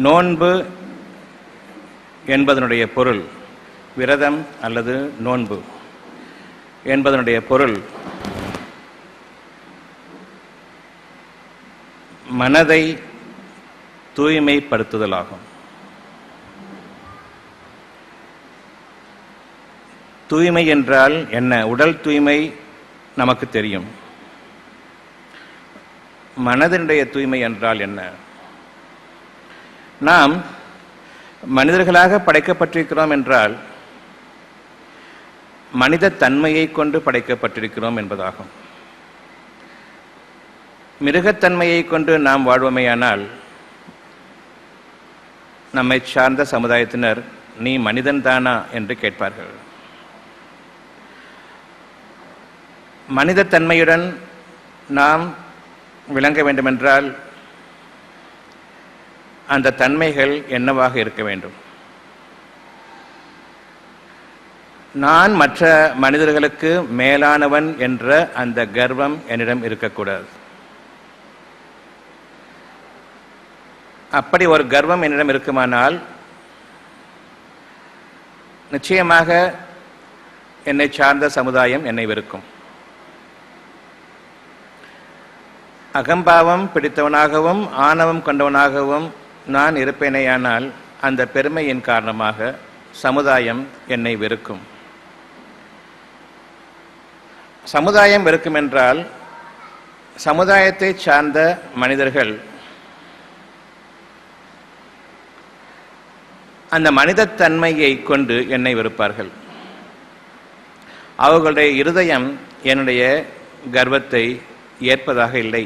நோன்பு என்பதனுடைய பொருள், விரதம் அல்லது நோன்பு என்பதனுடைய பொருள் மனதை தூய்மைப்படுத்துதலாகும். தூய்மை என்றால் என்ன? உடல் தூய்மை நமக்கு தெரியும். மனதினுடைய தூய்மை என்றால் என்ன? நாம் மனிதர்களாக படைக்கப்பட்டிருக்கிறோம் என்றால் மனித தன்மையை கொண்டு படைக்கப்பட்டிருக்கிறோம் என்பதாகும். மிருகத்தன்மையை கொண்டு நாம் வாழ்வோமேயானால் நம்மை சார்ந்த சமுதாயத்தினர் நீ மனிதன்தானா என்று கேட்பார்கள். மனிதத்தன்மையுடன் நாம் விளங்க வேண்டுமென்றால் அந்த தன்மைகள் என்னவாக இருக்க வேண்டும்? நான் மற்ற மனிதர்களுக்கு மேலானவன் என்ற அந்த கர்வம் என்னிடம் இருக்கக்கூடாது. அப்படி ஒரு கர்வம் என்னிடம் இருக்குமானால் நிச்சயமாக என்னை சார்ந்த சமுதாயம் என்னை வெறுக்கும். அகம்பாவம் பிடித்தவனாகவும் ஆணவம் கொண்டவனாகவும் நான் இருப்பேனேயானால் அந்த பெருமையின் காரணமாக சமுதாயம் என்னை வெறுக்கும். சமுதாயம் வெறுக்கும் என்றால் சமுதாயத்தை சார்ந்த மனிதர்கள் அந்த மனிதத்தன்மையை கொண்டு என்னை வெறுப்பார்கள். அவர்களுடைய இருதயம் என்னுடைய கர்வத்தை ஏற்பதாக இல்லை.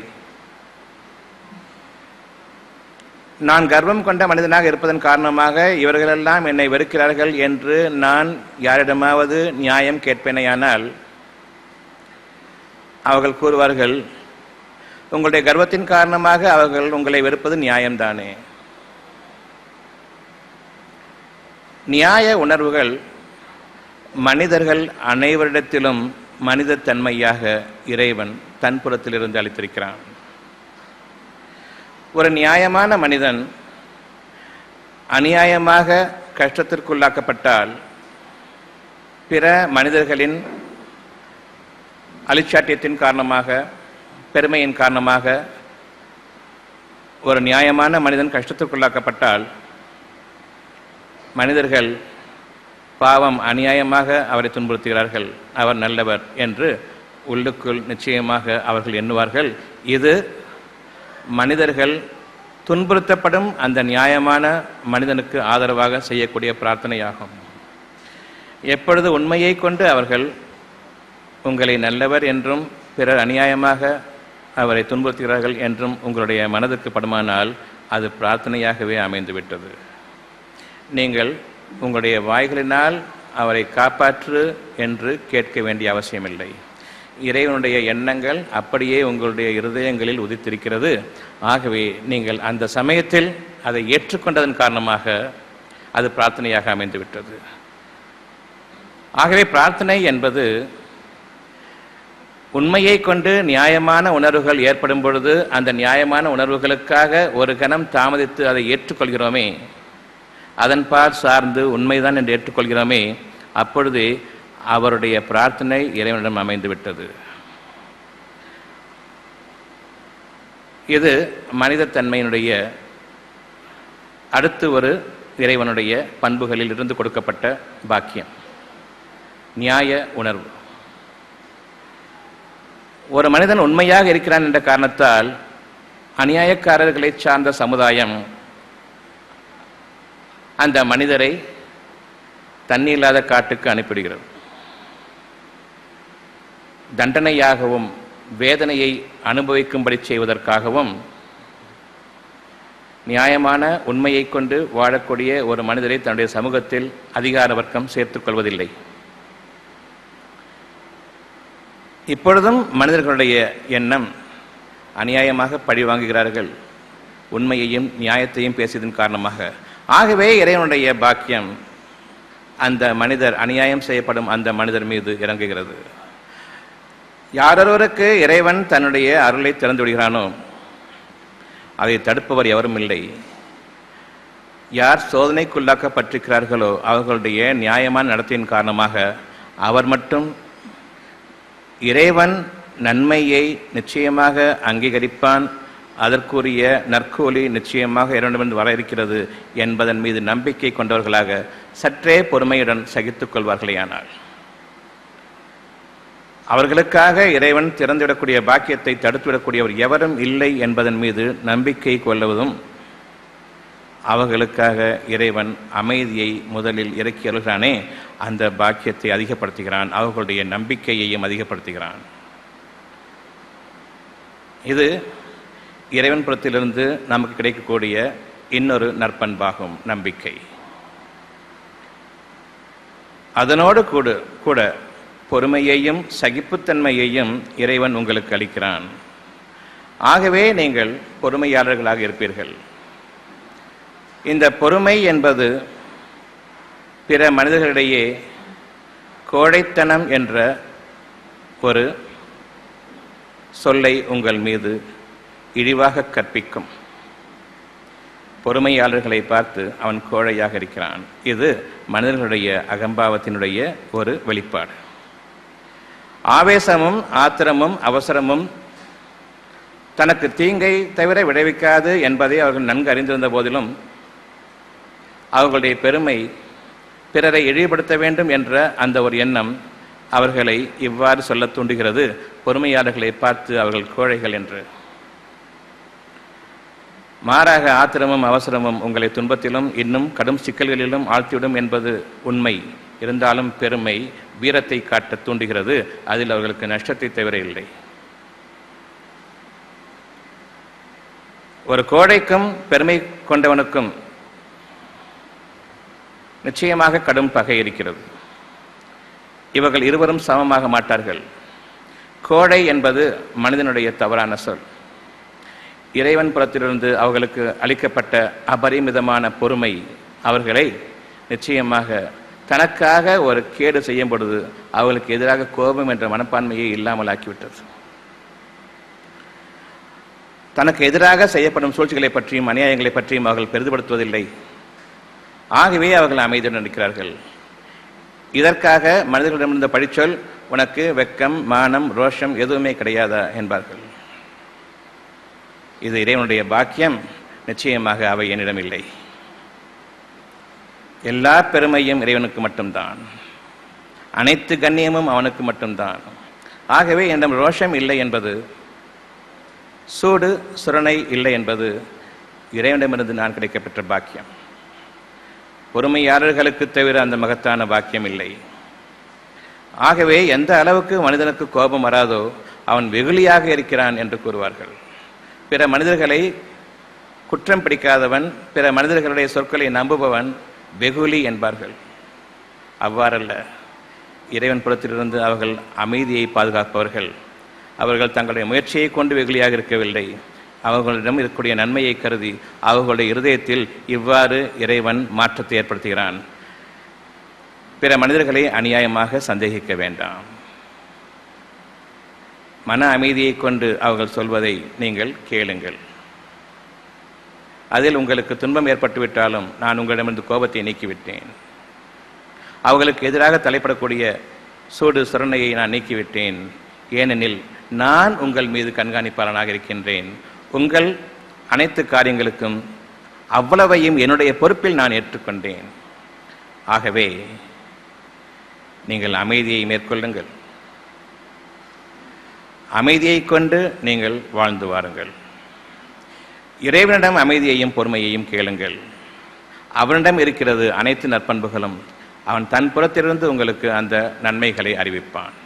நான் கர்வம் கொண்ட மனிதனாக இருப்பதன் காரணமாக இவர்களெல்லாம் என்னை வெறுக்கிறார்கள் என்று நான் யாரிடமாவது நியாயம் கேட்பேனேயானால் அவர்கள் கூறுவார்கள், உங்களுடைய கர்வத்தின் காரணமாக அவர்கள் உங்களை வெறுப்பது நியாயம்தானே. நியாய உணர்வுகள் மனிதர்கள் அனைவரிடத்திலும் மனிதத்தன்மையாக இறைவன் தன் புறத்திலிருந்து அளித்திருக்கிறான். ஒரு நியாயமான மனிதன் அநியாயமாக கஷ்டத்திற்குள்ளாக்கப்பட்டால் பிற மனிதர்களின் அலிச்சாட்டியத்தின் காரணமாக, பெருமையின் காரணமாக ஒரு நியாயமான மனிதன் கஷ்டத்திற்குள்ளாக்கப்பட்டால் மனிதர்கள் பாவம் அநியாயமாக அவரை துன்புறுத்துகிறார்கள், அவர் நல்லவர் என்று உள்ளுக்குள் நிச்சயமாக அவர்கள் எண்ணுவார்கள். இது மனிதர்கள் துன்புறுத்தப்படும் அந்த நியாயமான மனிதனுக்கு ஆதரவாக செய்யக்கூடிய பிரார்த்தனையாகும். எப்பொழுது உண்மையை கொண்டு அவர்கள் உங்களை நல்லவர் என்றும் பிறர் அநியாயமாக அவரை துன்புறுத்துகிறார்கள் என்றும் உங்களுடைய மனதிற்கு படுமானால் அது பிரார்த்தனையாகவே அமைந்துவிட்டது. நீங்கள் உங்களுடைய வாய்களினால் அவரை காப்பாற்று என்று கேட்க வேண்டிய அவசியமில்லை. இறைவனுடைய எண்ணங்கள் அப்படியே உங்களுடைய இருதயங்களில் உதித்திருக்கிறது. ஆகவே நீங்கள் அந்த சமயத்தில் அதை ஏற்றுக்கொண்டதன் காரணமாக அது பிரார்த்தனையாக அமைந்துவிட்டது. ஆகவே பிரார்த்தனை என்பது உண்மையை கொண்டு நியாயமான உணர்வுகள் ஏற்படும் பொழுது அந்த நியாயமான உணர்வுகளுக்காக ஒரு கணம் தாமதித்து அதை ஏற்றுக்கொள்கிறோமே, அதன்பால் சார்ந்து உண்மைதான் என்று ஏற்றுக்கொள்கிறோமே, அப்பொழுது அவருடைய பிரார்த்தனை இறைவனிடம் அமைந்துவிட்டது. இது மனிதத்தன்மையினுடைய அடுத்து ஒரு இறைவனுடைய பண்புகளில் இருந்து கொடுக்கப்பட்ட பாக்கியம், நியாய உணர்வு. ஒரு மனிதன் உண்மையாக இருக்கிறான் என்ற காரணத்தால் அநியாயக்காரர்களை சார்ந்த சமுதாயம் அந்த மனிதரை தண்ணி இல்லாத காட்டுக்கு அனுப்பிடுகிறது. தண்டனையாகவும் வேதனையை அனுபவிக்கும்படி செய்வதற்காகவும் நியாயமான உண்மையை கொண்டு வாழக்கூடிய ஒரு மனிதரை தன்னுடைய சமூகத்தில் அதிகார வர்க்கம் சேர்த்துக் கொள்வதில்லை. இப்பொழுதும் மனிதர்களுடைய எண்ணம் அநியாயமாக பழி வாங்குகிறார்கள், உண்மையையும் நியாயத்தையும் பேசியதன் காரணமாக. ஆகவே இறைவனுடைய பாக்கியம் அந்த மனிதர், அநியாயம் செய்யப்படும் அந்த மனிதர் மீது இறங்குகிறது. யாரொருவருக்கு இறைவன் தன்னுடைய அருளை திறந்து விடுகிறானோ அதை தடுப்பவர் எவரும் இல்லை. யார் சோதனைக்குள்ளாக்கப்பட்டிருக்கிறார்களோ அவர்களுடைய நியாயமான நடத்தையின் காரணமாக அவர் மட்டும் இறைவன் நன்மையை நிச்சயமாக அங்கீகரிப்பான், அதற்குரிய நற்கூலி நிச்சயமாக இறைவனிடமிருந்து வர இருக்கிறது என்பதன் மீது நம்பிக்கை கொண்டவர்களாக சற்றே பொறுமையுடன் சகித்துக் கொள்வார்களேயானால் அவர்களுக்காக இறைவன் திறந்துவிடக்கூடிய பாக்கியத்தை தடுத்துவிடக்கூடியவர் எவரும் இல்லை என்பதன் மீது நம்பிக்கை கொள்வதும், அவர்களுக்காக இறைவன் அமைதியை முதலில் இறக்கி அருள்கிறானே அந்த பாக்கியத்தை அதிகப்படுத்துகிறான், அவர்களுடைய நம்பிக்கையையும் அதிகப்படுத்துகிறான். இது இறைவன் புறத்திலிருந்து நமக்கு கிடைக்கக்கூடிய இன்னொரு நற்பண்பாகும் நம்பிக்கை. அதனோடு கூட பொறுமையையும் சகிப்புத்தன்மையையும் இறைவன் உங்களுக்கு அளிக்கிறான். ஆகவே நீங்கள் பொறுமையாளர்களாக இருப்பீர்கள். இந்த பொறுமை என்பது பிற மனிதர்களிடையே கோழைத்தனம் என்ற ஒரு சொல்லை உங்கள் மீது இழிவாக கற்பிக்கும். பொறுமையாளர்களை பார்த்து அவன் கோழையாக இருக்கிறான். இது மனிதர்களுடைய அகம்பாவத்தினுடைய ஒரு வெளிப்பாடு. ஆவேசமும் ஆத்திரமும் அவசரமும் தனக்கு தீங்கை தவிர விளைவிக்காது என்பதை அவர்கள் நன்கு அறிந்திருந்த போதிலும் அவர்களுடைய பெருமை பிறரை இழிவுபடுத்த வேண்டும் என்ற அந்த ஒரு எண்ணம் அவர்களை இவ்வாறு சொல்ல தூண்டுகிறது, பொறுமையாளர்களை பார்த்து அவர்கள் கோழைகள் என்று. மாறாக ஆத்திரமும் அவசரமும் உங்களை துன்பத்திலும் இன்னும் கடும் சிக்கல்களிலும் ஆழ்த்திவிடும் என்பது உண்மை. இருந்தாலும் பெருமை வீரத்தை காட்ட தூண்டுகிறது, அதில் அவர்களுக்கு நஷ்டத்தை தவிர இல்லை. ஒரு கோழைக்கும் பெருமை கொண்டவனுக்கும் நிச்சயமாக கடும் பகை இருக்கிறது. இவர்கள் இருவரும் சமமாக மாட்டார்கள். கோழை என்பது மனிதனுடைய தவறான சொல். இறைவன் புறத்திலிருந்து அவர்களுக்கு அளிக்கப்பட்ட அபரிமிதமான பொறுமை அவர்களை நிச்சயமாக தனக்காக ஒரு கேடு செய்யும் பொழுது அவர்களுக்கு எதிராக கோபம் என்ற மனப்பான்மையை இல்லாமல் ஆக்கிவிட்டது. தனக்கு எதிராக செய்யப்படும் சூழ்ச்சிகளை பற்றியும் அநியாயங்களை பற்றியும் அவர்கள் பெரிதுபடுத்துவதில்லை. ஆகவே அவர்கள் அமைதியுடன் இருக்கிறார்கள். இதற்காக மனிதர்களிடமிருந்த பழிச்சொல், உனக்கு வெட்கம் மானம் ரோஷம் எதுவுமே கிடையாதா என்பார்கள். இது இறைவனுடைய பாக்கியம். நிச்சயமாக அவை என்னிடம் இல்லை. எல்லா பெருமையும் இறைவனுக்கு மட்டும்தான், அனைத்து கண்ணியமும் அவனுக்கு மட்டும்தான். ஆகவே என்னிடம் ரோஷம் இல்லை என்பது, சூடு சுரணை இல்லை என்பது இறைவனிடமிருந்து நான் கிடைக்கப்பெற்ற பாக்கியம். பொறுமையாளர்களுக்கு தவிர அந்த மகத்தான பாக்கியம் இல்லை. ஆகவே எந்த அளவுக்கு மனிதனுக்கு கோபம் வராதோ அவன் வெகுளியாக இருக்கிறான் என்று கூறுவார்கள். பிற மனிதர்களை குற்றம் பிடிக்காதவன், பிற மனிதர்களுடைய சொற்களை நம்புபவன் வெகுளி என்பார்கள். அவ்வாறல்ல, இறைவன் புறத்திலிருந்து அவர்கள் அமைதியை பாதுகாப்பவர்கள். அவர்கள் தங்களுடைய முயற்சியை கொண்டு வெகுளியாக இருக்கவில்லை. அவர்களிடம் இருக்கக்கூடிய நன்மையை கருதி அவர்களுடைய இருதயத்தில் இவ்வாறு இறைவன் மாற்றத்தை ஏற்படுத்துகிறான். பிற மனிதர்களை அநியாயமாக சந்தேகிக்க வேண்டாம். மன அமைதியை கொண்டு அவர்கள் சொல்வதை நீங்கள் கேளுங்கள். அதில் உங்களுக்கு துன்பம் ஏற்பட்டுவிட்டாலும் நான் உங்களிடமிருந்து கோபத்தை நீக்கிவிட்டேன். அவர்களுக்கு எதிராக தலைப்படக்கூடிய சூடு சுரணையை நான் நீக்கிவிட்டேன். ஏனெனில் நான் உங்கள் மீது கண்காணிப்பாளனாக இருக்கின்றேன். உங்கள் அனைத்து காரியங்களுக்கும் அவ்வளவையும் என்னுடைய பொறுப்பில் நான் ஏற்றுக்கொண்டேன். ஆகவே நீங்கள் அமைதியை மேற்கொள்ளுங்கள். அமைதியை கொண்டு நீங்கள் வாழ்ந்து வாருங்கள். இறைவனிடம் அமைதியையும் பொறுமையையும் கேளுங்கள். அவனிடம் இருக்கிறது அனைத்து நற்பண்புகளும். அவன் தன் புறத்திலிருந்து உங்களுக்கு அந்த நன்மைகளை அறிவிப்பான்.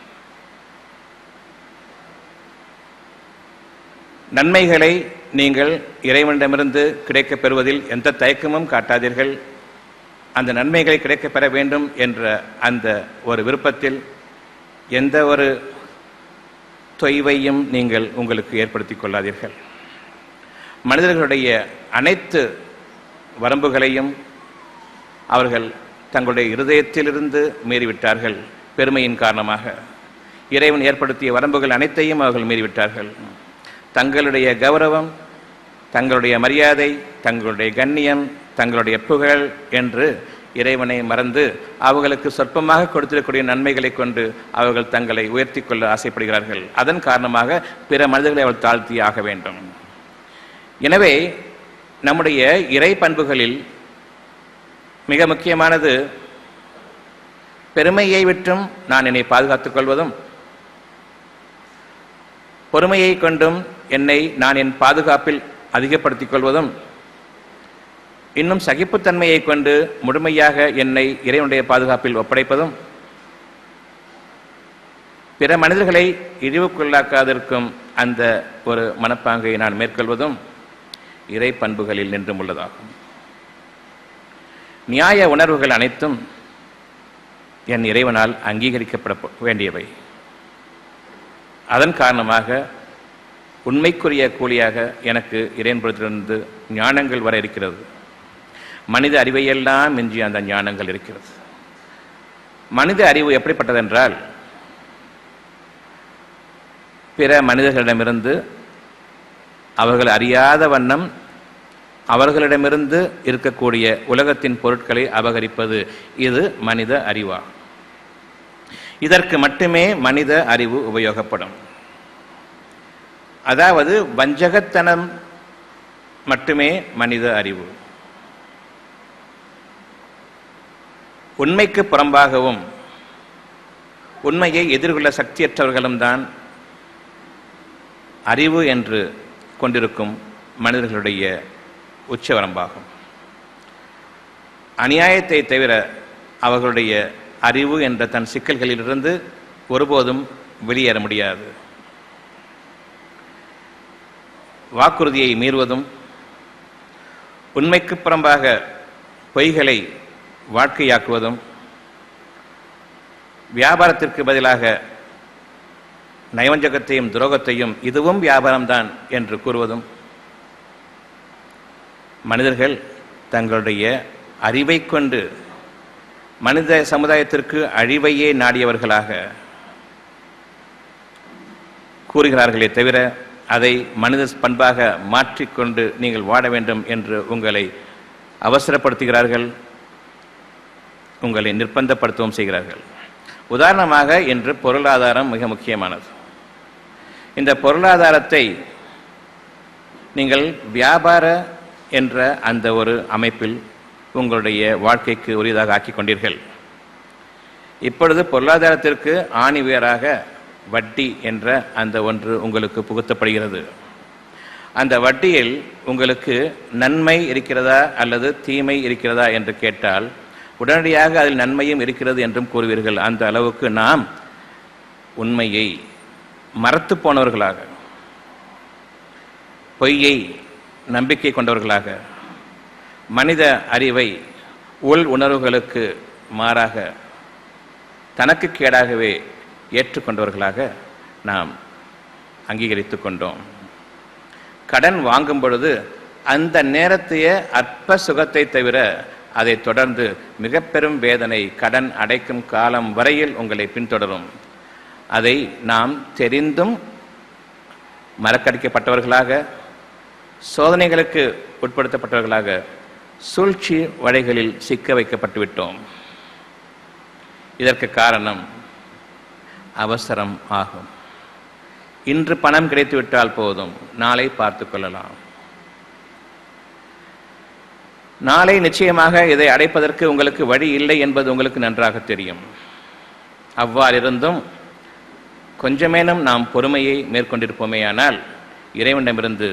நன்மைகளை நீங்கள் இறைவனிடமிருந்து கிடைக்கப் பெறுவதில் எந்த தயக்கமும் காட்டாதீர்கள். அந்த நன்மைகளை கிடைக்கப் பெற வேண்டும் என்ற அந்த ஒரு விருப்பத்தில் எந்த ஒரு தொய்வையும் நீங்கள் உங்களுக்கு ஏற்படுத்திக் கொள்ளாதீர்கள். மனிதர்களுடைய அனைத்து வரம்புகளையும் அவர்கள் தங்களுடைய இருதயத்திலிருந்து மீறிவிட்டார்கள். பெருமையின் காரணமாக இறைவன் ஏற்படுத்திய வரம்புகள் அனைத்தையும் அவர்கள் மீறிவிட்டார்கள். தங்களுடைய கௌரவம், தங்களுடைய மரியாதை, தங்களுடைய கண்ணியம், தங்களுடைய புகழ் என்று இறைவனை மறந்து அவர்களுக்கு சொற்பமாக கொடுத்திருக்கக்கூடிய நன்மைகளை கொண்டு அவர்கள் தங்களை உயர்த்தி கொள்ள ஆசைப்படுகிறார்கள். அதன் காரணமாக பிற மனிதர்களை அவர்கள் தாழ்த்தி ஆக வேண்டும். எனவே நம்முடைய இறை பண்புகளில் மிக முக்கியமானது பெருமையை விட்டும் நான் என்னை பாதுகாத்துக் கொள்வதும், பொறுமையை கொண்டும் என்னை நான் என் பாதுகாப்பில் அதிகப்படுத்திக் கொள்வதும், இன்னும் சகிப்புத்தன்மையை கொண்டு முழுமையாக என்னை இறைவனுடைய பாதுகாப்பில் ஒப்படைப்பதும், பிற மனிதர்களை இழிவுக்குள்ளாக்காதிருக்கும் அந்த ஒரு மனப்பாங்கை நான் மேற்கொள்வதும் இறை பண்புகளில் நின்றும் உள்ளதாகும். நியாய உணர்வுகள் அனைத்தும் என் இறைவனால் அங்கீகரிக்கப்பட வேண்டியவை. அதன் காரணமாக உண்மைக்குரிய கூலியாக எனக்கு இறைவனிடத்திலிருந்து ஞானங்கள் வர இருக்கிறது. மனித அறிவையெல்லாம் மிஞ்சி அந்த ஞானங்கள் இருக்கிறது. மனித அறிவு எப்படிப்பட்டதென்றால், பிற மனிதர்களிடமிருந்து அவர்கள் அறியாத வண்ணம் அவர்களிடமிருந்து இருக்கக்கூடிய உலகத்தின் பொருட்களை அபகரிப்பது, இது மனித அறிவாகும். இதற்கு மட்டுமே மனித அறிவு உபயோகப்படும். அதாவது வஞ்சகத்தனம் மட்டுமே மனித அறிவு. உண்மைக்கு புறம்பாகவும் உண்மையை எதிர்கொள்ள சக்தியற்றவர்களும் தான் அறிவு என்று கொண்டிருக்கும் மனிதர்களுடைய உச்சவரம்பாகும். அநியாயத்தை தவிர அவர்களுடைய அறிவு என்ற தன் சிக்கல்களிலிருந்து ஒருபோதும் வெளியேற முடியாது. வாக்குறுதியை மீறுவதும், உண்மைக்கு புறம்பாக பொய்களை வாழ்க்கையாக்குவதும், வியாபாரத்திற்கு பதிலாக நயவஞ்சகத்தையும் துரோகத்தையும் இதுவும் வியாபாரம்தான் என்று கூறுவதும், மனிதர்கள் தங்களுடைய அறிவை கொண்டு மனித சமுதாயத்திற்கு அழிவையே நாடியவர்களாக கூறுகிறார்களே தவிர அதை மனித பண்பாக மாற்றிக்கொண்டு நீங்கள் வாழ வேண்டும் என்று உங்களை அவசரப்படுத்துகிறார்கள், உங்களை நிர்பந்தப்படுத்தவும் செய்கிறார்கள். உதாரணமாக இன்று பொருளாதாரம் மிக முக்கியமானது. இந்த பொருளாதாரத்தை நீங்கள் வியாபார என்ற அந்த ஒரு அமைப்பில் உங்களுடைய வாழ்க்கைக்கு உரியதாக ஆக்கிக் கொண்டீர்கள். இப்பொழுது பொருளாதாரத்திற்கு ஆணிவேராக வட்டி என்ற அந்த ஒன்று உங்களுக்கு புகுத்தப்படுகிறது. அந்த வட்டியில் உங்களுக்கு நன்மை இருக்கிறதா அல்லது தீமை இருக்கிறதா என்று கேட்டால் உடனடியாக அதில் நன்மையும் இருக்கிறது என்றும் கூறுவீர்கள். அந்த அளவுக்கு நாம் உண்மையை மறத்து போனவர்களாக, பொய்யை நம்பிக்கை கொண்டவர்களாக, மனித அறிவை உள் உணர்வுகளுக்கு மாறாக தனக்கு கேடாகவே ஏற்றுக்கொண்டவர்களாக நாம் அங்கீகரித்து கொண்டோம். கடன் வாங்கும் பொழுது அந்த நேரத்தைய அற்ப சுகத்தை தவிர அதை தொடர்ந்து மிக பெரும் வேதனை கடன் அடைக்கும் காலம் வரையில் உங்களை பின்தொடரும். அதை நாம் தெரிந்தும் மறக்கடிக்கப்பட்டவர்களாக, சோதனைகளுக்கு உட்படுத்தப்பட்டவர்களாக, சூழ்ச்சி வலைகளில் சிக்க வைக்கப்பட்டு விட்டோம். இதற்கு காரணம் அவசரம் ஆகும். இன்று பணம் கிடைத்துவிட்டால் போதும், நாளை பார்த்து கொள்ளலாம். நாளை நிச்சயமாக இதை அடைப்பதற்கு உங்களுக்கு வழி இல்லை என்பது உங்களுக்கு நன்றாக தெரியும். அவ்வாறிருந்தும் கொஞ்சமேனும் நாம் பொறுமையை மேற்கொண்டிருப்போமேயானால் இறைவனிடமிருந்து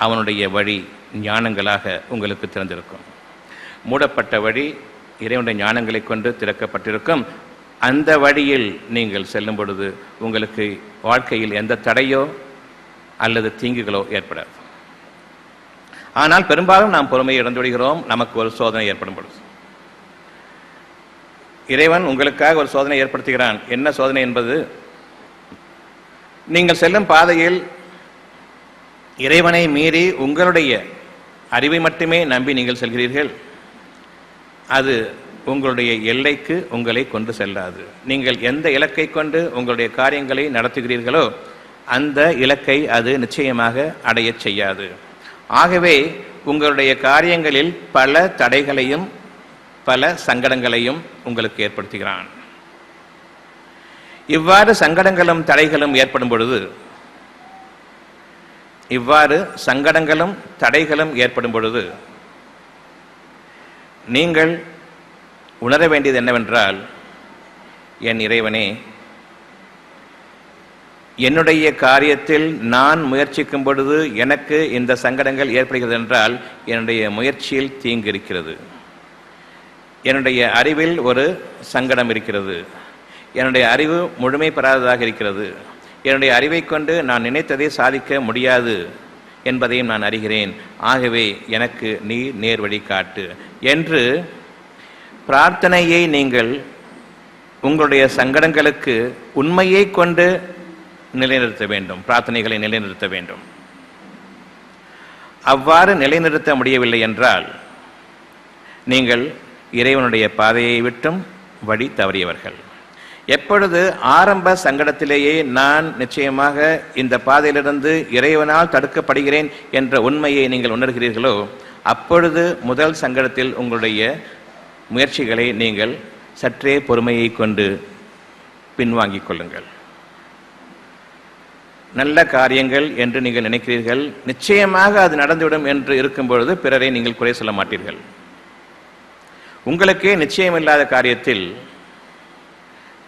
அவனுடைய வழி ஞானங்களாக உங்களுக்கு திறந்திருக்கும். மூடப்பட்ட வழி இறைவனுடைய ஞானங்களை கொண்டு திறக்கப்பட்டிருக்கும். அந்த வழியில் நீங்கள் செல்லும் பொழுது உங்களுக்கு வாழ்க்கையில் எந்த தடையோ அல்லது தீங்குகளோ ஏற்படாது. ஆனால் பெரும்பாலும் நாம் பொறுமையை இழந்து விடுகிறோம். நமக்கு ஒரு சோதனை ஏற்படும் பொழுது இறைவன் உங்களுக்காக ஒரு சோதனை ஏற்படுத்துகிறான். என்ன சோதனை என்பது, நீங்கள் செல்லும் பாதையில் இறைவனை மீறி உங்களுடைய அறிவை மட்டுமே நம்பி நீங்கள் செல்கிறீர்கள். அது உங்களுடைய எல்லைக்கு உங்களை கொண்டு செல்லாது. நீங்கள் எந்த இலக்கை கொண்டு உங்களுடைய காரியங்களை நடத்துகிறீர்களோ அந்த இலக்கை அது நிச்சயமாக அடைய செய்யாது. ஆகவே உங்களுடைய காரியங்களில் பல தடைகளையும் பல சங்கடங்களையும் உங்களுக்கு ஏற்படுத்துகிறான். இவ்வாறு சங்கடங்களும் தடைகளும் ஏற்படும் பொழுது நீங்கள் உணர வேண்டியது என்னவென்றால், என் இறைவனே, என்னுடைய காரியத்தில் நான் முயற்சிக்கும் பொழுது எனக்கு இந்த சங்கடங்கள் ஏற்படுகிறது என்றால் என்னுடைய முயற்சியில் தீங்கு இருக்கிறது, என்னுடைய அறிவில் ஒரு சங்கடம் இருக்கிறது, என்னுடைய அறிவு முழுமை பெறாததாக இருக்கிறது, என்னுடைய அறிவை கொண்டு நான் நினைத்ததை சாதிக்க முடியாது என்பதையும் நான் அறிகிறேன். ஆகவே எனக்கு நீ நேர்வழி காட்டு என்று பிரார்த்தனையை நீங்கள் உங்களுடைய சங்கடங்களுக்கு உண்மையை கொண்டு நிலைநிறுத்த வேண்டும், பிரார்த்தனைகளை நிலைநிறுத்த வேண்டும். அவ்வாறு நிலைநிறுத்த முடியவில்லை என்றால் நீங்கள் இறைவனுடைய பாதையை விட்டும் வழி தவறியவர்கள். எப்பொழுது ஆரம்ப சங்கடத்திலேயே நான் நிச்சயமாக இந்த பாதையிலிருந்து இறைவனால் தடுக்கப்படுகிறேன் என்ற உண்மையை நீங்கள் உணர்கிறீர்களோ, அப்பொழுது முதல் சங்கடத்தில் உங்களுடைய முயற்சிகளை நீங்கள் சற்றே பொறுமையை கொண்டு பின்வாங்கிக் கொள்ளுங்கள். நல்ல காரியங்கள் என்று நீங்கள் நினைக்கிறீர்கள், நிச்சயமாக அது நடந்துவிடும் என்று இருக்கும் பொழுது பிறரை நீங்கள் குறை சொல்ல மாட்டீர்கள். உங்களுக்கே நிச்சயமில்லாத காரியத்தில்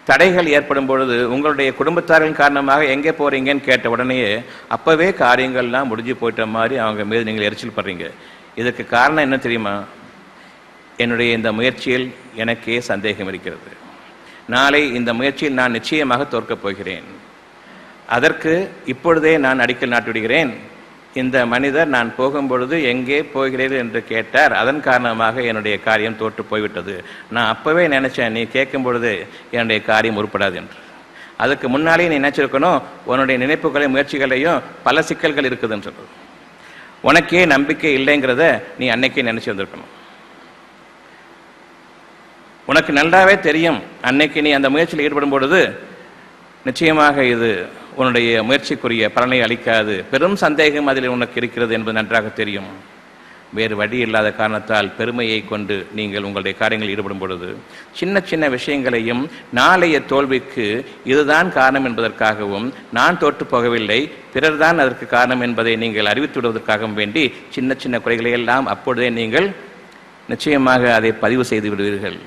தடைகள் ஏற்படும் பொழுது உங்களுடைய குடும்பத்தாரின் காரணமாக எங்கே போறீங்கன்னு கேட்ட உடனேயே அப்பவே காரியங்கள்லாம் முடிஞ்சு போயிட்ட மாதிரி அவங்க மீது நீங்கள் எரிச்சல் படுறீங்க. இதுக்கு காரணம் என்ன தெரியுமா? என்னுடைய இந்த முயற்சியில் எனக்கே சந்தேகம் இருக்கிறது. நாளை இந்த முயற்சியில் நான் நிச்சயமாக தோற்கப் போகிறேன். அதற்கு இப்பொழுதே நான் அடிக்கல் நாட்டி விடுகிறேன். இந்த மனிதர் நான் போகும்பொழுது எங்கே போகிறீர்கள் என்று கேட்டார், அதன் காரணமாக என்னுடைய காரியம் தோற்று போய்விட்டது. நான் அப்பவே நினைச்சேன், நீ கேட்கும் பொழுது என்னுடைய காரியம் உருப்படாது என்று. அதுக்கு முன்னாலே நீ நினைச்சிருக்கணும், உன்னுடைய நினைப்புகளையும் முயற்சிகளையும் பல சிக்கல்கள் இருக்குதுன்னு சொல்றது. உனக்கே நம்பிக்கை இல்லைங்கிறத நீ அன்னைக்கே நினைச்சு வந்திருக்கணும். உனக்கு நல்லாவே தெரியும், அன்னைக்கு நீ அந்த முயற்சியில் ஈடுபடும் பொழுது நிச்சயமாக இது உன்னுடைய முயற்சிக்குரிய பலனை அளிக்காது, பெரும் சந்தேகம் அதில் உனக்கு இருக்கிறது என்பது நன்றாக தெரியும். வேறு வழி இல்லாத காரணத்தால் பெருமையை கொண்டு நீங்கள் உங்களுடைய காரியங்களில் ஈடுபடும் பொழுது சின்ன சின்ன விஷயங்களையும் நாளைய தோல்விக்கு இதுதான் காரணம் என்பதற்காகவும், நான் தோற்று போகவில்லை பிறர்தான் அதற்கு காரணம் என்பதை நீங்கள் அறிவித்து விடுவதற்காகவும் வேண்டி சின்ன சின்ன குறைகளை எல்லாம் அப்பொழுதே நீங்கள் நிச்சயமாக அதை பதிவு செய்து விடுவீர்கள்.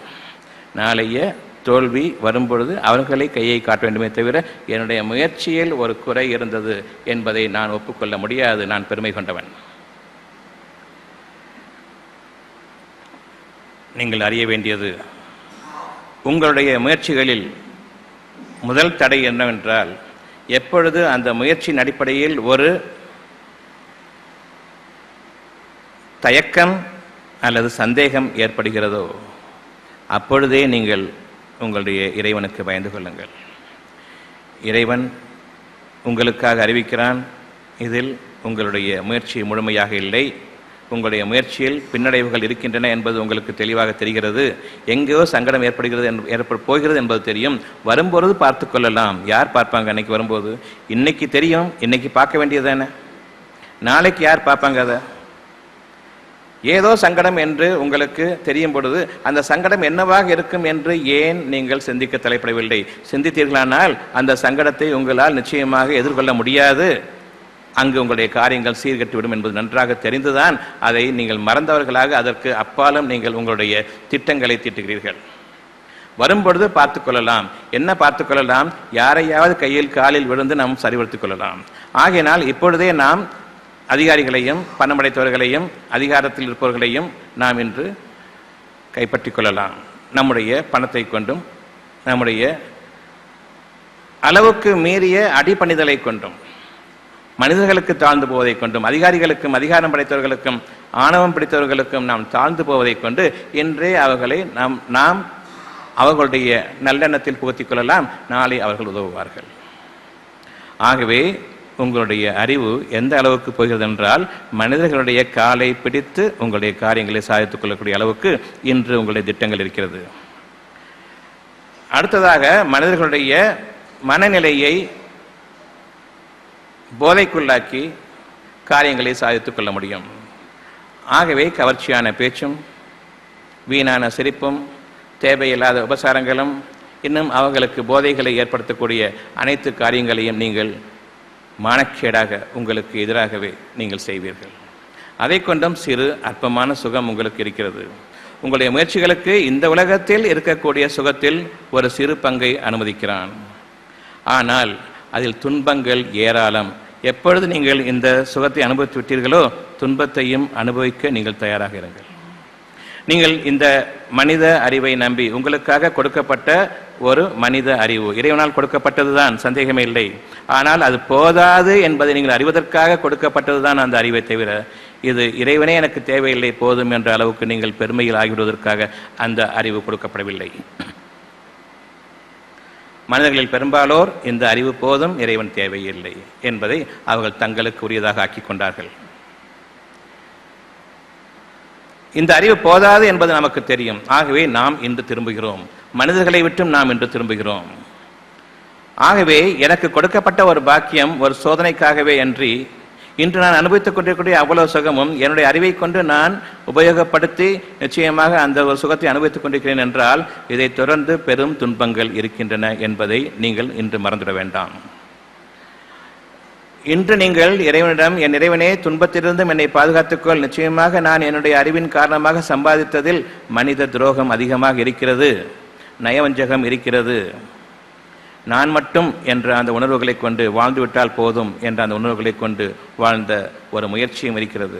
நாளைய தோல்வி வரும்பொழுது அவர்களை கையை காட்ட வேண்டுமே தவிர என்னுடைய முயற்சியில் ஒரு குறை இருந்தது என்பதை நான் ஒப்புக்கொள்ள முடியாது. நான் பெருமை கொண்டவன். நீங்கள் அறிய வேண்டியது, உங்களுடைய முயற்சிகளில் முதல் தடை என்னவென்றால், எப்பொழுது அந்த முயற்சியின் அடிப்படையில் ஒரு தயக்கம் அல்லது சந்தேகம் ஏற்படுகிறதோ அப்பொழுதே நீங்கள் உங்களுடைய இறைவனுக்கு பயந்து கொள்ளுங்கள். இறைவன் உங்களுக்காக அறிவிக்கிறான், இதில் உங்களுடைய முயற்சி முழுமையாக இல்லை, உங்களுடைய முயற்சியில் பின்னடைவுகள் இருக்கின்றன என்பது உங்களுக்கு தெளிவாக தெரிகிறது. எங்கேயோ சங்கடம் ஏற்பட போகிறது என்பது தெரியும். வரும்போது பார்த்து கொள்ளலாம். யார் பார்ப்பாங்க? அன்னைக்கு வரும்போது இன்னைக்கு தெரியும், இன்னைக்கு பார்க்க வேண்டியதானே, நாளைக்கு யார் பார்ப்பாங்க? அதை ஏதோ சங்கடம் என்று உங்களுக்கு தெரியும் பொழுது அந்த சங்கடம் என்னவாக இருக்கும் என்று ஏன் நீங்கள் சிந்திக்க தலைப்படவில்லை? சிந்தித்தீர்களானால் அந்த சங்கடத்தை உங்களால் நிச்சயமாக எதிர்கொள்ள முடியாது. அங்கு உங்களுடைய காரியங்கள் சீர்கட்டுவிடும் என்பது நன்றாக தெரிந்துதான் அதை நீங்கள் மறந்தவர்களாக அதற்கு அப்பாலும் நீங்கள் உங்களுடைய திட்டங்களை தீட்டுகிறீர்கள். வரும்பொழுது பார்த்து கொள்ளலாம். என்ன பார்த்து கொள்ளலாம்? யாரையாவது கையில் காலில் விழுந்து நாம் சரிபடுத்திக் கொள்ளலாம். ஆகையினால் இப்பொழுதே நாம் அதிகாரிகளையும் பணம் படைத்தவர்களையும் அதிகாரத்தில் இருப்பவர்களையும் நாம் இன்று கைப்பற்றிக் கொள்ளலாம். நம்முடைய பணத்தை கொண்டும் நம்முடைய அளவுக்கு மீறிய அடிபணிதலை கொண்டும் மனிதர்களுக்கு தாழ்ந்து போவதை கொண்டும் அதிகாரிகளுக்கும் அதிகாரம் படைத்தவர்களுக்கும் ஆணவம் பிடித்தவர்களுக்கும் நாம் தாழ்ந்து போவதை கொண்டு இன்றே அவர்களை நாம் அவர்களுடைய நல்லெண்ணத்தில் புகுத்திக் கொள்ளலாம். நாளை அவர்கள் உதவுவார்கள். ஆகவே உங்களுடைய அறிவு எந்த அளவுக்கு போகிறது என்றால், மனிதர்களுடைய காலை பிடித்து உங்களுடைய காரியங்களை சாதித்துக் கொள்ளக்கூடிய அளவுக்கு இன்று உங்களுடைய திட்டங்கள் இருக்கிறது. அடுத்ததாக, மனிதர்களுடைய மனநிலையை போதைக்குள்ளாக்கி காரியங்களை சாதித்துக் கொள்ள முடியும். ஆகவே கவர்ச்சியான பேச்சும், வீணான சிரிப்பும், தேவையில்லாத உபசாரங்களும், இன்னும் அவர்களுக்கு போதைகளை ஏற்படுத்தக்கூடிய அனைத்து காரியங்களையும் நீங்கள் மானக்கேடாக உங்களுக்கு எதிராகவே நீங்கள் செய்வீர்கள். அதை கொண்டும் சிறு அற்பமான சுகம் உங்களுக்கு இருக்கிறது. உங்களுடைய முயற்சிகளுக்கு இந்த உலகத்தில் இருக்கக்கூடிய சுகத்தில் ஒரு சிறு பங்கை அனுமதிக்கிறான். ஆனால் அதில் துன்பங்கள் ஏராளம். எப்பொழுது நீங்கள் இந்த சுகத்தை அனுபவித்து விட்டீர்களோ துன்பத்தையும் அனுபவிக்க நீங்கள் தயாராக இருங்கள். நீங்கள் இந்த மனித அறிவை நம்பி உங்களுக்காக கொடுக்கப்பட்ட ஒரு மனித அறிவு இறைவனால் கொடுக்கப்பட்டதுதான், சந்தேகமே இல்லை. ஆனால் அது போதாது என்பதை நீங்கள் அறிவதற்காக கொடுக்கப்பட்டதுதான் அந்த அறிவை தவிர, இது இறைவனே எனக்கு தேவையில்லை போதும் என்ற அளவுக்கு நீங்கள் பெருமையில் ஆகிவிடுவதற்காக அந்த அறிவு கொடுக்கப்படவில்லை. மனிதர்களில் பெரும்பாலோர் இந்த அறிவு போதும், இறைவன் தேவையில்லை என்பதை அவர்கள் தங்களுக்கு உரியதாக ஆக்கிக் கொண்டார்கள். இந்த அறிவு போதாது என்பது நமக்கு தெரியும். ஆகவே நாம் இன்று திரும்புகிறோம், மனிதர்களை விட்டும் நாம் இன்று திரும்புகிறோம். ஆகவே எனக்கு கொடுக்கப்பட்ட ஒரு பாக்கியம் ஒரு சோதனைக்காகவே அன்றி, இன்று நான் அனுபவித்துக் கொண்டிருக்கூடிய அவ்வளவு சுகமும் என்னுடைய அறிவை கொண்டு நான் உபயோகப்படுத்தி நிச்சயமாக அந்த ஒரு சுகத்தை அனுபவித்துக் கொண்டிருக்கிறேன் என்றால், இதை தொடர்ந்து பெரும் துன்பங்கள் இருக்கின்றன என்பதை நீங்கள் இன்று மறந்துவிட வேண்டாம். இன்று நீங்கள் இறைவனிடம், என் இறைவனே துன்பத்திலிருந்தும் என்னை பாதுகாத்துக்கொள், நிச்சயமாக நான் என்னுடைய அறிவின் காரணமாக சம்பாதித்ததில் மனித துரோகம் அதிகமாக இருக்கிறது, நயவஞ்சகம் இருக்கிறது, நான் மட்டும் என்ற அந்த உணர்வுகளை கொண்டு வாழ்ந்துவிட்டால் போதும் என்ற அந்த உணர்வுகளை கொண்டு வாழ்ந்த ஒரு முயற்சியும் இருக்கிறது.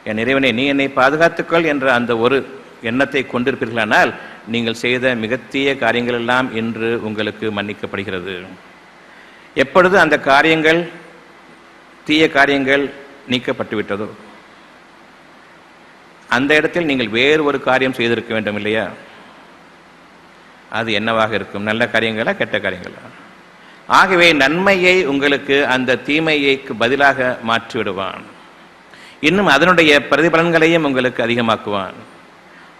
என் இறைவனே நீ என்னை பாதுகாத்துக்கொள் என்ற அந்த ஒரு எண்ணத்தை கொண்டிருப்பீர்களானால் நீங்கள் செய்த மிகத்தீய காரியங்கள் எல்லாம் இன்று உங்களுக்கு மன்னிக்கப்படுகிறது. எப்பொழுது அந்த காரியங்கள், தீய காரியங்கள் நீக்கப்பட்டு விட்டதோ அந்த இடத்தில் நீங்கள் வேறு ஒரு காரியம் செய்திருக்க வேண்டும் இல்லையா? அது என்னவாக இருக்கும்? நல்ல காரியங்களா, கெட்ட காரியங்களா? ஆகவே நன்மையை உங்களுக்கு அந்த தீமைக்கு பதிலாக மாற்றிவிடுவான். இன்னும் அதனுடைய பிரதிபலன்களையும் உங்களுக்கு அதிகமாக்குவான்.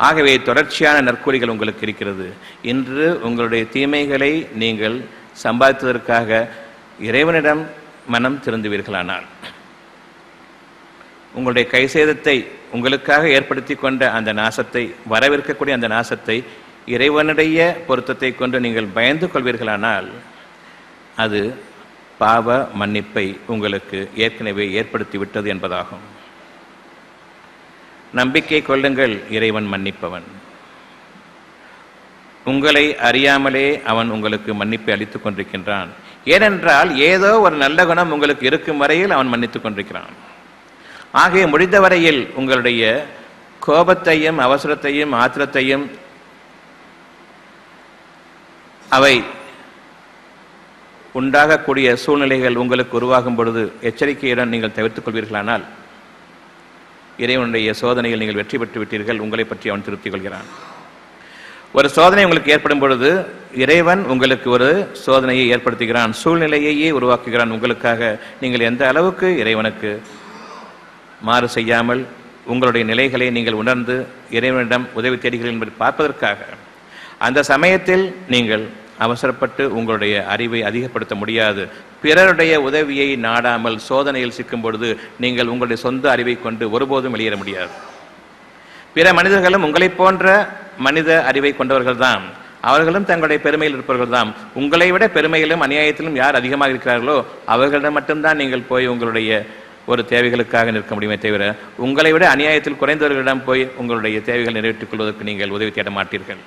ஆகவே தொடர்ச்சியான நற்கூலிகள் உங்களுக்கு இருக்கிறது. இன்று உங்களுடைய தீமைகளை நீங்கள் சம்பாதித்ததற்காக இறைவனிடம் மனம் திருந்துவீர்களானால், உங்களுடைய கைசேதத்தை உங்களுக்காக ஏற்படுத்தி கொண்ட அந்த நாசத்தை, வரவிருக்கக்கூடிய அந்த நாசத்தை இறைவனுடைய பொருத்தத்தை கொண்டு நீங்கள் பயந்து கொள்வீர்களானால், அது பாவ மன்னிப்பை உங்களுக்கு ஏற்கனவே ஏற்படுத்தி விட்டது என்பதாகும். நம்பிக்கை கொள்ளுங்கள், இறைவன் மன்னிப்பவன். உங்களை அறியாமலே அவன் உங்களுக்கு மன்னிப்பை அளித்துக் கொண்டிருக்கின்றான். ஏனென்றால் ஏதோ ஒரு நல்ல குணம் உங்களுக்கு இருக்கும் வரையில் அவன் மன்னித்துக் கொண்டிருக்கிறான். ஆகவே முடிந்த வரையில் உங்களுடைய கோபத்தையும் அவசரத்தையும் ஆத்திரத்தையும் அவை உண்டாகக்கூடிய சூழ்நிலைகள் உங்களுக்கு உருவாகும் பொழுது எச்சரிக்கையுடன் நீங்கள் தவிர்த்துக் கொள்வீர்களானால், இறைவனுடைய சோதனையில் நீங்கள் வெற்றி பெற்று விட்டீர்கள். உங்களை பற்றி அவன் திருப்தி கொள்கிறான். ஒரு சோதனை உங்களுக்கு ஏற்படும் பொழுது இறைவன் உங்களுக்கு ஒரு சோதனையை ஏற்படுத்துகிறான், சூழ்நிலையையே உருவாக்குகிறான் உங்களுக்காக. நீங்கள் எந்த அளவுக்கு இறைவனுக்கு மாறு செய்யாமல் உங்களுடைய நிலைகளை நீங்கள் உணர்ந்து இறைவனிடம் உதவி தேடுகிறீர்கள் என்பதை பார்ப்பதற்காக. அந்த சமயத்தில் நீங்கள் அவசரப்பட்டு உங்களுடைய அறிவை அதிகப்படுத்த முடியாது. பிறருடைய உதவியை நாடாமல் சோதனையில் சிக்கும் பொழுது நீங்கள் உங்களுடைய சொந்த அறிவை கொண்டு ஒருபோதும் வெளியேற முடியாது. பிற மனிதர்களும் உங்களைப் போன்ற மனித அறிவை கொண்டவர்கள் தான். அவர்களும் தங்களுடைய பெருமையில் இருப்பவர்கள் தான். உங்களை விட பெருமையிலும் அநியாயத்திலும் யார் அதிகமாக இருக்கிறார்களோ அவர்களிடம் மட்டும்தான் நீங்கள் போய் உங்களுடைய ஒரு தேவைகளுக்காக நிற்க முடியுமே தவிர, உங்களை விட அநியாயத்தில் குறைந்தவர்களிடம் போய் உங்களுடைய தேவைகள் நிறைவேற்றிக் கொள்வதற்கு நீங்கள் உதவி தேட மாட்டீர்கள்.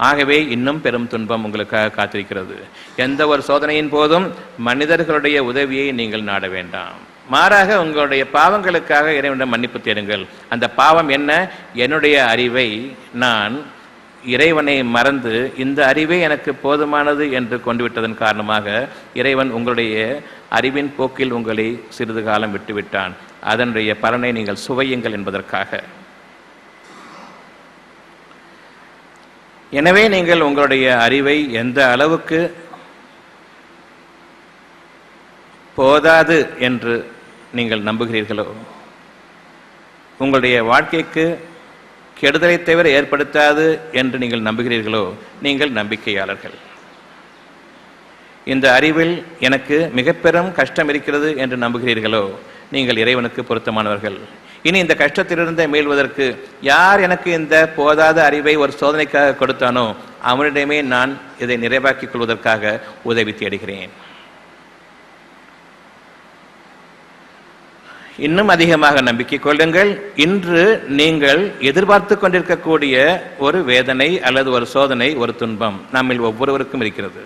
ஆகவே இன்னும் பெரும் துன்பம் உங்களுக்காக காத்திருக்கிறது. எந்த ஒரு சோதனையின் போதும் மனிதர்களுடைய உதவியை நீங்கள் நாட வேண்டாம். மாறாக உங்களுடைய பாவங்களுக்காக இறைவனிடம் மன்னிப்பு தேடுங்கள். அந்த பாவம் என்ன? என்னுடைய அறிவை நான் இறைவனை மறந்து இந்த அறிவே எனக்கு போதுமானது என்று கொண்டு விட்டதன் காரணமாக இறைவன் உங்களுடைய அறிவின் போக்கில் உங்களை சிறிது காலம் விட்டுவிட்டான். அதனுடைய பலனை நீங்கள் சுவையுங்கள் என்பதற்காக. எனவே நீங்கள் உங்களுடைய அறிவை எந்த அளவுக்கு போதாது என்று நீங்கள் நம்புகிறீர்களோ, உங்களுடைய வாழ்க்கைக்கு கெடுதலை தவிர ஏற்படுத்தாது என்று நீங்கள் நம்புகிறீர்களோ, நீங்கள் நம்பிக்கையாளர்கள். இந்த அறிவில் எனக்கு மிக பெரும் கஷ்டம் இருக்கிறது என்று நம்புகிறீர்களோ, நீங்கள் இறைவனுக்கு பொருத்தமானவர்கள். இனி இந்த கஷ்டத்திலிருந்து மீள்வதற்கு யார் எனக்கு இந்த போதாத அறிவை ஒரு சோதனைக்காக கொடுத்தானோ அவனிடமே நான் இதை நிறைவாக்கிக் கொள்வதற்காக உதவி தேடுகிறேன். இன்னும் அதிகமாக நம்பிக்கை கொள்ளுங்கள். இன்று நீங்கள் எதிர்பார்த்து கொண்டிருக்கக்கூடிய ஒரு வேதனை அல்லது ஒரு சோதனை, ஒரு துன்பம் நம்மில் ஒவ்வொருவருக்கும் இருக்கிறது.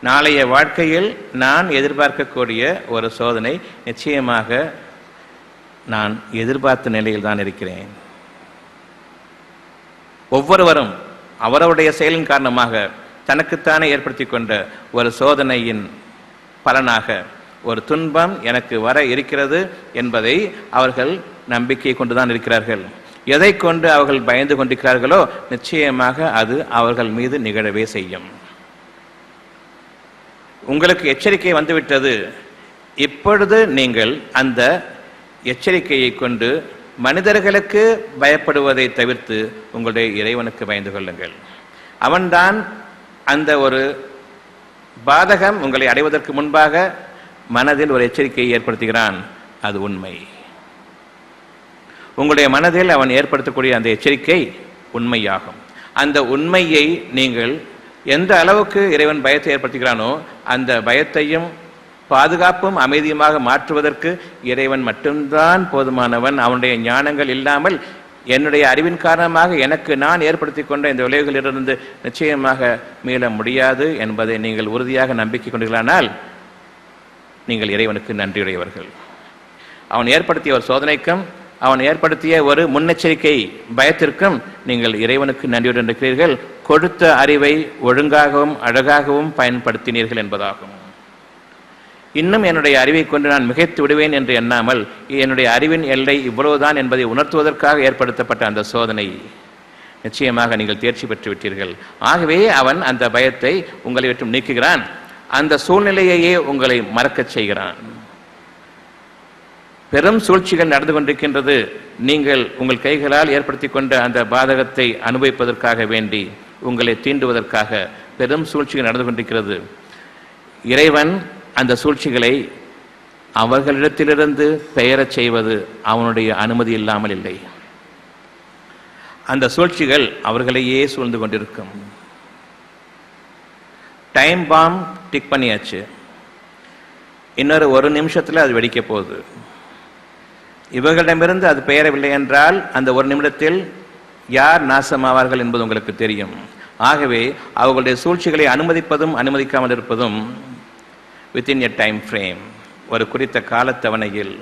நாளைய வாழ்க்கையில் நான் எதிர்பார்க்கக்கூடிய ஒரு சோதனை நிச்சயமாக நான் எதிர்பார்த்த நிலையில் தான் இருக்கிறேன். ஒவ்வொருவரும் அவரவருடைய செயலின் காரணமாக தனக்குத்தானே ஏற்படுத்தி கொண்ட ஒரு சோதனையின் பலனாக ஒரு துன்பம் எனக்கு வர இருக்கிறது என்பதை அவர்கள் நம்பிக்கை கொண்டுதான் இருக்கிறார்கள். எதை கொண்டு அவர்கள் பயந்து கொண்டிருக்கிறார்களோ நிச்சயமாக அது அவர்கள் மீது நிகழவே செய்யும். உங்களுக்கு எச்சரிக்கை வந்துவிட்டது. இப்பொழுது நீங்கள் அந்த எச்சரிக்கையை கொண்டு மனிதர்களுக்கு பயப்படுவதை தவிர்த்து உங்களுடைய இறைவனுக்கு பயந்து கொள்ளுங்கள். அவன்தான் அந்த ஒரு பாதகம் உங்களை அடைவதற்கு முன்பாக மனதில் ஒரு எச்சரிக்கையை ஏற்படுத்துகிறான். அது உண்மை. உங்களுடைய மனதில் அவன் ஏற்படுத்தக்கூடிய அந்த எச்சரிக்கை உண்மையாகும். அந்த உண்மையை நீங்கள் எந்த அளவுக்கு இறைவன் பயத்தை ஏற்படுத்துகிறானோ அந்த பயத்தையும் பாதுகாப்பும் அமைதியுமாக மாற்றுவதற்கு இறைவன் மட்டும்தான் போதுமானவன். அவனுடைய ஞானங்கள் இல்லாமல் என்னுடைய அறிவின் காரணமாக எனக்கு நான் ஏற்படுத்தி கொண்ட இந்த விளைவுகளிலிருந்து நிச்சயமாக மீள முடியாது என்பதை நீங்கள் உறுதியாக நம்பிக்கை கொண்டீர்களானால் நீங்கள் இறைவனுக்கு நன்றியுடையவர்கள். அவன் ஏற்படுத்திய ஒரு சோதனைக்கும் அவன் ஏற்படுத்திய ஒரு முன்னெச்சரிக்கை பயத்திற்கும் நீங்கள் இறைவனுக்கு நன்றியுடன் இருக்கிறீர்கள். கொடுத்த அறிவை ஒழுங்காகவும் அழகாகவும் பயன்படுத்தினீர்கள் என்பதாகும். இன்னும் என்னுடைய அறிவை கொண்டு நான் மிகைத்து விடுவேன் என்று எண்ணாமல் என்னுடைய அறிவின் எல்லை இவ்வளவுதான் என்பதை உணர்த்துவதற்காக ஏற்படுத்தப்பட்ட அந்த சோதனை நிச்சயமாக நீங்கள் தேர்ச்சி பெற்று விட்டீர்கள். ஆகவே அவன் அந்த பயத்தை உங்களை விட்டு நீக்குகிறான். அந்த சூழ்நிலையையே உங்களை மறக்கச் செய்கிறான். பெரும் சூழ்ச்சிகள் நடந்து கொண்டிருக்கின்றது. நீங்கள் உங்கள் கைகளால் ஏற்படுத்தி கொண்ட அந்த பாதகத்தை அனுபவிப்பதற்காக வேண்டி உங்களை தீண்டுவதற்காக பெரும் சூழ்ச்சிகள் நடந்து கொண்டிருக்கிறது. இறைவன் அந்த சூழ்ச்சிகளை அவர்களிடத்திலிருந்து பெயரச் செய்வது அவனுடைய அனுமதி இல்லாமல் இல்லை. அந்த சூழ்ச்சிகள் அவர்களையே சூழ்ந்து கொண்டிருக்கும். டைம் பாம் டிக் பண்ணியாச்சு. இன்னொரு ஒரு நிமிஷத்தில் அது வெடிக்க போகுது. இவர்களிடமிருந்து அது பெயரவில்லை என்றால் அந்த ஒரு நிமிடத்தில் யார் நாசமாவார்கள் என்பது உங்களுக்கு தெரியும். ஆகவே அவர்களுடைய சூழ்ச்சிகளை அனுமதிப்பதும் அனுமதிக்காமல் இருப்பதும் வித்தின் எ டைம் ஃப்ரேம், ஒரு குறித்த காலத்தவணையில்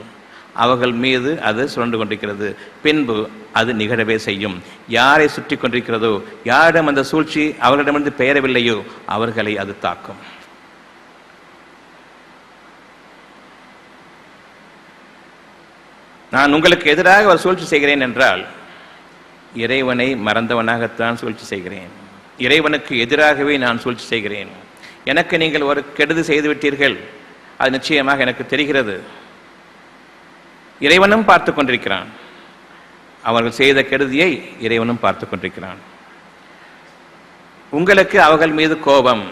அவர்கள் மீது அது சுழன்று கொண்டிருக்கிறது. பின்பு அது நிகழவே செய்யும். யாரை சுற்றி கொண்டிருக்கிறதோ, யாரிடம் அந்த சூழ்ச்சி அவர்களிடமிருந்து பெயரவில்லையோ அவர்களை அது தாக்கும். நான் உங்களுக்கு எதிராக ஒரு சூழ்ச்சி செய்கிறேன் என்றால் இறைவனை மறந்தவனாகத்தான் சூழ்ச்சி செய்கிறேன். இறைவனுக்கு எதிராகவே நான் சூழ்ச்சி செய்கிறேன். எனக்கு நீங்கள் ஒரு கெடுதி செய்துவிட்டீர்கள், அது நிச்சயமாக எனக்கு தெரிகிறது. இறைவனும் பார்த்து கொண்டிருக்கிறான். அவர்கள் செய்த கெடுதியை இறைவனும் பார்த்து கொண்டிருக்கிறான். உங்களுக்கு அவர்கள் மீது கோபம்,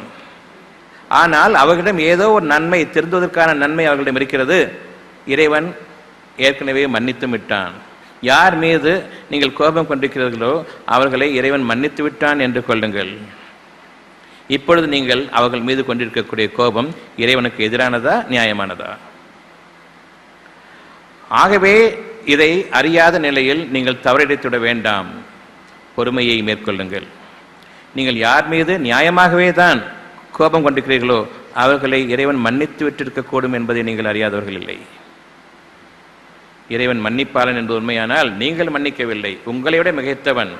ஆனால் அவர்களிடம் ஏதோ ஒரு நன்மை, திருந்துவதற்கான நன்மை அவர்களிடம் இருக்கிறது. இறைவன் ஏற்கனவே மன்னித்து விட்டான். யார் மீது நீங்கள் கோபம் கொண்டிருக்கிறீர்களோ அவர்களை இறைவன் மன்னித்து விட்டான் என்று கொள்ளுங்கள். இப்பொழுது நீங்கள் அவர்கள் மீது கொண்டிருக்கக்கூடிய கோபம் இறைவனுக்கு எதிரானதா, நியாயமானதா? ஆகவே இதை அறியாத நிலையில் நீங்கள் தவறிழைத்துவிட வேண்டாம். பொறுமையை மேற்கொள்ளுங்கள். நீங்கள் யார் மீது நியாயமாகவே தான் கோபம் கொண்டிருக்கிறீர்களோ அவர்களை இறைவன் மன்னித்து விட்டிருக்கக்கூடும் என்பதை நீங்கள் அறியாதவர்கள் இல்லை. இறைவன் மன்னிப்பாளன் என்பது உண்மையானால் நீங்கள் மன்னிக்கவில்லை. உங்களை விட மிகைத்தவன்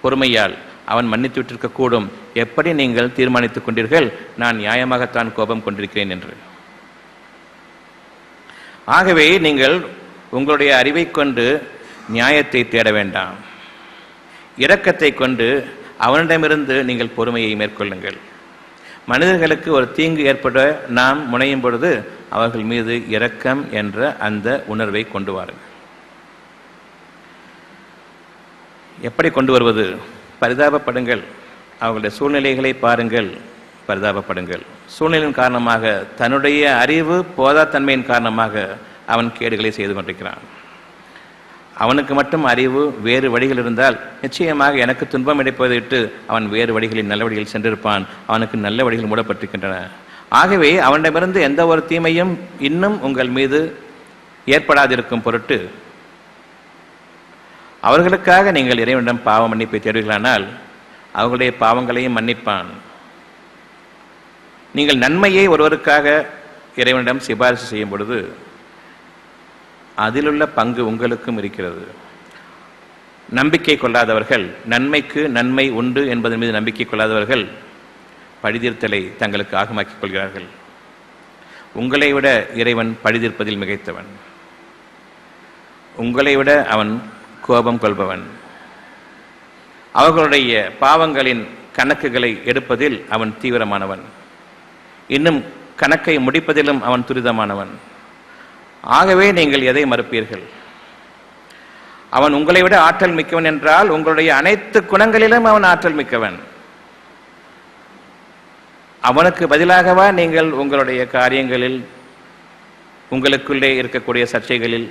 பொறுமையால் அவன் மன்னித்து விட்டிருக்கக்கூடும். எப்படி நீங்கள் தீர்மானித்துக் கொண்டீர்கள் நான் நியாயமாகத்தான் கோபம் கொண்டிருக்கிறேன் என்று? ஆகவே நீங்கள் உங்களுடைய அறிவை கொண்டு நியாயத்தை தேட வேண்டாம். இரக்கத்தை கொண்டு அவனிடமிருந்து நீங்கள் பொறுமையை மேற்கொள்ளுங்கள். மனிதர்களுக்கு ஒரு தீங்கு ஏற்பட நாம் முனையும் பொழுது அவர்கள் மீது இரக்கம் என்ற அந்த உணர்வை கொண்டு வாருங்கள். எப்படி கொண்டு வருவது? பரிதாபப்படுங்கள். அவர்களுடைய சூழ்நிலைகளை பாருங்கள், பரிதாபப்படுங்கள். சூழ்நிலையின் காரணமாக, தன்னுடைய அறிவு போதாத்தன்மையின் காரணமாக அவன் கேடுகளை செய்து கொண்டிருக்கிறான். அவனுக்கு மட்டும் அறிவு வேறு வழிகள் இருந்தால் நிச்சயமாக எனக்கு துன்பம் இடைப்பதை விட்டு அவன் வேறு வழிகளில் நல்ல வழிகளில் சென்றிருப்பான். அவனுக்கு நல்ல வழிகள் மூடப்பட்டிருக்கின்றன. ஆகவே அவனிடமிருந்து எந்த ஒரு தீமையும் இன்னும் உங்கள் மீது ஏற்படாதிருக்கும் பொருட்டு அவர்களுக்காக நீங்கள் இறைவனிடம் பாவ மன்னிப்பை தேடுவீர்களானால் அவர்களுடைய பாவங்களையும் மன்னிப்பான். நீங்கள் நன்மையை ஒருவருக்காக இறைவனிடம் சிபாரிசு செய்யும் பொழுது அதிலுள்ள பங்கு உங்களுக்கும் இருக்கிறது. நம்பிக்கை கொள்ளாதவர்கள், நன்மைக்கு நன்மை உண்டு என்பதன் மீது நம்பிக்கை கொள்ளாதவர்கள் பழிதீர்த்தலை தங்களுக்கு ஆகமாக்கிக் கொள்கிறார்கள். உங்களை விட இறைவன் பழிதீர்ப்பதில் மிகைத்தவன். உங்களை விட அவன் கோபம் கொள்பவன். அவர்களுடைய பாவங்களின் கணக்குகளை எடுப்பதில் அவன் தீவிரமானவன். இன்னும் கணக்கை முடிப்பதிலும் அவன் துரிதமானவன். ஆகவே நீங்கள் எதை மறுப்பீர்கள்? அவன் உங்களை விட ஆற்றல் மிக்கவன் என்றால் உங்களுடைய அனைத்து குணங்களிலும் அவன் ஆற்றல் மிக்கவன். அவனுக்கு பதிலாகவா நீங்கள் உங்களுடைய காரியங்களில் உங்களுக்குள்ளே இருக்கக்கூடிய சர்ச்சைகளில்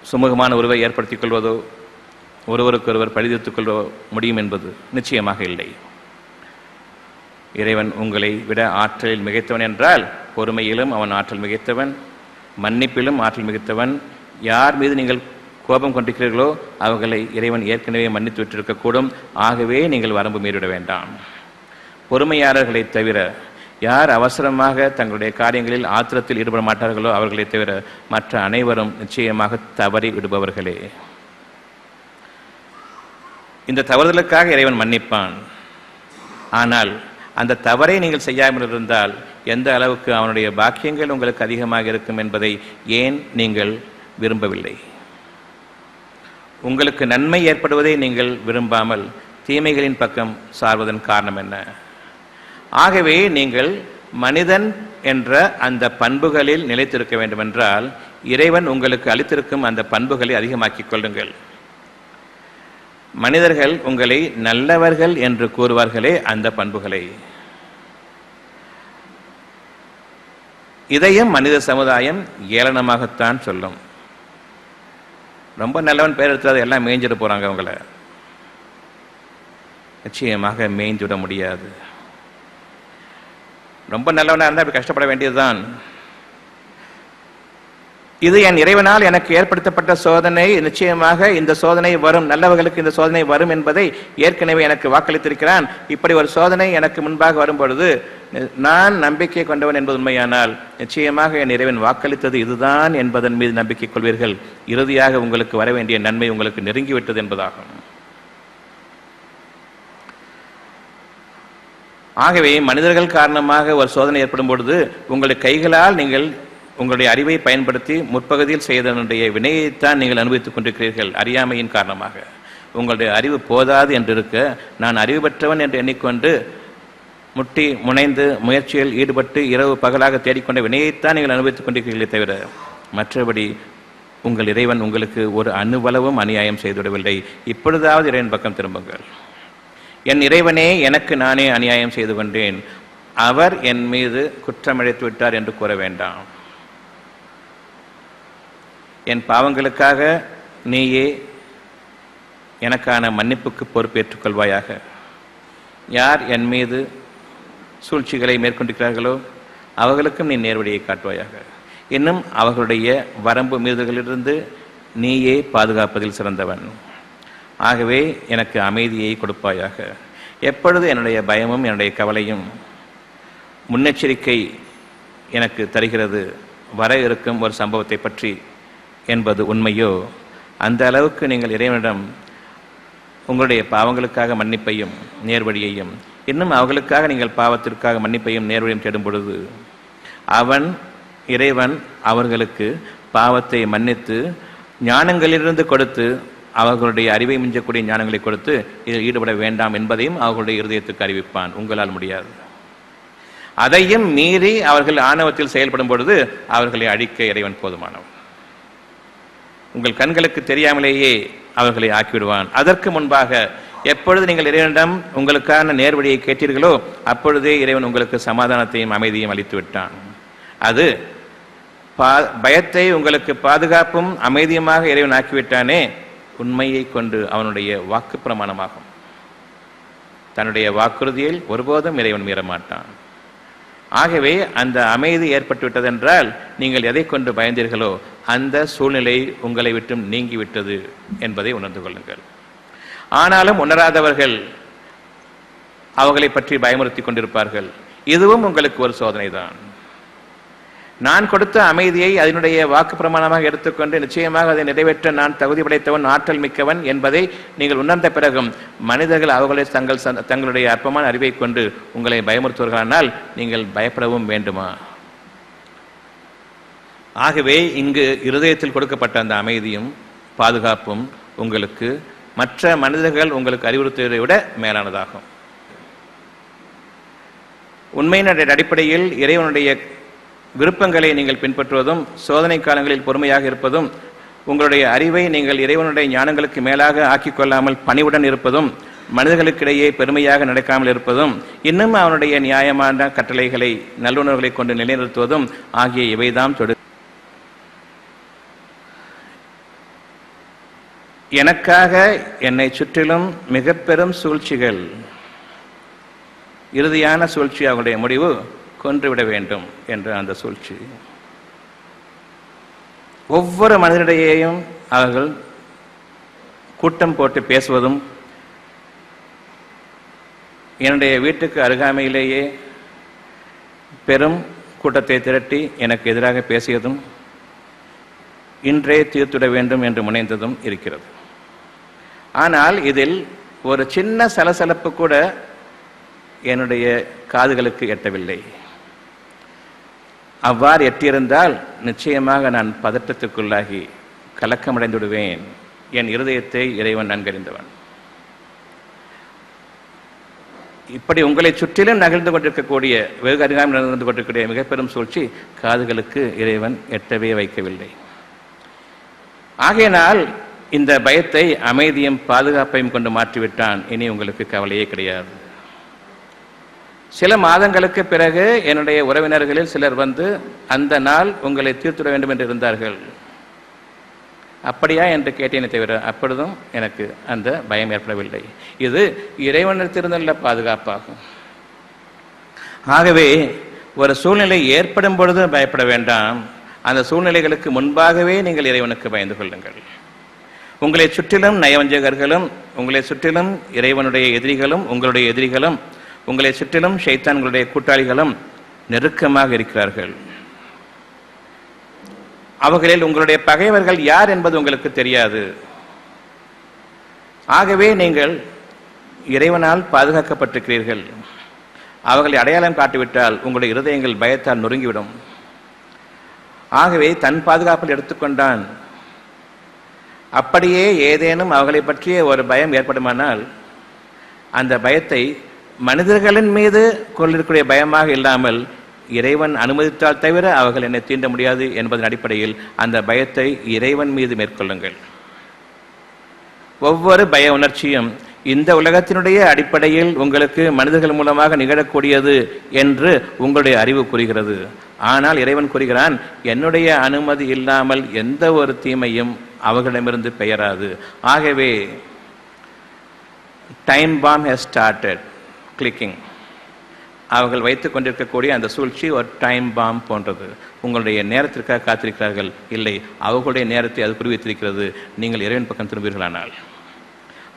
சுமூகமான உறவை ஏற்படுத்திக் கொள்வதோ ஒருவருக்கொருவர் பழிதீர்த்துக் கொள்வோ முடியும் என்பது நிச்சயமாக இல்லை. இறைவன் உங்களை விட ஆற்றலில் மிகைத்தவன் என்றால் பொறுமையிலும் அவன் ஆற்றல் மிகைத்தவன், மன்னிப்பிலும் ஆற்றல் மிகைத்தவன். யார் மீது நீங்கள் கோபம் கொண்டிருக்கிறீர்களோ அவர்களை இறைவன் ஏற்கனவே மன்னித்து விட்டிருக்கக்கூடும். ஆகவே நீங்கள் வரம்பு மீறிவிட வேண்டாம். பொறுமையாளர்களை தவிர யார் அவசரமாக தங்களுடைய காரியங்களில் ஆத்திரத்தில் ஈடுபட மாட்டார்களோ அவர்களை தவிர மற்ற அனைவரும் நிச்சயமாக தவறி விடுபவர்களே. இந்த தவறுதலுக்காக இறைவன் மன்னிப்பான். ஆனால் அந்த தவறை நீங்கள் செய்யாமல் இருந்தால் எந்த அளவுக்கு அவனுடைய பாக்கியங்கள் உங்களுக்கு அதிகமாக இருக்கும் என்பதை ஏன் நீங்கள் விரும்பவில்லை? உங்களுக்கு நன்மை ஏற்படுவதை நீங்கள் விரும்பாமல் தீமைகளின் பக்கம் சார்வதன் காரணம் என்ன? ஆகவே நீங்கள் மனிதன் என்ற அந்த பண்புகளில் நிலைத்திருக்க வேண்டுமென்றால் இறைவன் உங்களுக்கு அளித்திருக்கும் அந்த பண்புகளை அதிகமாக்கிக் கொள்ளுங்கள். மனிதர்கள் உங்களை நல்லவர்கள் என்று கூறுவார்களே அந்த பண்புகளை, இதையும் மனித சமுதாயம் ஏளனமாகத்தான் சொல்லும். ரொம்ப நல்லவன் பேர் எடுத்தாது எல்லாம் மேய்ஞ்சிட்டு போறாங்க. அவங்கள நிச்சயமாக மேய்ஞ்சுவிட முடியாது. ரொம்ப நல்லவனா இருந்தால் அப்படி கஷ்டப்பட வேண்டியதுதான். இது என் இறைவனால் எனக்கு ஏற்படுத்தப்பட்ட சோதனை. நிச்சயமாக இந்த சோதனை வரும், நல்லவர்களுக்கு இந்த சோதனை வரும் என்பதை ஏற்கனவே எனக்கு வாக்களித்திருக்கிறான். இப்படி ஒரு சோதனை எனக்கு முன்பாக வரும் பொழுது நான் நம்பிக்கை கொண்டவன் என்பது உண்மையானால் நிச்சயமாக என் இறைவன் வாக்களித்தது இதுதான் என்பதன் மீது நம்பிக்கை கொள்வீர்கள். இறுதியாக உங்களுக்கு வர வேண்டிய நன்மை உங்களுக்கு நெருங்கிவிட்டது என்பதாகும். ஆகவே மனிதர்கள் காரணமாக ஒரு சோதனை ஏற்படும் பொழுது உங்களுடைய கைகளால் நீங்கள் உங்களுடைய அறிவை பயன்படுத்தி முற்பகுதியில் செய்தனுடைய வினையைத்தான் நீங்கள் அனுபவித்துக் கொண்டிருக்கிறீர்கள். அறியாமையின் காரணமாக உங்களுடைய அறிவு போதாது என்று இருக்க நான் அறிவு பெற்றவன் என்று எண்ணிக்கொண்டு முட்டி முனைந்து முயற்சியில் ஈடுபட்டு இரவு பகலாக தேடிக்கொண்ட வினையைத்தான் நீங்கள் அனுபவித்துக் கொண்டிருக்கிறீர்களே தவிர மற்றபடி உங்கள் இறைவன் உங்களுக்கு ஒரு அணுவளவும் அநியாயம் செய்துவிடவில்லை. இப்பொழுதாவது இறைவன் பக்கம் திரும்புங்கள். என் இறைவனே எனக்கு நானே அநியாயம் செய்து கொண்டேன், அவர் என் மீது குற்றமிழைத்து விட்டார் என்று கூற வேண்டாம். என் பாவங்களுக்காக நீயே எனக்கான மன்னிப்புக்கு பொறுப்பேற்றுக் கொள்வாயாக. யார் என் மீது சூழ்ச்சிகளை மேற்கொண்டிருக்கிறார்களோ அவர்களுக்கும் நீ நேர்வழியை காட்டுவாயாக. இன்னும் அவர்களுடைய வரம்பு மீறுதல்களிலிருந்து நீயே பாதுகாப்பதில் சிறந்தவன். ஆகவே எனக்கு அமைதியை கொடுப்பாயாக. எப்பொழுது என்னுடைய பயமும் என்னுடைய கவலையும் முன்னெச்சரிக்கை எனக்கு தருகிறது வர இருக்கும் ஒரு சம்பவத்தை பற்றி என்பது உண்மையோ அந்த அளவுக்கு நீங்கள் இறைவனிடம் உங்களுடைய பாவங்களுக்காக மன்னிப்பையும் நேர்வழியையும் இன்னும் அவர்களுக்காக நீங்கள் பாவத்திற்காக மன்னிப்பையும் நேர்வழியும் தேடும் பொழுது அவன் இறைவன் அவர்களுக்கு பாவத்தை மன்னித்து ஞானங்களிலிருந்து கொடுத்து அவர்களுடைய அறிவை மிஞ்சக்கூடிய ஞானங்களை கொடுத்து இதில் ஈடுபட வேண்டாம் என்பதையும் அவர்களுடைய இருதயத்துக்கு அறிவிப்பான். உங்களால் முடியாது. அதையும் மீறி அவர்கள் ஆணவத்தில் செயல்படும் பொழுது அவர்களை அழிக்க இறைவன் போதுமானவன். உங்கள் கண்களுக்கு தெரியாமலேயே அவர்களை ஆக்கிவிடுவான். அதற்கு முன்பாக எப்பொழுது நீங்கள் இறைவனிடம் உங்களுக்கான நேர்வழியை கேட்டீர்களோ அப்பொழுதே இறைவன் உங்களுக்கு சமாதானத்தையும் அமைதியும் அளித்து விட்டான். அது பயத்தை உங்களுக்கு பாதுகாப்பும் அமைதியுமாக இறைவன் ஆக்கிவிட்டானே, உண்மையை கொண்டு அவனுடைய வாக்கு பிரமாணமாகும். தன்னுடைய வாக்குறுதியில் ஒருபோதும் இறைவன் மீற மாட்டான். ஆகவே அந்த அமைதி ஏற்பட்டுவிட்டதென்றால் நீங்கள் எதை கொண்டு பயந்தீர்களோ அந்த சூழ்நிலை உங்களை விட்டும் நீங்கிவிட்டது என்பதை உணர்ந்து கொள்ளுங்கள். ஆனாலும் உணராதவர்கள் அவர்களை பற்றி பயமுறுத்தி கொண்டிருப்பார்கள். இதுவும் உங்களுக்கு ஒரு சோதனை தான். நான் கொடுத்த அமைதியை அதனுடைய வாக்கு பிரமாணமாக எடுத்துக்கொண்டு நிச்சயமாக அதை நிறைவேற்ற நான் தகுதி படைத்தவன், ஆற்றல் மிக்கவன் என்பதை நீங்கள் உணர்ந்த பிறகும் மனிதர்கள் அவர்களை தங்களுடைய அற்பமான அறிவை கொண்டு உங்களை பயமுறுத்துவார்களானால் நீங்கள் பயப்படவும் வேண்டுமா? ஆகவே இங்கு இருதயத்தில் கொடுக்கப்பட்ட அந்த அமைதியும் பாதுகாப்பும் உங்களுக்கு மற்ற மனிதர்கள் உங்களுக்கு அறிவுறுத்துவதை விட மேலானதாகும். உண்மையின் அடிப்படையில் இறைவனுடைய விருப்பங்களை நீங்கள் பின்பற்றுவதும், சோதனை காலங்களில் பொறுமையாக இருப்பதும், உங்களுடைய அறிவை நீங்கள் இறைவனுடைய ஞானங்களுக்கு மேலாக ஆக்கிக் கொள்ளாமல் பணிவுடன் இருப்பதும், மனிதர்களுக்கிடையே பெருமையாக நடக்காமல் இருப்பதும், இன்னும் அவனுடைய நியாயமான கட்டளைகளை நல்லுணர்வுகளை கொண்டு நிலைநிறுத்துவதும் ஆகிய இவைதான் எனக்காக என்னை சுற்றிலும் மிக பெரும் சூழ்ச்சிகள், இறுதியான சூழ்ச்சி அவருடைய முடிவு கொன்றுவிட வேண்டும் என்ற அந்த சூழ்ச்சி. ஒவ்வொரு மனிதனிடையேயும் அவர்கள் கூட்டம் போட்டு பேசுவதும், என்னுடைய வீட்டுக்கு அருகாமையிலேயே பெரும் கூட்டத்தை திரட்டி எனக்கு எதிராக பேசியதும், இன்றே தீர்த்துவிட வேண்டும் என்று முனைந்ததும் இருக்கிறது. ஆனால் இதில் ஒரு சின்ன சலசலப்பு கூட என்னுடைய காதுகளுக்கு எட்டவில்லை. அவ்வாறு எட்டியிருந்தால் நிச்சயமாக நான் பதற்றத்துக்குள்ளாகி கலக்கமடைந்து விடுவேன். என் இருதயத்தை இறைவன் நன்கறிந்தவன். இப்படி உங்களை சுற்றிலும் நகர்ந்து கொண்டிருக்கக்கூடிய, வெகு அருகாமல் நடந்து கொண்டிருக்கக்கூடிய மிக பெரும் சூழ்ச்சி காதுகளுக்கு இறைவன் எட்டவே வைக்கவில்லை. ஆகையினால் இந்த பயத்தை அமைதியும் பாதுகாப்பையும் கொண்டு மாற்றிவிட்டான். இனி உங்களுக்கு கவலையே கிடையாது. சில மாதங்களுக்கு பிறகு என்னுடைய உறவினர்களில் சிலர் வந்து அந்த நாள் உங்களை தீர்த்துட வேண்டும் என்று இருந்தார்கள். அப்படியா என்று கேட்டேனே தவிர அப்பொழுதும் எனக்கு அந்த பயம் ஏற்படவில்லை. இது இறைவனிடத்திலிருந்துள்ள பாதுகாப்பாகும். ஆகவே ஒரு சூழ்நிலை ஏற்படும் பொழுது பயப்பட வேண்டாம். அந்த சூழ்நிலைகளுக்கு முன்பாகவே நீங்கள் இறைவனுக்கு பயந்து கொள்ளுங்கள். உங்களை சுற்றிலும் நயவஞ்சகர்களும், உங்களை சுற்றிலும் இறைவனுடைய எதிரிகளும், உங்களுடைய எதிரிகளும், உங்களை சுற்றிலும் ஷைத்தான்களுடைய கூட்டாளிகளும் நெருக்கமாக இருக்கிறார்கள். அவர்களில் உங்களுடைய பகைவர்கள் யார் என்பது உங்களுக்கு தெரியாது. ஆகவே நீங்கள் இறைவனால் பாதுகாக்கப்பட்டிருக்கிறீர்கள். அவர்களை அடையாளம் காட்டிவிட்டால் உங்களுடைய இருதயங்கள் பயத்தால் நொறுங்கிவிடும். ஆகவே தன் பாதுகாப்பில் எடுத்துக்கொண்டான். அப்படியே ஏதேனும் அவர்களை பற்றிய ஒரு பயம் ஏற்படுமானால் அந்த பயத்தை மனிதர்களின் மீது கொண்டிருக்கிற பயமாக இல்லாமல் இறைவன் அனுமதித்தால் தவிர அவர்கள் என்னை தீண்ட முடியாது என்பதன் அடிப்படையில் அந்த பயத்தை இறைவன் மீது மேற்கொள்ளுங்கள். ஒவ்வொரு பய உணர்ச்சியும் இந்த உலகத்தினுடைய அடிப்படையில் உங்களுக்கு மனிதர்கள் மூலமாக நிகழக்கூடியது என்று உங்களுடைய அறிவு கூறுகிறது. ஆனால் இறைவன் கூறுகிறான், என்னுடைய அனுமதி இல்லாமல் எந்த ஒரு தீமையும் அவர்களிடமிருந்து பெயராது. ஆகவே time bomb has started clicking. அவர்கள் வைத்துக் கொண்டிருக்கக்கூடிய அந்த சூழ்ச்சி ஒரு டைம் பாம் போன்றது. உங்களுடைய நேரத்திற்காக காத்திருக்கிறார்கள். இல்லை, அவர்களுடைய நேரத்தை அது குறிவித்திருக்கிறது. நீங்கள் இறைவன் பக்கம் திரும்புவீர்களானால்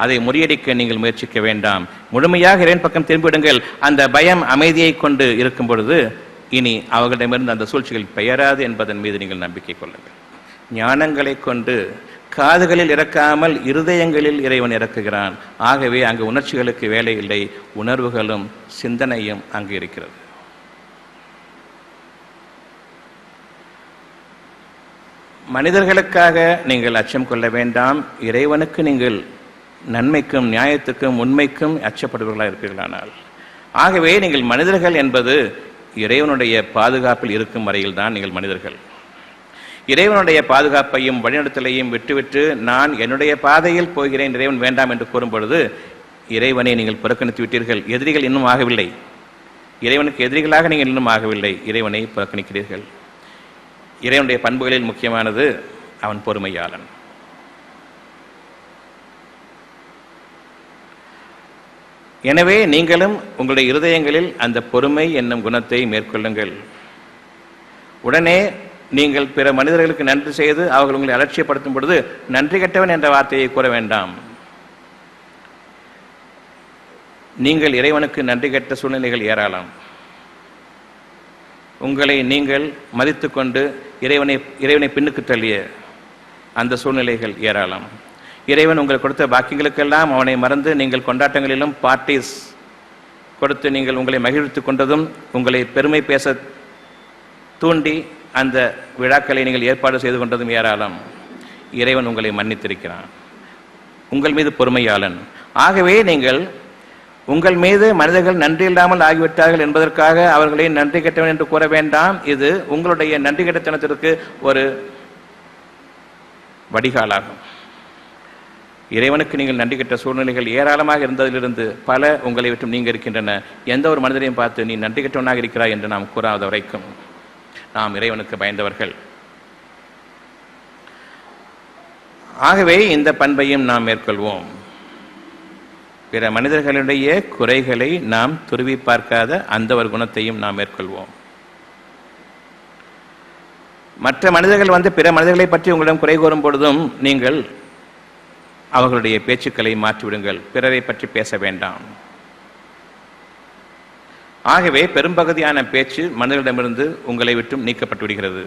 அதை முறியடிக்க நீங்கள் முயற்சிக்க வேண்டாம். முழுமையாக இறைவன் பக்கம் திரும்பிவிடுங்கள். அந்த பயம் அமைதியை கொண்டு இருக்கும் பொழுது இனி அவர்களிடமிருந்து அந்த சூழ்ச்சிகள் பெயராது என்பதன் மீது நீங்கள் நம்பிக்கை கொள்ளுங்கள். ஞானங்களை கொண்டு காதுகளில் இறக்காமல் இருதயங்களில் இறைவன் இறக்குகிறான். ஆகவே அங்கு உணர்ச்சிகளுக்கு வேலை இல்லை, உணர்வுகளும் சிந்தனையும் அங்கு இருக்கிறது. மனிதர்களுக்காக நீங்கள் அச்சம் கொள்ள வேண்டாம். இறைவனுக்கு நீங்கள் நன்மைக்கும் நியாயத்துக்கும் உண்மைக்கும் அச்சப்படுபவர்களாக இருப்பீர்களானால். ஆகவே நீங்கள் மனிதர்கள் என்பது இறைவனுடைய பாதுகாப்பில் இருக்கும் வரையில் தான் நீங்கள் மனிதர்கள். இறைவனுடைய பாதுகாப்பையும் வழிநடத்தலையும் விட்டுவிட்டு நான் என்னுடைய பாதையில் போகிறேன், இறைவன் வேண்டாம் என்று கூறும் பொழுது இறைவனை நீங்கள் புறக்கணித்து விட்டீர்கள். எதிரிகள் இன்னும் ஆகவில்லை. இறைவனுக்கு எதிரிகளாக நீங்கள் இன்னும் ஆகவில்லை. இறைவனை புறக்கணிக்கிறீர்கள். இறைவனுடைய பண்புகளில் முக்கியமானது அவன் பொறுமையாளன். எனவே நீங்களும் உங்களுடைய இருதயங்களில் அந்த பொறுமை என்னும் குணத்தை மேற்கொள்ளுங்கள். உடனே நீங்கள் பிற மனிதர்களுக்கு நன்றி செய்து அவர்கள் உங்களை அலட்சியப்படுத்தும் பொழுது நன்றி கெட்டவன் என்ற வார்த்தையை கூற வேண்டாம். நீங்கள் இறைவனுக்கு நன்றி கெட்ட சூழ்நிலைகள் ஏராளம். உங்களை நீங்கள் மதித்து கொண்டு இறைவனை பின்னுக்கு தள்ளிய அந்த சூழ்நிலைகள் ஏராளம். இறைவன் உங்களுக்கு கொடுத்த பாக்கியங்களுக்கெல்லாம் அவனை மறந்து நீங்கள் கொண்டாட்டங்களிலும் பார்ட்டிஸ் கொடுத்து நீங்கள் உங்களை மகிழ்வித்துக் கொண்டதும் உங்களை பெருமை பேச தூண்டி அந்த விழாக்களை நீங்கள் ஏற்பாடு செய்து கொண்டதும் ஏராளம். இறைவன் உங்களை மன்னித்திருக்கிறான். உங்கள் மீது பொறுமையாளன். ஆகவே நீங்கள் உங்கள் மீது மனிதர்கள் நன்றி இல்லாமல் ஆகிவிட்டார்கள் என்பதற்காக அவர்களை நன்றி கெட்டவன் என்று கூற வேண்டாம். இது உங்களுடைய நன்றி கெட்டத்தனத்திற்கு ஒரு வடிகாலாகும். இறைவனுக்கு நீங்கள் நன்றி கெட்ட சூழ்நிலைகள் ஏராளமாக இருந்ததிலிருந்து பல உங்களை விட்டு நீங்க இருக்கின்றன. எந்த ஒரு மனிதரையும் பார்த்து நீ நன்றி கெட்டவனாக இருக்கிறாய் என்று நாம் கூறாத வரைக்கும் நாம் இறைவனுக்கு பயந்தவர்கள். ஆகவே இந்த பண்பையும் நாம் மேற்கொள்வோம். பிற மனிதர்களுடைய குறைகளை நாம் துருவி பார்க்காத அந்த ஒரு குணத்தையும் நாம் மேற்கொள்வோம். மற்ற மனிதர்கள் பிற மனிதர்களை பற்றி உங்களிடம் குறை கூறும் பொழுதும் நீங்கள் அவர்களுடைய பேச்சுக்களை மாற்றிவிடுங்கள். பிறரை பற்றி பேச வேண்டாம். ஆகவே பெரும்பகுதியான பேச்சு மனிதர்களிடமிருந்து உங்களை விட்டும் நீக்கப்பட்டு விடுகிறது.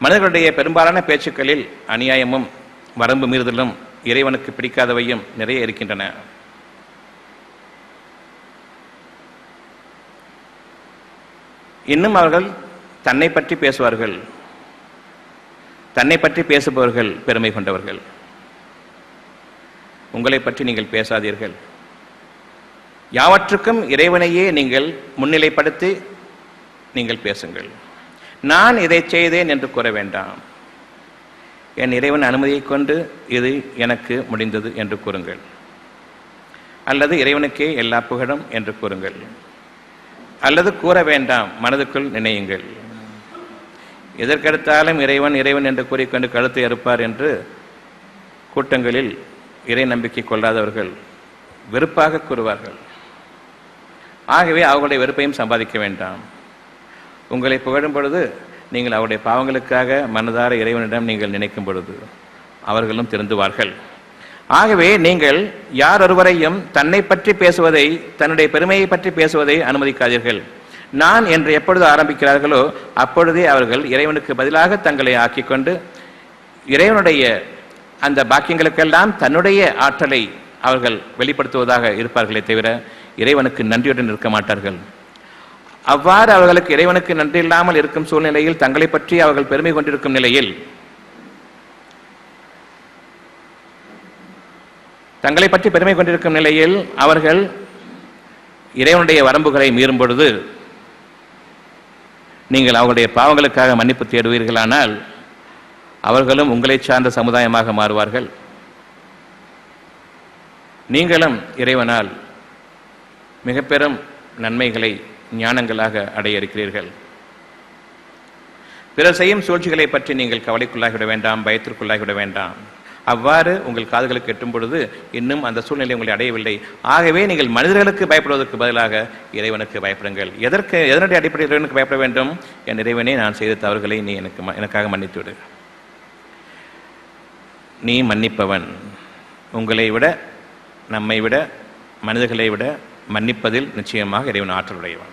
மனிதர்களுடைய பெரும்பாலான பேச்சுக்களில் அநியாயமும் வரம்பு மீறுதலும் இறைவனுக்கு பிடிக்காதவையும் நிறைய இருக்கின்றன. இன்னும் அவர்கள் தன்னை பற்றி பேசுவார்கள். தன்னை பற்றி பேசுபவர்கள் பெருமை கொண்டவர்கள். உங்களை பற்றி நீங்கள் பேசாதீர்கள். யாவற்றுக்கும் இறைவனையே நீங்கள் முன்னிலைப்படுத்தி நீங்கள் பேசுங்கள். நான் இதை செய்தேன் என்று கூற வேண்டாம். என் இறைவன் அனுமதியை கொண்டு இது எனக்கு முடிந்தது என்று கூறுங்கள். அல்லது இறைவனுக்கே எல்லா புகழும் என்று கூறுங்கள். அல்லது கூற வேண்டாம், மனதுக்குள் நினையுங்கள். எதற்கெடுத்தாலும் இறைவன் இறைவன் என்று கூறிக்கொண்டு கழுத்தை அறுப்பார் என்று கூட்டங்களில் இறை நம்பிக்கை கொள்ளாதவர்கள் வெறுப்பாக கூறுவார்கள். ஆகவே அவர்களுடைய வெறுப்பையும் சம்பாதிக்க வேண்டாம். உங்களை புகழும் பொழுது நீங்கள் அவருடைய பாவங்களுக்காக மனதார இறைவனிடம் நீங்கள் நினைக்கும் பொழுது அவர்களும் திருந்துவார்கள். ஆகவே நீங்கள் யார் ஒருவரையும் தன்னை பற்றி பேசுவதை, தன்னுடைய பெருமையை பற்றி பேசுவதை அனுமதிக்காதீர்கள். நான் என்று எப்பொழுது ஆரம்பிக்கிறார்களோ அப்பொழுதே அவர்கள் இறைவனுக்கு பதிலாக தங்களை ஆக்கிக்கொண்டு இறைவனுடைய அந்த பாக்கியங்களுக்கெல்லாம் தன்னுடைய ஆற்றலை அவர்கள் வெளிப்படுத்துவதாக இருப்பார்களே தவிர இறைவனுக்கு நன்றியுடன் இருக்க மாட்டார்கள். அவ்வாறு அவர்களுக்கு இறைவனுக்கு நன்றி இல்லாமல் இருக்கும் சூழ்நிலையில் தங்களை பற்றி அவர்கள் பெருமை கொண்டிருக்கும் நிலையில் தங்களை பற்றி பெருமை கொண்டிருக்கும் நிலையில் அவர்கள் இறைவனுடைய வரம்புகளை மீறும் பொழுது நீங்கள் அவர்களுடைய பாவங்களுக்காக மன்னிப்பு தேடுவீர்களானால் அவர்களும் உங்களை சார்ந்த சமுதாயமாக மாறுவார்கள். நீங்களும் இறைவனால் மிக பெரும் நன்மைகளை ஞானங்களாக அடைய இருக்கிறீர்கள். பிறர் செய்யும் சூழ்ச்சிகளை பற்றி நீங்கள் கவலைக்குள்ளாகிவிட வேண்டாம், பயத்திற்குள்ளாகிவிட வேண்டாம். அவ்வாறு உங்கள் காதுகளுக்கு எட்டும் பொழுது இன்னும் அந்த சூழ்நிலை உங்களை அடையவில்லை. ஆகவே நீங்கள் மனிதர்களுக்கு பயப்படுவதற்கு பதிலாக இறைவனுக்கு பயப்படுங்கள். எதனுடைய அடிப்படையில் இறைவனுக்கு பயப்பட வேண்டும்? என் இறைவனே, நான் செய்த தவறுகளை நீ எனக்காக மன்னித்து விடு. நீ மன்னிப்பவன். உங்களை விட, நம்மை விட, மனிதர்களை விட மன்னிப்பதில் நிச்சயமாக இறைவன் ஆற்றலுடையவன்.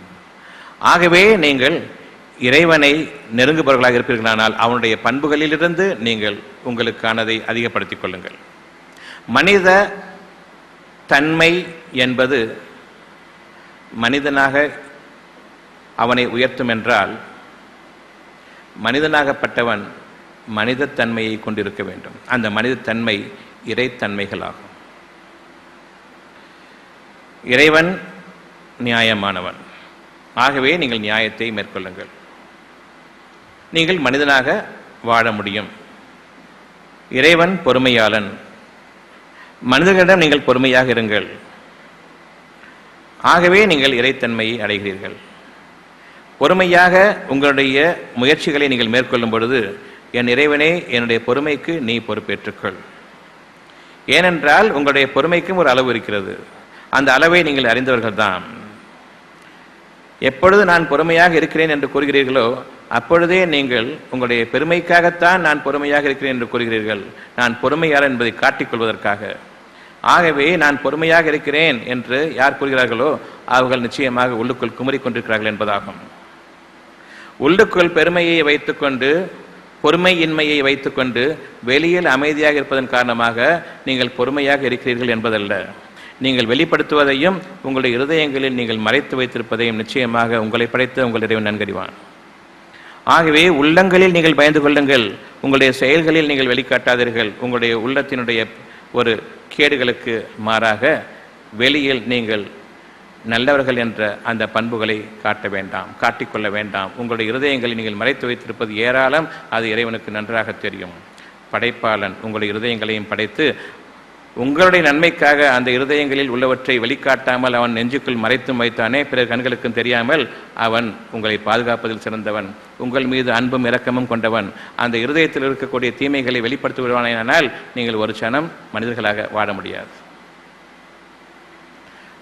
ஆகவே நீங்கள் இறைவனை நெருங்குபவர்களாக இருப்பீர்களானால் அவனுடைய பண்புகளிலிருந்து நீங்கள் உங்களுக்கானதை அதிகப்படுத்திக் கொள்ளுங்கள். மனித தன்மை என்பது மனிதனாக அவனை உயர்த்தும் என்றால் மனிதனாகப்பட்டவன் மனித தன்மையை கொண்டிருக்க வேண்டும். அந்த மனித தன்மை இறைத்தன்மைகளாகும். இறைவன் நியாயமானவன். ஆகவே நீங்கள் நியாயத்தை மேற்கொள்ளுங்கள். நீங்கள் மனிதனாக வாழ முடியும். இறைவன் பொறுமையாளன். மனிதர்களிடம் நீங்கள் பொறுமையாக இருங்கள். ஆகவே நீங்கள் இறைத்தன்மையை அடைகிறீர்கள். பொறுமையாக உங்களுடைய முயற்சிகளை நீங்கள் மேற்கொள்ளும் பொழுது, என் இறைவனே, என்னுடைய பொறுமைக்கு நீ பொறுப்பேற்றுக்கொள். ஏனென்றால் உங்களுடைய பொறுமைக்கும் ஒரு அளவு இருக்கிறது. அந்த அளவை நீங்கள் அறிந்தவர்கள் தான். எப்பொழுது நான் பொறுமையாக இருக்கிறேன் என்று கூறுகிறீர்களோ அப்பொழுதே நீங்கள் உங்களுடைய பெருமைக்காகத்தான் நான் பொறுமையாக இருக்கிறேன் என்று கூறுகிறீர்கள். நான் பொறுமையாளர் என்பதை காட்டிக்கொள்வதற்காக. ஆகவே நான் பொறுமையாக இருக்கிறேன் என்று யார் கூறுகிறார்களோ அவர்கள் நிச்சயமாக உள்ளுக்குள் குமரிக் கொண்டிருக்கிறார்கள் என்பதாகும். உள்ளுக்குள் பெருமையை வைத்துக்கொண்டு, பொறுமையின்மையை வைத்துக்கொண்டு வெளியில் அமைதியாக இருப்பதன் காரணமாக நீங்கள் பொறுமையாக இருக்கிறீர்கள் என்பதல்ல. நீங்கள் வெளிப்படுத்துவதையும் உங்களுடைய இருதயங்களில் நீங்கள் மறைத்து வைத்திருப்பதையும் நிச்சயமாக உங்களை படைத்த உங்கள் இறைவன் நன்கறிவான். ஆகவே உள்ளங்களில் நீங்கள் பயந்து கொள்ளுங்கள், உங்களுடைய செயல்களில் நீங்கள் வெளிக்காட்டாதீர்கள். உங்களுடைய உள்ளத்தினுடைய ஒரு கேடுகளுக்கு மாறாக வெளியில் நீங்கள் நல்லவர்கள் என்ற அந்த பண்புகளை காட்ட வேண்டாம், காட்டிக்கொள்ள வேண்டாம். உங்களுடைய இருதயங்களை நீங்கள் மறைத்து வைத்திருப்பது ஏராளம், அது இறைவனுக்கு நன்றாக தெரியும். படைப்பாளன் உங்களுடைய இருதயங்களையும் படைத்து உங்களுடைய நன்மைக்காக அந்த இருதயங்களில் உள்ளவற்றை வெளிக்காட்டாமல் அவன் நெஞ்சுக்குள் மறைத்தும் வைத்தானே, பிறர் கண்களுக்கும் தெரியாமல் அவன் உங்களை பாதுகாப்பதில் சிறந்தவன், உங்கள் மீது அன்பும் இரக்கமும் கொண்டவன். அந்த இருதயத்தில் இருக்கக்கூடிய தீமைகளை வெளிப்படுத்தி விடுவானால் நீங்கள் ஒரு சனம் மனிதர்களாக வாழ முடியாது.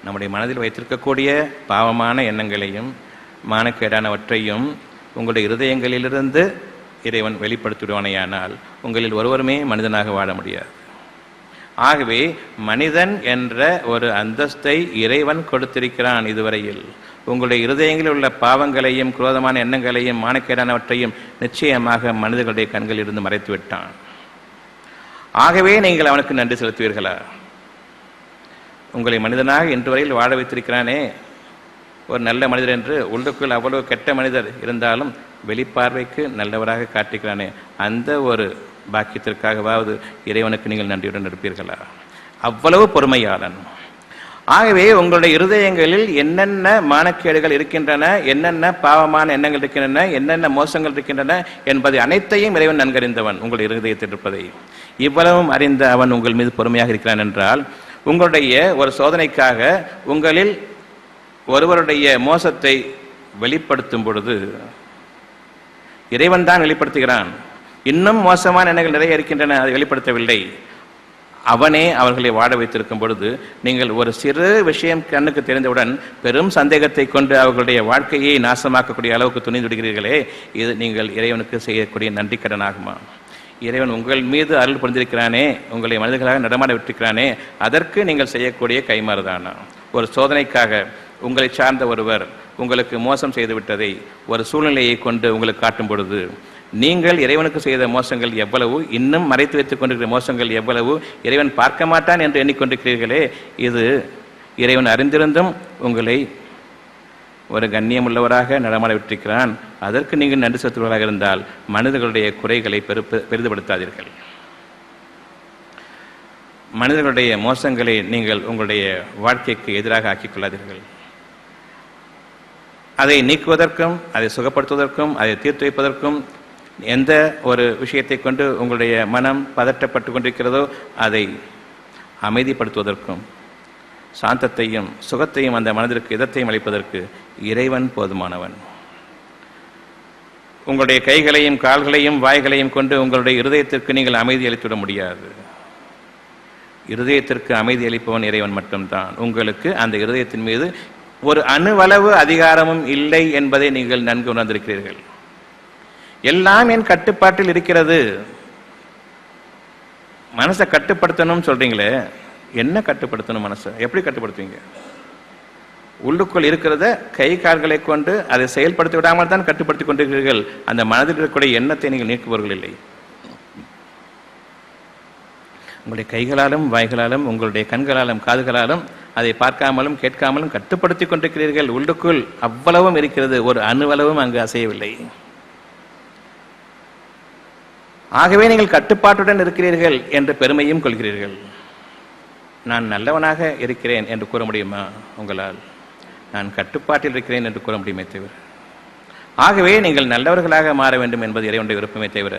நம்முடைய மனதில் வைத்திருக்கக்கூடிய பாவமான எண்ணங்களையும் மானக்கேடானவற்றையும் உங்களுடைய இருதயங்களிலிருந்து இறைவன் வெளிப்படுத்தி விடுவானேயானால் உங்களில் ஒருவருமே மனிதனாக வாழ முடியாது. ஆகவே மனிதன் என்ற ஒரு அந்தஸ்தை இறைவன் கொடுத்திருக்கிறான். இதுவரையில் உங்களுடைய இருதயங்களில் உள்ள பாவங்களையும் குரோதமான எண்ணங்களையும் மானக்கேடானவற்றையும் நிச்சயமாக மனிதர்களுடைய கண்களில் இருந்து மறைத்து விட்டான். ஆகவே நீங்கள் அவனுக்கு நன்றி செலுத்துவீர்களா? உங்களை மனிதனாக இன்று வரையில் வாழ வைத்திருக்கிறானே, ஒரு நல்ல மனிதர் என்று. உள்ளுக்குள் அவ்வளவு கெட்ட மனிதர் இருந்தாலும் வெளிப்பார்வைக்கு நல்லவராக காட்டுகிறானே, அந்த ஒரு பாக்கியத்திற்காகவாவது இறைவனுக்கு நீங்கள் நன்றியுடன் இருப்பீர்களா? அவ்வளவு பொறுமையாளன். ஆகவே உங்களுடைய இருதயங்களில் என்னென்ன மானக்கேடுகள் இருக்கின்றன, என்னென்ன பாவமான எண்ணங்கள் இருக்கின்றன, என்னென்ன மோசங்கள் இருக்கின்றன என்பதை அனைத்தையும் இறைவன் நன்கறிந்தவன். உங்களுடைய இருதயத்தில் இருப்பதை இவ்வளவும் அறிந்த அவன் உங்கள் மீது பொறுமையாக இருக்கிறான் என்றால், உங்களுடைய ஒரு சோதனைக்காக உங்களில் ஒருவருடைய மோசத்தை வெளிப்படுத்தும் பொழுது இறைவன் தான் வெளிப்படுத்துகிறான். இன்னும் மோசமான எண்ணங்கள் நிறைய இருக்கின்றன, அதை வெளிப்படுத்தவில்லை. அவனே அவர்களை வாழ வைத்திருக்கும் பொழுது நீங்கள் ஒரு சிறு விஷயம் கண்ணுக்கு தெரிந்தவுடன் பெரும் சந்தேகத்தை கொண்டு அவர்களுடைய வாழ்க்கையை நாசமாக்கக்கூடிய அளவுக்கு துணிந்து விடுகிறீர்களே, இது நீங்கள் இறைவனுக்கு செய்யக்கூடிய நன்றி கடன் ஆகுமா? இறைவன் உங்கள் மீது அருள் புரிந்திருக்கிறானே, உங்களை மனிதர்களாக நடமாட விட்டிருக்கிறானே, அதற்கு நீங்கள் செய்யக்கூடிய கைமாறுதானா? ஒரு சோதனைக்காக உங்களை சார்ந்த ஒருவர் உங்களுக்கு மோசம் செய்து விட்டதை ஒரு சூழ்நிலையை கொண்டு உங்களுக்கு காட்டும் பொழுது நீங்கள் இறைவனுக்கு செய்த மோசங்கள் எவ்வளவு, இன்னும் மறைத்து வைத்துக் கொண்டிருக்கிற மோசங்கள் எவ்வளவு இறைவன் பார்க்க மாட்டான் என்று எண்ணிக்கொண்டிருக்கிறீர்களே, இது இறைவன் அறிந்திருந்தும் உங்களை ஒரு கண்ணியம் உள்ளவராக நடமாட விட்டிருக்கிறான். அதற்கு நீங்கள் நன்றி செலுத்துவதாக இருந்தால் மனிதர்களுடைய குறைகளை பெரிதுபடுத்தாதீர்கள். மனிதர்களுடைய மோசங்களை நீங்கள் உங்களுடைய வாழ்க்கைக்கு எதிராக ஆக்கிக் கொள்ளாதீர்கள். அதை நீக்குவதற்கும் அதை சுகப்படுத்துவதற்கும் அதை தீர்த்து வைப்பதற்கும் எந்த ஒரு விஷயத்தை கொண்டு உங்களுடைய மனம் பதற்றப்பட்டு கொண்டிருக்கிறதோ அதை அமைதிப்படுத்துவதற்கும் சாந்தத்தையும் சுகத்தையும் அந்த மனதிற்கு இதத்தையும் அளிப்பதற்கு இறைவன் போதுமானவன். உங்களுடைய கைகளையும் கால்களையும் வாய்களையும் கொண்டு உங்களுடைய இருதயத்திற்கு நீங்கள் அமைதி அளித்துவிட முடியாது. இருதயத்திற்கு அமைதி அளிப்பவன் இறைவன் மட்டும்தான். உங்களுக்கு அந்த இருதயத்தின் மீது ஒரு அணுவளவு அதிகாரமும் இல்லை என்பதை நீங்கள் நன்கு உணர்ந்திருக்கிறீர்கள். எல்லாம் என் கட்டுப்பாட்டில் இருக்கிறது. மனசை கட்டுப்படுத்தணும் சொல்றீங்களே, என்ன கட்டுப்படுத்தணும்? மனசை எப்படி கட்டுப்படுத்துவீங்க? உள்ளுக்குள் இருக்கிறத கை கால்களை கொண்டு அதை செயல்படுத்தி விடாமல் தான் கட்டுப்படுத்தி கொண்டிருக்கிறீர்கள். அந்த மனதில் இருக்கக்கூடிய எண்ணத்தை நீங்கள் நீக்குபவர்கள் இல்லை. உங்களுடைய கைகளாலும் வாய்களாலும் உங்களுடைய கண்களாலும் காதுகளாலும் அதை பார்க்காமலும் கேட்காமலும் கட்டுப்படுத்தி கொண்டிருக்கிறீர்கள். உள்ளுக்குள் அவ்வளவும் இருக்கிறது, ஒரு அணுவளவும் அங்கு அசையவில்லை. ஆகவே நீங்கள் கட்டுப்பாட்டுடன் இருக்கிறீர்கள் என்று பெருமையும் கொள்கிறீர்கள். நான் நல்லவனாக இருக்கிறேன் என்று கூற முடியுமா உங்களால்? நான் கட்டுப்பாட்டில் இருக்கிறேன் என்று கூற முடியுமே தவிர. ஆகவே நீங்கள் நல்லவர்களாக மாற வேண்டும் என்பது இறைவனுடைய விருப்பமே தவிர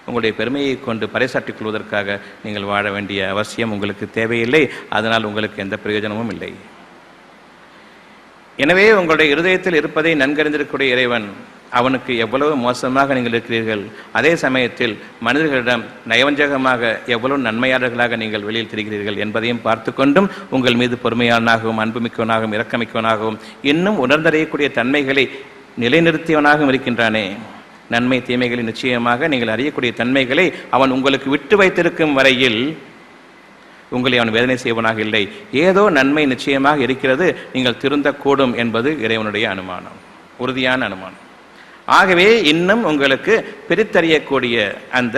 உங்களுடைய பெருமையை கொண்டு பறைசாற்றிக் கொள்வதற்காக நீங்கள் வாழ வேண்டிய அவசியம் உங்களுக்கு தேவையில்லை. அதனால் உங்களுக்கு எந்த பிரயோஜனமும் இல்லை. எனவே உங்களுடைய இருதயத்தில் இருப்பதை நன்கறிந்திருக்கக்கூடிய இறைவன் அவனுக்கு எவ்வளவு மோசமாக நீங்கள் இருக்கிறீர்கள், அதே சமயத்தில் மனிதர்களிடம் நயவஞ்சகமாக எவ்வளவு நன்மையாளர்களாக நீங்கள் வெளியில் தெரிகிறீர்கள் என்பதையும் பார்த்து கொண்டும் உங்கள் மீது பொறுமையானாகவும் அன்புமிக்கவனாகவும் இரக்கமிக்கவனாகவும் இன்னும் உணர்ந்தறியக்கூடிய தன்மைகளை நிலைநிறுத்தியவனாகவும் இருக்கின்றானே. நன்மை தீமைகளை நிச்சயமாக நீங்கள் அறியக்கூடிய தன்மைகளை அவன் உங்களுக்கு விட்டு வைத்திருக்கும் வரையில் உங்களை அவன் வேதனை செய்வனாக இல்லை. ஏதோ நன்மை நிச்சயமாக இருக்கிறது, நீங்கள் திருந்தக்கூடும் என்பது இறைவனுடைய அனுமானம், உறுதியான அனுமானம். ஆகவே இன்னும் உங்களுக்கு பிரித்தறியக்கூடிய அந்த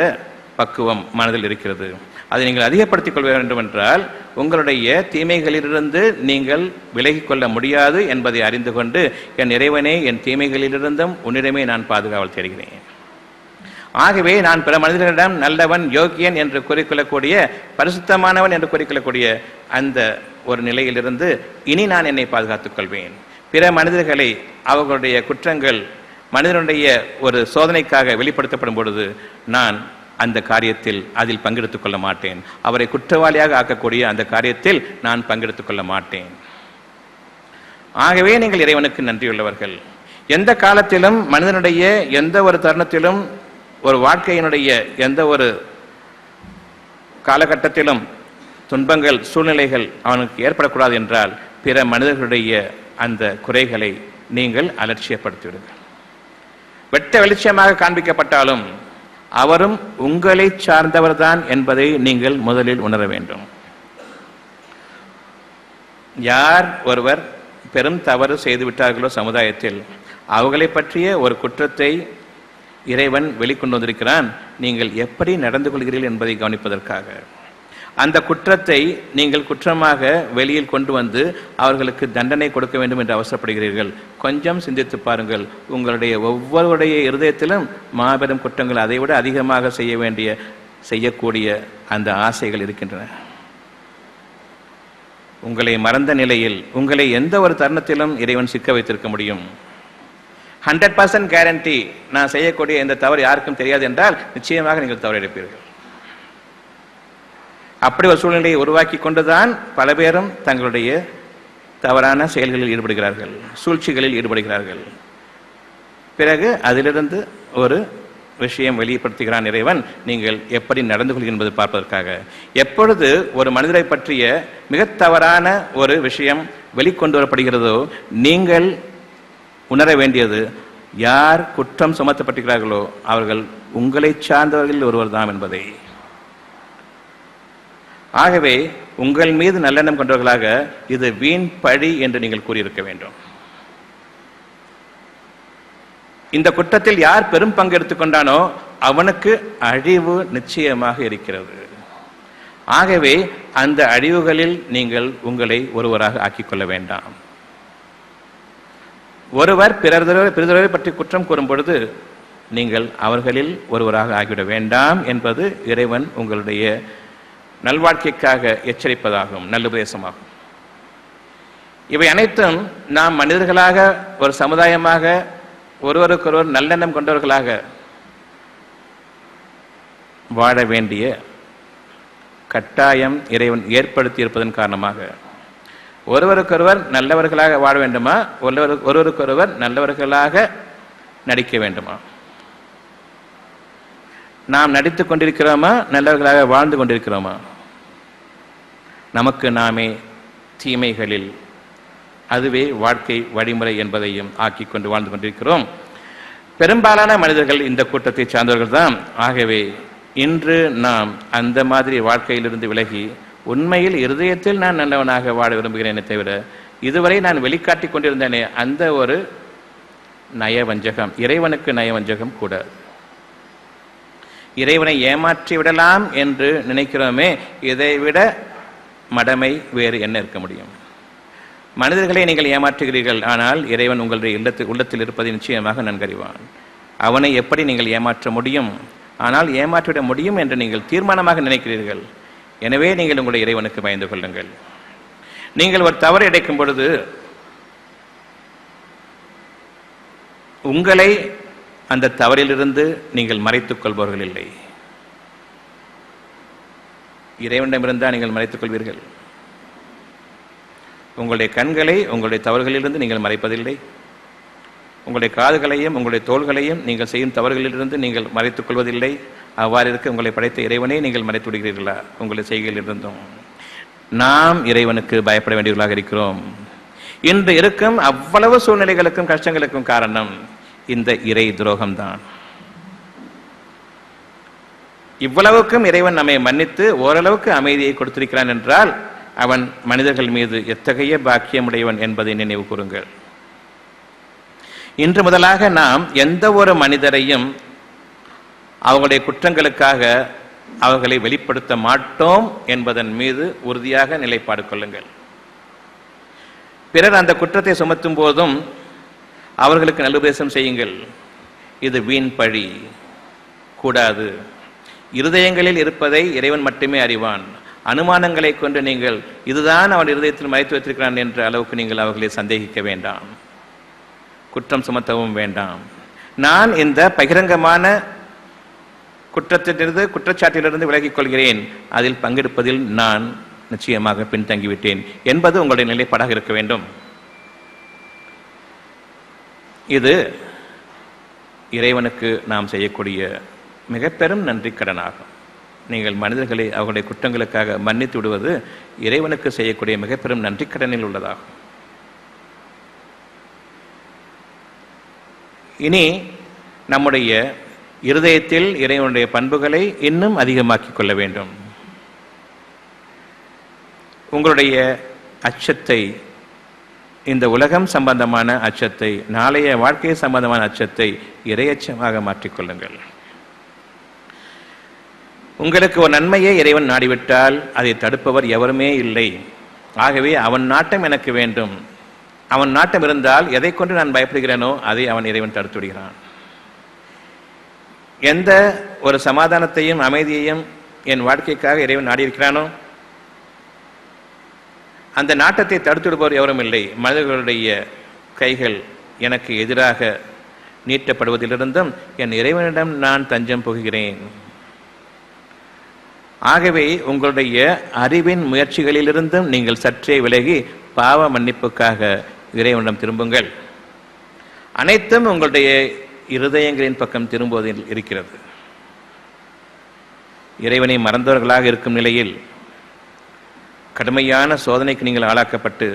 பக்குவம் மனதில் இருக்கிறது. அதை நீங்கள் அதிகப்படுத்திக் கொள்ள வேண்டும் என்றால் உங்களுடைய தீமைகளிலிருந்து நீங்கள் விலகிக் கொள்ள முடியாது என்பதை அறிந்து கொண்டு, என் இறைவனே, என் தீமைகளிலிருந்தும் உன்னிடமே நான் பாதுகாவல் தேடுகிறேன். ஆகவே நான் பிற மனிதர்களிடம் நல்லவன், யோகியன் என்று கூறிக்கொள்ளக்கூடிய, பரிசுத்தமானவன் என்று கூறிக்கொள்ளக்கூடிய அந்த ஒரு நிலையிலிருந்து இனி நான் என்னை பாதுகாத்துக் கொள்வேன். பிற மனிதர்களை அவர்களுடைய குற்றங்கள் மனிதனுடைய ஒரு சோதனைக்காக வெளிப்படுத்தப்படும் பொழுது நான் அந்த காரியத்தில் அதில் பங்கெடுத்துக் கொள்ள மாட்டேன். அவரை குற்றவாளியாக ஆக்கக்கூடிய அந்த காரியத்தில் நான் பங்கெடுத்துக் கொள்ள மாட்டேன். ஆகவே நீங்கள் இறைவனுக்கு நன்றியுள்ளவர்கள். எந்த காலத்திலும் மனிதனுடைய எந்த ஒரு தருணத்திலும் ஒரு வாழ்க்கையினுடைய எந்த ஒரு காலகட்டத்திலும் துன்பங்கள் சூழ்நிலைகள் அவனுக்கு ஏற்படக்கூடாது என்றால் பிற மனிதர்களுடைய அந்த குறைகளை நீங்கள் அலட்சியப்படுத்திவிடுங்கள். வெட்ட வெளிச்சமாக காண்பிக்கப்பட்டாலும் அவரும் உங்களை சார்ந்தவர்தான் என்பதை நீங்கள் முதலில் உணர வேண்டும். யார் ஒருவர் பெரும் தவறு செய்துவிட்டார்களோ சமுதாயத்தில், அவர்களை பற்றிய ஒரு குற்றத்தை இறைவன் வெளிக்கொண்டு வந்திருக்கிறான். நீங்கள் எப்படி நடந்து கொள்கிறீர்கள் என்பதை கவனிப்பதற்காக அந்த குற்றத்தை நீங்கள் குற்றமாக வெளியில் கொண்டு வந்து அவர்களுக்கு தண்டனை கொடுக்க வேண்டும் என்று அவசரப்படுகிறீர்கள். கொஞ்சம் சிந்தித்து பாருங்கள். உங்களுடைய ஒவ்வொருடைய இருதயத்திலும் மாபெரும் குற்றங்கள், அதைவிட அதிகமாக செய்யக்கூடிய அந்த ஆசைகள் இருக்கின்றன. உங்களை மறந்த நிலையில் உங்களை எந்த ஒரு தருணத்திலும் இறைவன் சிக்க வைத்திருக்க முடியும். 100% கேரண்டி, நான் செய்யக்கூடிய இந்த தவறு யாருக்கும் தெரியாது என்றால் நிச்சயமாக நீங்கள் தவறு எடுப்பீர்கள். அப்படி ஒரு சூழ்நிலையை உருவாக்கி கொண்டுதான் பல பேரும் தங்களுடைய தவறான செயல்களில் ஈடுபடுகிறார்கள், சூழ்ச்சிகளில் ஈடுபடுகிறார்கள். பிறகு அதிலிருந்து ஒரு விஷயம் வெளிப்படுத்துகிறான் இறைவன், நீங்கள் எப்படி நடந்து கொள்கிறீர்கள் என்பது பார்ப்பதற்காக. எப்பொழுது ஒரு மனிதரை பற்றிய மிக தவறான ஒரு விஷயம் வெளிக்கொண்டு வரப்படுகிறதோ நீங்கள் உணர வேண்டியது, யார் குற்றம் சுமத்தப்பட்டிருக்கிறார்களோ அவர்கள் உங்களை சார்ந்தவர்கள் ஒருவர் தான் என்பதை. ஆகவே உங்கள் மீது நல்லெண்ணம் கொண்டவர்களாக இது வீண் பழி என்று நீங்கள் கூறியிருக்க வேண்டும். இந்த குற்றத்தில் யார் பெரும் பங்கு எடுத்துக்கொண்டானோ அவனுக்கு அழிவு நிச்சயமாக இருக்கிறது. ஆகவே அந்த அழிவுகளில் நீங்கள் உங்களை ஒருவராக ஆக்கிக்கொள்ள வேண்டாம். ஒருவர் பிறரை பற்றி குற்றம் கூறும் பொழுது நீங்கள் அவர்களில் ஒருவராக ஆகிவிட வேண்டாம் என்பது இறைவன் உங்களுடைய நல்வாழ்க்கைக்காக எச்சரிப்பதாகும், நல்லுபதேசமாகும். இவை அனைத்தும் நாம் மனிதர்களாக ஒரு சமுதாயமாக ஒருவருக்கொருவர் நல்லெண்ணம் கொண்டவர்களாக வாழ வேண்டிய கட்டாயம் இறைவன் ஏற்படுத்தி இருப்பதன் காரணமாக ஒருவருக்கொருவர் நல்லவர்களாக வாழ வேண்டுமா, ஒருவருக்கொருவர் நல்லவர்களாக நடிக்க வேண்டுமா? நாம் நடித்துக் கொண்டிருக்கிறோமா, நல்லவர்களாக வாழ்ந்து கொண்டிருக்கிறோமா? நமக்கு நாமே தீமைகளில் அதுவே வாழ்க்கை வழிமுறை என்பதையும் ஆக்கிக் கொண்டு வாழ்ந்து கொண்டிருக்கிறோம். பெரும்பாலான மனிதர்கள் இந்த கூட்டத்தை சார்ந்தவர்கள் தான். ஆகவே இன்று நாம் அந்த மாதிரி வாழ்க்கையிலிருந்து விலகி உண்மையில் இருதயத்தில் நான் நல்லவனாக வாழ விரும்புகிறேனே தவிர இதுவரை நான் வெளிக்காட்டி கொண்டிருந்தேனே அந்த ஒரு நயவஞ்சகம், இறைவனுக்கு நயவஞ்சகம் கூட. இறைவனை ஏமாற்றி விடலாம் என்று நினைக்கிறோமே, இதைவிட மடமை வேறு என்ன இருக்க முடியும்? மனிதர்களை நீங்கள் ஏமாற்றுகிறீர்கள், ஆனால் இறைவன் உங்களுடைய உள்ளத்தில் இருப்பதை நிச்சயமாக நன்கறிவான். அவனை எப்படி நீங்கள் ஏமாற்ற முடியும்? ஆனால் ஏமாற்றிவிட முடியும் என்று நீங்கள் தீர்மானமாக நினைக்கிறீர்கள். எனவே நீங்கள் உங்களுடைய இறைவனுக்கு பயந்து கொள்ளுங்கள். நீங்கள் ஒரு தவறு இழைக்கும் பொழுது உங்களை அந்த தவறிலிருந்து நீங்கள் மறைத்துக் கொள்பவர்கள் இல்லை. இறைவனிடமிருந்தால் நீங்கள் மறைத்துக் கொள்வீர்கள். உங்களுடைய கண்களை உங்களுடைய தவறுகளிலிருந்து நீங்கள் மறைப்பதில்லை. உங்களுடைய காதுகளையும் உங்களுடைய தோள்களையும் நீங்கள் செய்யும் தவறுகளிலிருந்து நீங்கள் மறைத்துக் கொள்வதில்லை. அவ்வாறு இருக்க உங்களை படைத்த இறைவனை நீங்கள் மறைத்து விடுகிறீர்களா உங்களுடைய செய்கையிலிருந்தும்? நாம் இறைவனுக்கு பயப்பட வேண்டியவர்களாக இருக்கிறோம். இன்று இருக்கும் அவ்வளவு சூழ்நிலைகளுக்கும் கஷ்டங்களுக்கும் காரணம் இந்த இறை துரோகம்தான். இவ்வளவுக்கும் இறைவன் நம்மை மன்னித்து ஓரளவுக்கு அமைதியை கொடுத்திருக்கிறான் என்றால் அவன் மனிதர்கள் மீது எத்தகைய பாக்கியமுடையவன் என்பதை நினைவு கூறுங்கள். இன்று முதலாக நாம் எந்த ஒரு மனிதரையும் அவர்களுடைய குற்றங்களுக்காக அவர்களை வெளிப்படுத்த மாட்டோம் என்பதன் மீது உறுதியாக நிலைப்பாடு கொள்ளுங்கள். பிறர் அந்த குற்றத்தை சுமத்தும் போதும் அவர்களுக்கு நல்லுபதேசம் செய்யுங்கள். இது வீண் பழி கூடாது. இருதயங்களில் இருப்பதை இறைவன் மட்டுமே அறிவான். அனுமானங்களை கொண்டு நீங்கள் இதுதான் அவன் இருதயத்தில் மறைத்து வைத்திருக்கிறான் என்ற அளவுக்கு நீங்கள் அவர்களை சந்தேகிக்க வேண்டாம், குற்றம் சுமத்தவும் வேண்டாம். நான் இந்த பகிரங்கமான குற்றச்சாட்டிலிருந்து விலகிக் கொள்கிறேன், அதில் பங்கெடுப்பதில் நான் நிச்சயமாக பின்தங்கிவிட்டேன் என்பது உங்களுடைய நிலைப்பாடாக இருக்க வேண்டும். இது இறைவனுக்கு நாம் செய்யக்கூடிய மிக பெரும் நன்றி கடனாகும். நீங்கள் மனிதர்களை அவர்களுடைய குற்றங்களுக்காக மன்னித்து விடுவது இறைவனுக்கு செய்யக்கூடிய மிக பெரும் நன்றி கடனில் உள்ளதாகும். இனி நம்முடைய இருதயத்தில் இறைவனுடைய பண்புகளை இன்னும் அதிகமாக்கிக் கொள்ள வேண்டும். உங்களுடைய அச்சத்தை, இந்த உலகம் சம்பந்தமான அச்சத்தை, நாளைய வாழ்க்கை சம்பந்தமான அச்சத்தை இறையச்சமாக மாற்றிக்கொள்ளுங்கள். உங்களுக்கு ஒரு நன்மையை இறைவன் நாடிவிட்டால் அதை தடுப்பவர் எவருமே இல்லை. ஆகவே அவன் நாட்டம் எனக்கு வேண்டும். அவன் நாட்டம் இருந்தால் எதை கொண்டு நான் பயப்படுகிறேனோ அதை அவன் இறைவன் தடுத்து விடுகிறான். எந்த ஒரு சமாதானத்தையும் அமைதியையும் என் வாழ்க்கைக்காக இறைவன் நாடியிருக்கிறானோ அந்த நாட்டத்தை தடுத்து விடுபவர் எவரும் இல்லை. மனிதர்களுடைய கைகள் எனக்கு எதிராக நீட்டப்படுவதிலிருந்தும் என் இறைவனிடம் நான் தஞ்சம் புகுகிறேன். ஆகவே உங்களுடைய அறிவின் முயற்சிகளிலிருந்தும் நீங்கள் சற்றே விலகி பாவ மன்னிப்புக்காக இறைவனிடம் திரும்புங்கள். அனைத்தும் உங்களுடைய இருதயங்களின் பக்கம் திரும்புவதில் இருக்கிறது. இறைவனை மறந்தவர்களாக இருக்கும் நிலையில் கடுமையான சோதனைக்கு நீங்கள் ஆளாக்கப்பட்டு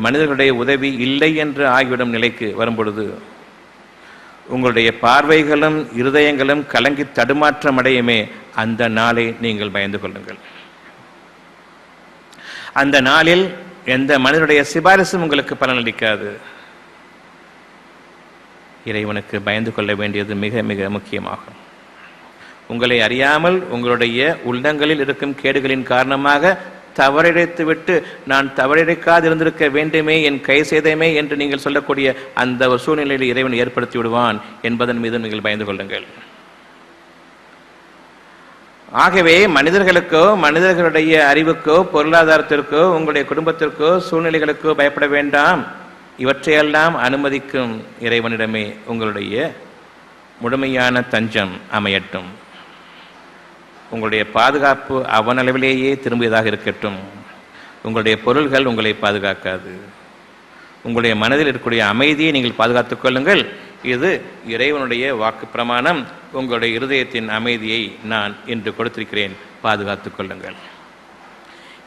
மனிதர்களுடைய உதவி இல்லை என்று ஆகிவிடும் நிலைக்கு வரும்பொழுது உங்களுடைய பார்வைகளும் இருதயங்களும் கலங்கி தடுமாற்றம் அடையுமே, அந்த நாளை நீங்கள் பயந்து கொள்ளுங்கள். அந்த நாளில் எந்த மனிதனுடைய சிபாரிசும் உங்களுக்கு பலனளிக்காது. இறைவனுக்கு பயந்து கொள்ள வேண்டியது மிக மிக முக்கியமாகும். உங்களை அறியாமல் உங்களுடைய உள்ளங்களில் இருக்கும் கேடுகளின் காரணமாக தவறிழைத்துவிட்டு நான் தவறிழைக்காது இருந்திருக்க வேண்டுமே, என் கை செய்தமே என்று நீங்கள் சொல்லக்கூடிய அந்த ஒரு சூழ்நிலையில் இறைவன் ஏற்படுத்தி விடுவான் என்பதன் மீது நீங்கள் பயந்து கொள்ளுங்கள். ஆகவே மனிதர்களுக்கோ மனிதர்களுடைய அறிவுக்கோ பொருளாதாரத்திற்கோ உங்களுடைய குடும்பத்திற்கோ சூழ்நிலைகளுக்கோ பயப்பட வேண்டாம். இவற்றையெல்லாம் அனுமதிக்கும் இறைவனிடமே உங்களுடைய முழுமையான தஞ்சம் அமையட்டும். உங்களுடைய பாதுகாப்பு அவனளவிலேயே திரும்பியதாக இருக்கட்டும். உங்களுடைய பொருள்கள் உங்களை பாதுகாக்காது. உங்களுடைய மனதில் இருக்கக்கூடிய அமைதியை நீங்கள் பாதுகாத்துக் கொள்ளுங்கள். இது இறைவனுடைய வாக்கு பிரமாணம். உங்களுடைய இருதயத்தின் அமைதியை நான் இன்று கொடுத்திருக்கிறேன், பாதுகாத்துக் கொள்ளுங்கள்.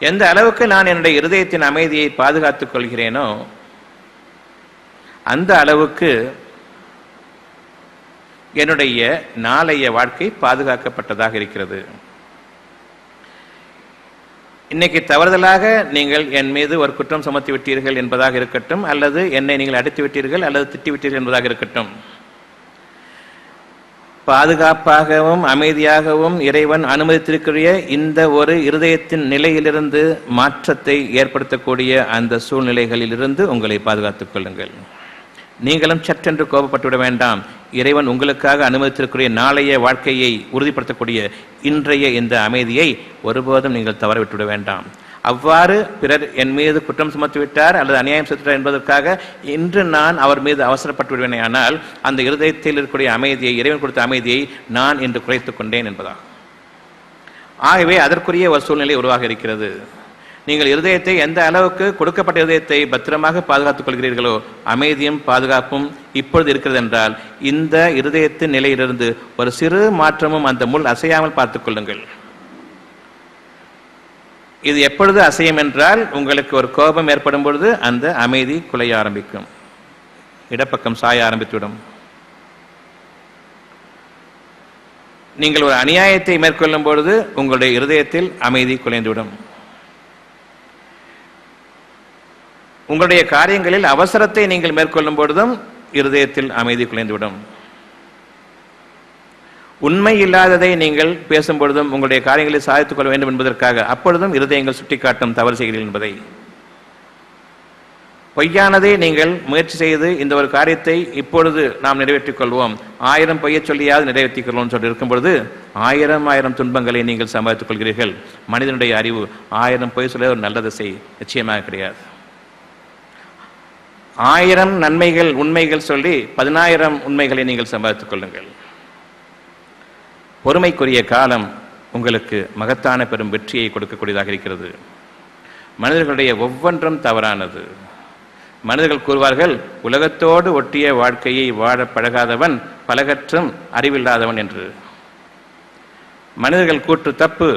எந்த அளவுக்கு நான் என்னுடைய இருதயத்தின் அமைதியை பாதுகாத்துக் கொள்கிறேனோ அந்த அளவுக்கு என்னுடைய நாளைய வாழ்க்கை பாதுகாக்கப்பட்டதாக இருக்கிறது. இன்னைக்கு தவறுதலாக நீங்கள் என் மீது ஒரு குற்றம் சுமத்தி விட்டீர்கள் என்பதாக இருக்கட்டும், அல்லது என்னை நீங்கள் அடித்து விட்டீர்கள் அல்லது திட்டிவிட்டீர்கள் என்பதாக இருக்கட்டும், பாதுகாப்பாகவும் அமைதியாகவும் இறைவன் அனுமதித்திருக்கிற இந்த ஒரு இருதயத்தின் நிலையிலிருந்து மாற்றத்தை ஏற்படுத்தக்கூடிய அந்த சூழ்நிலைகளிலிருந்து உங்களை பாதுகாத்துக் கொள்ளுங்கள். நீங்களும் சற்றென்று கோபப்பட்டு விட வேண்டாம். இறைவன் உங்களுக்காக அனுமதித்திருக்கிற நாளைய வாழ்க்கையை உறுதிப்படுத்தக்கூடிய இன்றைய இந்த அமைதியை ஒருபோதும் நீங்கள் தவறவிட்டுவிட வேண்டாம். அவ்வாறு பிறர் என் மீது குற்றம் சுமத்திவிட்டார் அல்லது அநியாயம் செய்தார் என்பதற்காக இன்று நான் அவர் மீது அவசரப்பட்டு விடுவேனே, ஆனால் அந்த இருதயத்தில் இருக்கக்கூடிய அமைதியை, இறைவன் கொடுத்த அமைதியை நான் இன்று குறைத்துக் கொண்டேன் என்பதாகும். ஆகவே அதற்குரிய ஒரு சூழ்நிலை உருவாக இருக்கிறது. நீங்கள் இருதயத்தை எந்த அளவுக்கு கொடுக்கப்பட்ட இருதயத்தை பத்திரமாக பாதுகாத்துக் கொள்கிறீர்களோ அமைதியும் பாதுகாப்பும் இப்பொழுது இருக்கிறது என்றால் இந்த இருதயத்தின் நிலையிலிருந்து ஒரு சிறு மாற்றமும் அந்த முள் அசையாமல் பார்த்துக் கொள்ளுங்கள். இது எப்பொழுது அசையும் என்றால் உங்களுக்கு ஒரு கோபம் ஏற்படும் பொழுது அந்த அமைதி குலைய ஆரம்பிக்கும், இடப்பக்கம் சாய ஆரம்பித்துவிடும். நீங்கள் ஒரு அநியாயத்தை மேற்கொள்ளும் பொழுது உங்களுடைய இருதயத்தில் அமைதி குலைந்துவிடும். உங்களுடைய காரியங்களில் அவசரத்தை நீங்கள் மேற்கொள்ளும் பொழுதும் இருதயத்தில் அமைதி குலைந்துவிடும். உண்மை இல்லாததை நீங்கள் பேசும் பொழுதும் உங்களுடைய காரியங்களை சாதித்துக் கொள்ள வேண்டும் என்பதற்காக அப்பொழுதும் இருதயங்கள் சுட்டிக்காட்டும் தவறு செய்கிறீர்கள் என்பதை. பொய்யானதை நீங்கள் முயற்சி செய்து இந்த ஒரு காரியத்தை இப்பொழுது நாம் நிறைவேற்றிக் கொள்வோம், 1000 பொய்யை சொல்லியாவது நிறைவேற்றிக் கொள்வோம் சொல்லி இருக்கும் பொழுது 1000 துன்பங்களை நீங்கள் சம்பாதித்துக் கொள்கிறீர்கள். மனிதனுடைய அறிவு 1000 பொய் சொல்ல ஒரு நல்லதை நிச்சயமாக கிடையாது. 1000 நன்மைகள் உண்மைகள் சொல்லி 10000 உண்மைகளை நீங்கள் சம்பாதித்துக் கொள்ளுங்கள். பொறுமைக்குரிய காலம் உங்களுக்கு மகத்தான பெரும் வெற்றியை கொடுக்கக்கூடியதாக இருக்கிறது. மனிதர்களுடைய ஒவ்வொன்றும் தவறானது. மனிதர்கள் கூறுவார்கள், உலகத்தோடு ஒட்டிய வாழ்க்கையை வாழ பழகாதவன் பலகற்றும் அறிவில்லாதவன் என்று. மனிதர்கள் கூற்று தப்பு.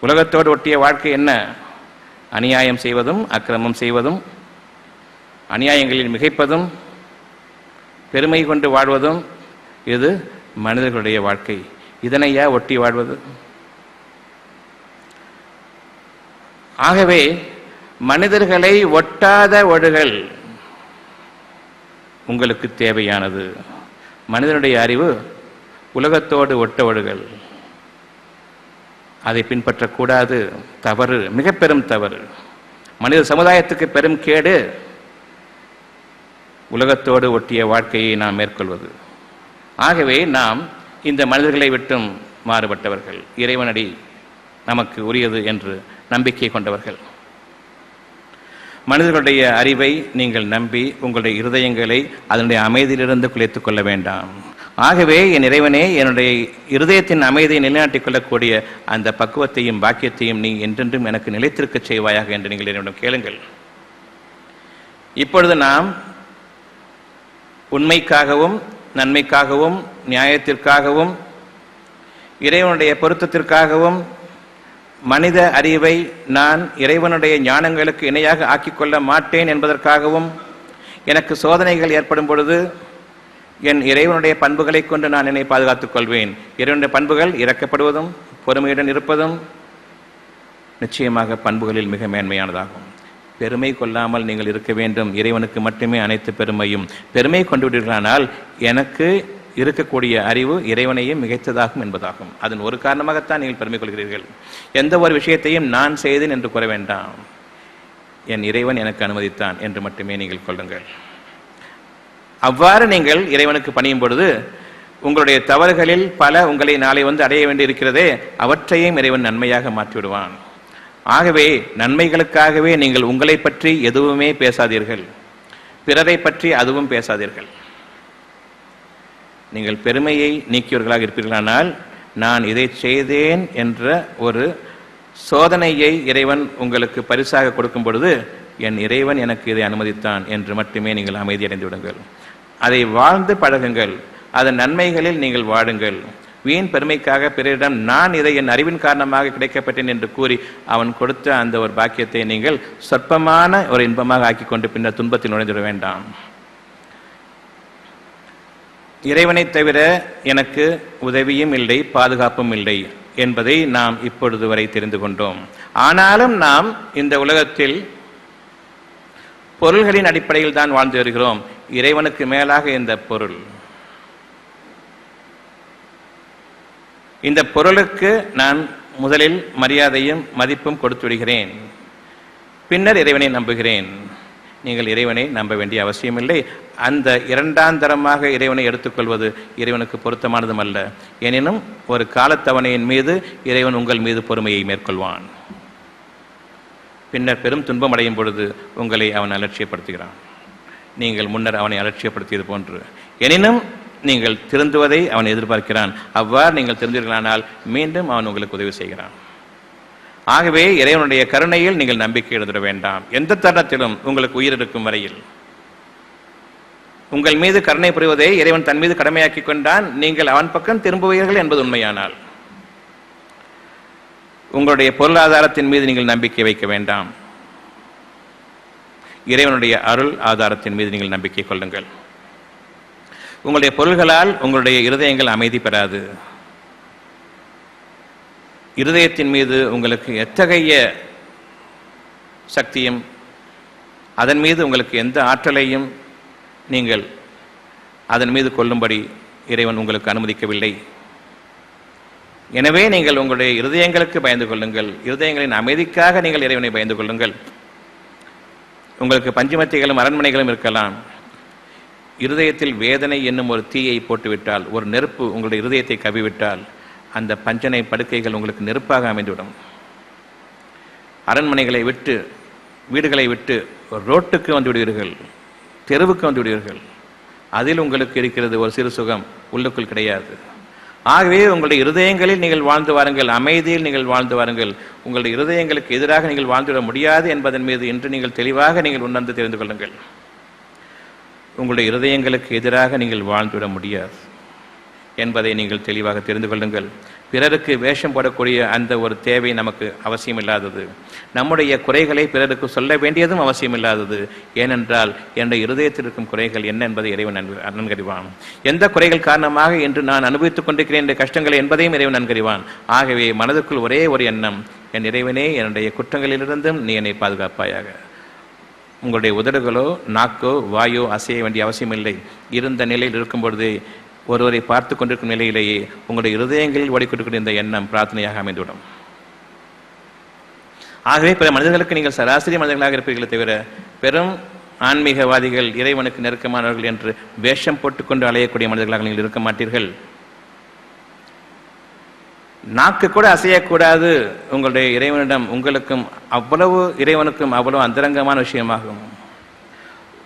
உலகத்தோடு ஒட்டிய வாழ்க்கை என்ன? அநியாயம் செய்வதும் அக்கிரமம் செய்வதும், அநியாயங்களில் மிகைப்பதும், பெருமை கொண்டு வாழ்வதும், இது மனிதர்களுடைய வாழ்க்கை. இதனையா ஒட்டி வாழ்வது? ஆகவே மனிதர்களை ஒட்டாத ஒழுகல் உங்களுக்கு தேவையானது. மனிதனுடைய அறிவு உலகத்தோடு ஒட்ட ஒழுகல், அதை பின்பற்றக்கூடாது. தவறு, மிக பெரும் தவறு. மனித சமுதாயத்துக்கு பெரும் கேடு உலகத்தோடு ஒட்டிய வாழ்க்கையை நாம் மேற்கொள்வது. ஆகவே நாம் இந்த மனிதர்களை விட்டும் மாறுபட்டவர்கள், இறைவனடி நமக்கு உரியது என்று நம்பிக்கை கொண்டவர்கள். மனிதர்களுடைய அறிவை நீங்கள் நம்பி உங்களுடைய இருதயங்களை அதனுடைய அமைதியிலிருந்து குலைத்துக் கொள்ள வேண்டாம். ஆகவே என் இறைவனே, என்னுடைய இருதயத்தின் அமைதியை நிலைநாட்டிக் கொள்ளக்கூடிய அந்த பக்குவத்தையும் பாக்கியத்தையும் நீ என்றென்றும் எனக்கு நிலைத்திருக்க செய்வாயாக என்று நீங்கள் என்னிடம் கேளுங்கள். இப்பொழுது நாம் உண்மைக்காகவும் நன்மைக்காகவும் நியாயத்திற்காகவும் இறைவனுடைய பொருத்தத்திற்காகவும் மனித அறிவை நான் இறைவனுடைய ஞானங்களுக்கு இணையாக ஆக்கிக்கொள்ள மாட்டேன் என்பதற்காகவும் எனக்கு சோதனைகள் ஏற்படும் பொழுது என் இறைவனுடைய பண்புகளை கொண்டு நான் என்னை பாதுகாத்துக் கொள்வேன். இறைவனுடைய பண்புகள் இரக்கப்படுவதும் பொறுமையுடன் இருப்பதும் நிச்சயமாக பண்புகளில் மிக மேன்மையானதாகும். பெருமை கொள்ளாமல் நீங்கள் இருக்க வேண்டும். இறைவனுக்கு மட்டுமே அனைத்து பெருமையும். பெருமை கொண்டு விடுவீர்களானால் எனக்கு இருக்கக்கூடிய அறிவு இறைவனையும் மிகைத்ததாகும் என்பதாகும். அதன் ஒரு காரணமாகத்தான் நீங்கள் பெருமை கொள்கிறீர்கள். எந்த ஒரு விஷயத்தையும் நான் செய்தேன் என்று கூற வேண்டாம், என் இறைவன் எனக்கு அனுமதித்தான் என்று மட்டுமே நீங்கள் கொள்ளுங்கள். அவ்வாறு நீங்கள் இறைவனுக்கு பணியும் பொழுது உங்களுடைய தவறுகளில் பல உங்களை நாளை வந்து அடைய வேண்டி இருக்கிறதே, அவற்றையும் இறைவன் நன்மையாக மாற்றிவிடுவான். ஆகவே நன்மைகளுக்காகவே நீங்கள் உங்களை பற்றி எதுவுமே பேசாதீர்கள், பிறரை பற்றி அதுவும் பேசாதீர்கள். நீங்கள் பெருமையை நீக்கியவர்களாக இருப்பீர்களானால் நான் இதை செய்தேன் என்ற ஒரு சோதனையை இறைவன் உங்களுக்கு பரிசாக கொடுக்கும் பொழுது என் இறைவன் எனக்கு இதை அனுமதித்தான் என்று மட்டுமே நீங்கள் அமைதியடைந்து விடுங்கள். அதை வாழ்ந்து பழகுங்கள். அதன் நன்மைகளில் நீங்கள் வாடுங்கள். வீண் பெருமைக்காக பிறரிடம் நான் இதை என் அறிவின் காரணமாக கிடைக்கப்பட்டேன் என்று கூறி அவன் கொடுத்த அந்த ஒரு பாக்கியத்தை நீங்கள் சொற்பமான ஒரு இன்பமாக ஆக்கிக் கொண்டு பின்னர் துன்பத்தில் நுழைந்துவிட வேண்டாம். இறைவனை தவிர எனக்கு உதவியும் இல்லை, பாதுகாப்பும் இல்லை என்பதை நாம் இப்பொழுது வரை தெரிந்து கொண்டோம். ஆனாலும் நாம் இந்த உலகத்தில் பொருள்களின் அடிப்படையில் தான் வாழ்ந்து வருகிறோம். இறைவனுக்கு மேலாக இந்த பொருள், இந்த பொருளுக்கு நான் முதலில் மரியாதையும் மதிப்பும் கொடுத்து விடுகிறேன், பின்னர் இறைவனை நம்புகிறேன். நீங்கள் இறைவனை நம்ப வேண்டிய அவசியமில்லை. அந்த இரண்டாந்தரமாக இறைவனை எடுத்துக்கொள்வது இறைவனுக்கு பொருத்தமானதும் அல்ல. எனினும் ஒரு காலத்தவணையின் மீது இறைவன் உங்கள் மீது பொறுமையை மேற்கொள்வான். பின்னர் பெரும் துன்பம் அடையும் பொழுது உங்களை அவன் அலட்சியப்படுத்துகிறான், நீங்கள் முன்னர் அவனை அலட்சியப்படுத்தியது போன்று. எனினும் நீங்கள் திருந்துவதை அவன் எதிர்பார்க்கிறான். அவ்வாறு நீங்கள் திருந்தீர்களானால் மீண்டும் அவன் உங்களுக்கு உதவி செய்கிறான். ஆகவே இறைவனுடைய கருணையில் நீங்கள் நம்பிக்கை எழுதிட வேண்டாம். எந்த தருணத்திலும் உங்களுக்கு உயிர் இருக்கும் வரையில் உங்கள் மீது கருணை புரிவதை இறைவன் தன் மீது கடமையாக்கி கொண்டான். நீங்கள் அவன் பக்கம் திரும்புவீர்கள் என்பது உண்மையானால் உங்களுடைய பொருளாதாரத்தின் மீது நீங்கள் நம்பிக்கை வைக்க வேண்டாம். இறைவனுடைய அருள் ஆதாரத்தின் மீது நீங்கள் நம்பிக்கை கொள்ளுங்கள். உங்களுடைய பொருள்களால் உங்களுடைய இருதயங்கள் அமைதி பெறாது. இருதயத்தின் மீது உங்களுக்கு எத்தகைய சக்தியும் அதன் மீது உங்களுக்கு எந்த ஆற்றலையும் நீங்கள் அதன் மீது கொள்ளும்படி இறைவன் உங்களுக்கு அனுமதிக்கவில்லை. எனவே நீங்கள் உங்களுடைய இருதயங்களுக்கு பயந்து கொள்ளுங்கள். இருதயங்களின் அமைதிக்காக நீங்கள் இறைவனை பயந்து கொள்ளுங்கள். உங்களுக்கு பஞ்சுமத்திகளும் அரண்மனைகளும் இருக்கலாம். இருதயத்தில் வேதனை என்னும் ஒரு தீயை போட்டுவிட்டால், ஒரு நெருப்பு உங்களுடைய இருதயத்தை கவிவிட்டால், அந்த பஞ்சனை படுக்கைகள் உங்களுக்கு நெருப்பாக அமைந்துவிடும். அரண்மனைகளை விட்டு, வீடுகளை விட்டு ரோட்டுக்கு வந்து விடுவீர்கள், தெருவுக்கு வந்து விடுவீர்கள். அதில் உங்களுக்கு இருக்கிறது ஒரு சிறு சுகம், உள்ளுக்குள் கிடையாது. ஆகவே உங்களுடைய இருதயங்களில் நீங்கள் வாழ்ந்து வாருங்கள், அமைதியில் நீங்கள் வாழ்ந்து வாருங்கள். உங்களுடைய இருதயங்களுக்கு எதிராக நீங்கள் வாழ்ந்துவிட முடியாது என்பதன் மீது இன்று நீங்கள் தெளிவாக நீங்கள் உணர்ந்து தெரிந்து கொள்ளுங்கள். உங்களுடைய இருதயங்களுக்கு எதிராக நீங்கள் வாழ்ந்துவிட முடியாது என்பதை நீங்கள் தெளிவாக தெரிந்து கொள்ளுங்கள். பிறருக்கு வேஷம் போடக்கூடிய அந்த ஒரு தேவை நமக்கு அவசியம் இல்லாதது. நம்முடைய குறைகளை பிறருக்கு சொல்ல வேண்டியதும் அவசியம் இல்லாதது. ஏனென்றால் என்னுடைய இருதயத்தில் இருக்கும் குறைகள் என்ன என்பதை இறைவன் நன்கறிவான். எந்த குறைகள் காரணமாக இன்று நான் அனுபவித்துக் கொண்டிருக்கிறேன் என்ற கஷ்டங்கள் என்பதையும் இறைவன் நன்கறிவான். ஆகவே மனதுக்குள் ஒரே ஒரு எண்ணம், என் இறைவனே, என்னுடைய குற்றங்களிலிருந்தும் நீ என்னை பாதுகாப்பாயாக. உங்களுடைய உதடுகளோ நாக்கோ வாயோ அசைய வேண்டிய அவசியம் இல்லை. இருந்த நிலையில் இருக்கும் பொழுது ஒருவரை பார்த்து கொண்டிருக்கும் நிலையிலேயே உங்களுடைய இருதயங்களில் ஓடிக்கொண்டிருக்கிற இந்த எண்ணம் பிரார்த்தனையாக அமைந்துவிடும். ஆகவே பிற மனிதர்களுக்கு நீங்கள் சராசரி மனிதர்களாக இருப்பீர்களே தவிர பெரும் ஆன்மீகவாதிகள், இறைவனுக்கு நெருக்கமானவர்கள் என்று வேஷம் போட்டுக்கொண்டு அலையக்கூடிய மனிதர்களாக நீங்கள் இருக்க மாட்டீர்கள். நாக்கு கூட அசையக்கூடாது. உங்களுடைய இறைவனிடம் உங்களுக்கும் அவ்வளவு, இறைவனுக்கும் அவ்வளவு அந்தரங்கமான விஷயமாகும்.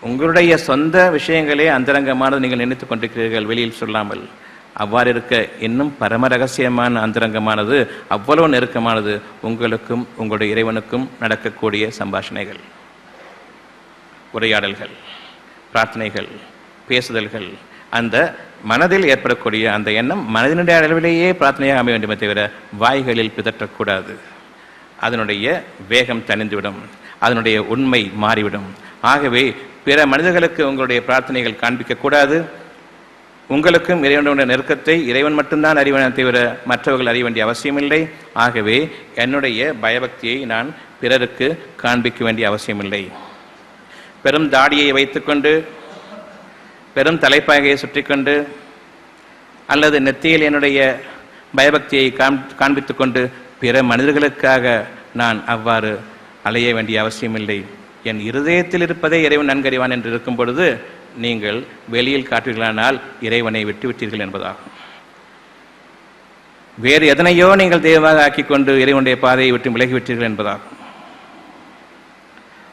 உங்களுடைய சொந்த விஷயங்களே அந்தரங்கமானது நீங்கள் நினைத்துக் கொண்டிருக்கிறீர்கள், வெளியில் சொல்லாமல். அவ்வாறு இருக்க இன்னும் பரம ரகசியமான அந்தரங்கமானது, அவ்வளவு நெருக்கமானது உங்களுக்கும் உங்களுடைய இறைவனுக்கும் நடக்கக்கூடிய சம்பாஷணைகள், உரையாடல்கள், பிரார்த்தனைகள், பேசுதல்கள். அந்த மனதில் ஏற்படக்கூடிய அந்த எண்ணம் மனதினுடைய அளவிலேயே பிரார்த்தனையாக அமைய வேண்டுமே தவிர வாய்களில் பிதற்றக்கூடாது. அதனுடைய வேகம் தணிந்துவிடும், அதனுடைய உண்மை மாறிவிடும். ஆகவே பிற மனிதர்களுக்கு உங்களுடைய பிரார்த்தனைகள் காண்பிக்கக்கூடாது. உங்களுக்கும் இறைவனுடைய நெருக்கத்தை இறைவன் மட்டும்தான் அறிவனை தவிர மற்றவர்கள் அறிய வேண்டிய அவசியமில்லை. ஆகவே என்னுடைய பயபக்தியை நான் பிறருக்கு காண்பிக்க வேண்டிய அவசியமில்லை. பெரும் தாடியை வைத்துக்கொண்டு, பெரும் தலைப்பாகையை சுற்றிக்கொண்டு, அல்லது நெத்தியில் என்னுடைய பயபக்தியை காண்பித்துக் கொண்டு பிற மனிதர்களுக்காக நான் அவ்வாறு அலைய வேண்டிய அவசியமில்லை. என் இருதயத்தில் இருப்பதே இறைவன் நன்கறிவான் என்று இருக்கும் பொழுது நீங்கள் வெளியில் காட்டுவீர்களானால் இறைவனை விட்டுவிட்டீர்கள் என்பதாகும். வேறு எதனையோ நீங்கள் தெய்வமாக ஆக்கிக்கொண்டு இறைவனுடைய பாதையை விட்டு விலகிவிட்டீர்கள் என்பதாகும்.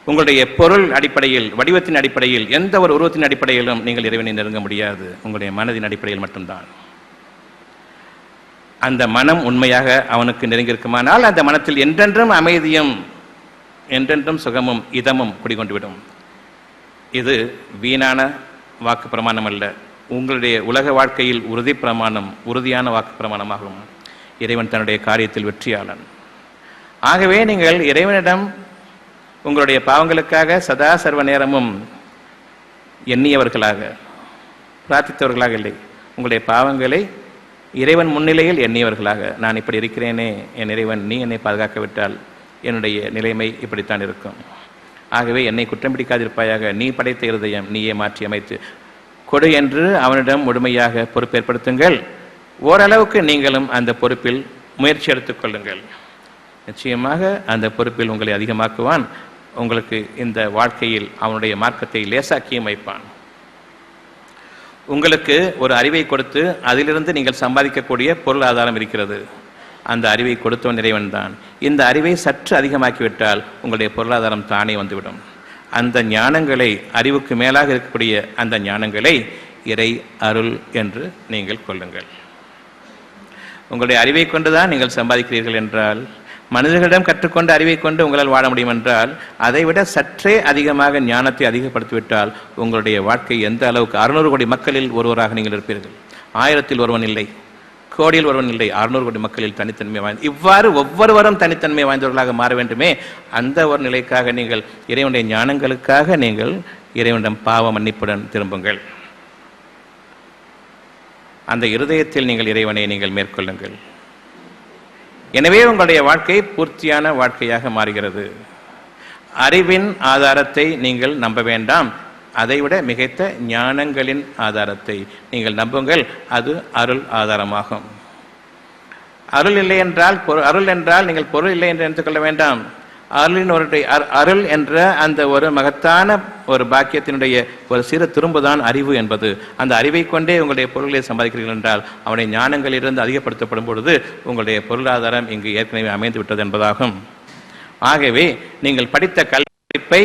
உங்களுடைய பொருள் அடிப்படையில், வடிவத்தின் அடிப்படையில், எந்த ஒரு உருவத்தின் அடிப்படையிலும் நீங்கள் இறைவனை நெருங்க முடியாது. உங்களுடைய மனதின் அடிப்படையில் மட்டும்தான். அந்த மனம் உண்மையாக அவனுக்கு நெருங்கியிருக்குமானால் அந்த மனத்தில் என்றென்றும் அமைதியும் என்றென்றும் சுகமும் இதமும் குடிகொண்டுவிடும். இது வீணான வாக்கு பிரமாணம் அல்ல. உங்களுடைய உலக வாழ்க்கையில் உறுதி பிரமாணம், உறுதியான வாக்கு பிரமாணமாகும். இறைவன் தன்னுடைய காரியத்தில் வெற்றியாளன். ஆகவே நீங்கள் இறைவனிடம் உங்களுடைய பாவங்களுக்காக சதா சர்வ நேரமும் எண்ணியவர்களாக, பிரார்த்தித்தவர்களாக இல்லை, உங்களுடைய பாவங்களை இறைவன் முன்னிலையில் எண்ணியவர்களாக, நான் இப்படி இருக்கிறேனே என் இறைவன், நீ என்னை பாதுகாக்கவிட்டால் என்னுடைய நிலைமை இப்படித்தான் இருக்கும். ஆகவே என்னை குற்றம் பிடிக்காதிருப்பாயாக, நீ படைத்த இருதயம் நீயே மாற்றி அமைத்து கொடு என்று அவனிடம் முழுமையாக பொறுப்பேற்படுத்துங்கள். ஓரளவுக்கு நீங்களும் அந்த பொறுப்பில் முயற்சி எடுத்துக் கொள்ளுங்கள். நிச்சயமாக அந்த பொறுப்பில் உங்களை அதிகமாக்குவான். உங்களுக்கு இந்த வாழ்க்கையில் அவனுடைய மார்க்கத்தை லேசாக்கியும் வைப்பான். உங்களுக்கு ஒரு அறிவை கொடுத்து அதிலிருந்து நீங்கள் சம்பாதிக்கக்கூடிய பொருளாதாரம் இருக்கிறது. அந்த அறிவை கொடுத்தவன் இறைவன் தான். இந்த அறிவை சற்று அதிகமாக்கிவிட்டால் உங்களுடைய பொருளாதாரம் தானே வந்துவிடும். அந்த ஞானங்களை, அறிவுக்கு மேலாக இருக்கக்கூடிய அந்த ஞானங்களை இறை அருள் என்று நீங்கள் கொள்ளுங்கள். உங்களுடைய அறிவை கொண்டுதான் நீங்கள் சம்பாதிக்கிறீர்கள் என்றால் மனிதர்களிடம் கற்றுக்கொண்டு அறிவை கொண்டு உங்களால் வாழ முடியும் என்றால் அதைவிட சற்றே அதிகமாக ஞானத்தை அதிகப்படுத்திவிட்டால் உங்களுடைய வாழ்க்கை எந்த அளவுக்கு 600 கோடி மக்களில் ஒருவராக நீங்கள் இருப்பீர்கள். 1000-ல் ஒருவன் இல்லை, கோடியில் ஒருவன் இல்லை, 600 கோடி மக்களில் தனித்தன்மை வாய்ந்த, இவ்வாறு ஒவ்வொருவரும் தனித்தன்மை வாய்ந்தவர்களாக மாற வேண்டுமே. அந்த ஒரு நிலைக்காக நீங்கள் இறைவனுடைய ஞானங்களுக்காக நீங்கள் இறைவனிடம் பாவ மன்னிப்புடன் திரும்புங்கள். அந்த இருதயத்தில் நீங்கள் இறைவனை நீங்கள் மேற்கொள்ளுங்கள். எனவே உங்களுடைய வாழ்க்கை பூர்த்தியான வாழ்க்கையாக மாறுகிறது. அறிவின் ஆதாரத்தை நீங்கள் நம்ப வேண்டாம், அதைவிட மிகைத்த ஞானங்களின் ஆதாரத்தை நீங்கள் நம்புங்கள். அது அருள் ஆதாரமாகும். அருள் இல்லை என்றால் அருள் என்றால் நீங்கள் பொருள் இல்லை என்று எடுத்துக்கொள்ள வேண்டாம். அருள் என்ற அந்த ஒரு மகத்தான ஒரு பாக்கியத்தினுடைய ஒரு சிறு திரும்புதான் அறிவு என்பது. அந்த அறிவை கொண்டே உங்களுடைய பொருள்களை சம்பாதிக்கிறீர்கள் என்றால் அவனுடைய ஞானங்களிலிருந்து அதிகப்படுத்தப்படும் பொழுது உங்களுடைய பொருளாதாரம் இங்கு ஏற்கனவே அமைந்து விட்டது என்பதாகும். ஆகவே நீங்கள் படித்த கல்விப்பை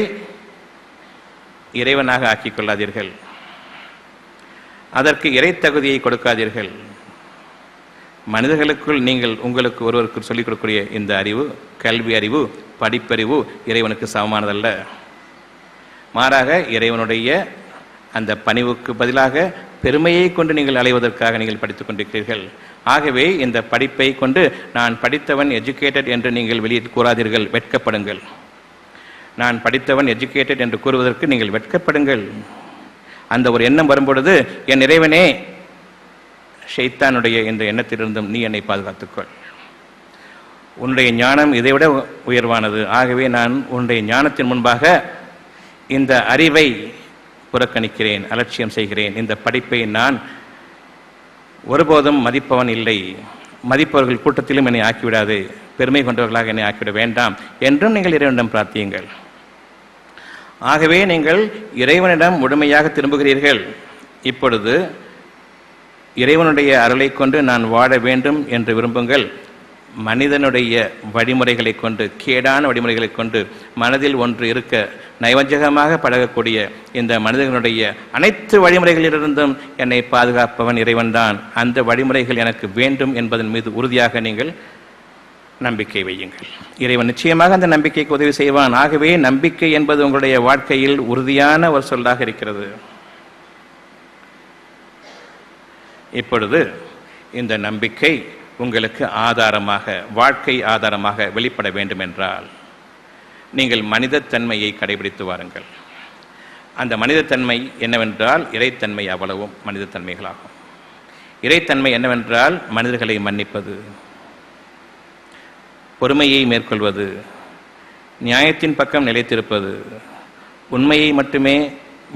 இறைவனாக ஆக்கிக் கொள்ளாதீர்கள், அதற்கு இறை தகுதியை கொடுக்காதீர்கள். மனிதர்களுக்குள் நீங்கள் உங்களுக்கு ஒருவருக்கு சொல்லிக் கொடுக்கக்கூடிய இந்த அறிவு, கல்வி அறிவு, படிப்பறிவு இறைவனுக்கு சமமானதல்ல. மாறாக இறைவனுடைய அந்த பணிவுக்கு பதிலாக பெருமையை கொண்டு நீங்கள் அலைவதற்காக நீங்கள் படித்துக் கொண்டிருக்கிறீர்கள். ஆகவே இந்த படிப்பை கொண்டு நான் படித்தவன் எஜுகேட்டட் என்று நீங்கள் வெளியே கூறாதீர்கள், வெட்கப்படுங்கள். நான் படித்தவன் எஜுகேட்டட் என்று கூறுவதற்கு நீங்கள் வெட்கப்படுங்கள். அந்த ஒரு எண்ணம் வரும்பொழுது என் இறைவனே ஷைத்தானுடைய என்ற எண்ணத்திலிருந்தும் நீ என்னை பாதுகாத்துக்கொள். உன்னுடைய ஞானம் இதைவிட உயர்வானது. ஆகவே நான் உன்னுடைய ஞானத்தின் முன்பாக இந்த அறிவை புறக்கணிக்கிறேன், அலட்சியம் செய்கிறேன். இந்த படிப்பை நான் ஒருபோதும் மதிப்பவன் இல்லை, மதிப்பவர்கள் கூட்டத்திலும் என்னை ஆக்கிவிடாது, பெருமை கொண்டவர்களாக என்னை ஆக்கிவிட வேண்டாம் என்றும் நீங்கள் இறைவனிடம் பிரார்த்தியுங்கள். ஆகவே நீங்கள் இறைவனிடம் முழுமையாக திரும்புகிறீர்கள். இப்பொழுது இறைவனுடைய அருளை கொண்டு நான் வாழ வேண்டும் என்று விரும்புங்கள். மனிதனுடைய வழிமுறைகளை கொண்டு, கேடான வழிமுறைகளை கொண்டு மனதில் ஒன்று இருக்க நைவஞ்சகமாக பழகக்கூடிய இந்த மனிதர்களுடைய அனைத்து வழிமுறைகளிலிருந்தும் என்னை பாதுகாப்பவன் இறைவன்தான். அந்த வழிமுறைகள் எனக்கு வேண்டும் என்பதன் மீது உறுதியாக நீங்கள் நம்பிக்கை வையுங்கள். இறைவன் நிச்சயமாக அந்த நம்பிக்கைக்கு உதவி செய்வான். ஆகவே நம்பிக்கை என்பது உங்களுடைய வாழ்க்கையில் உறுதியான ஒரு சொல்லாக இருக்கிறது. இப்பொழுது இந்த நம்பிக்கை உங்களுக்கு ஆதாரமாக, வாழ்க்கை ஆதாரமாக வெளிப்பட வேண்டும் என்றால் நீங்கள் மனிதத்தன்மையை கடைபிடித்து வாருங்கள். அந்த மனிதத்தன்மை என்னவென்றால் இறைத்தன்மை அவ்வளவும் மனிதத்தன்மைகளாகும். இறைத்தன்மை என்னவென்றால் மனிதர்களை மன்னிப்பது, பொறுமையை மேற்கொள்வது, நியாயத்தின் பக்கம் நிலைத்திருப்பது, உண்மையை மட்டுமே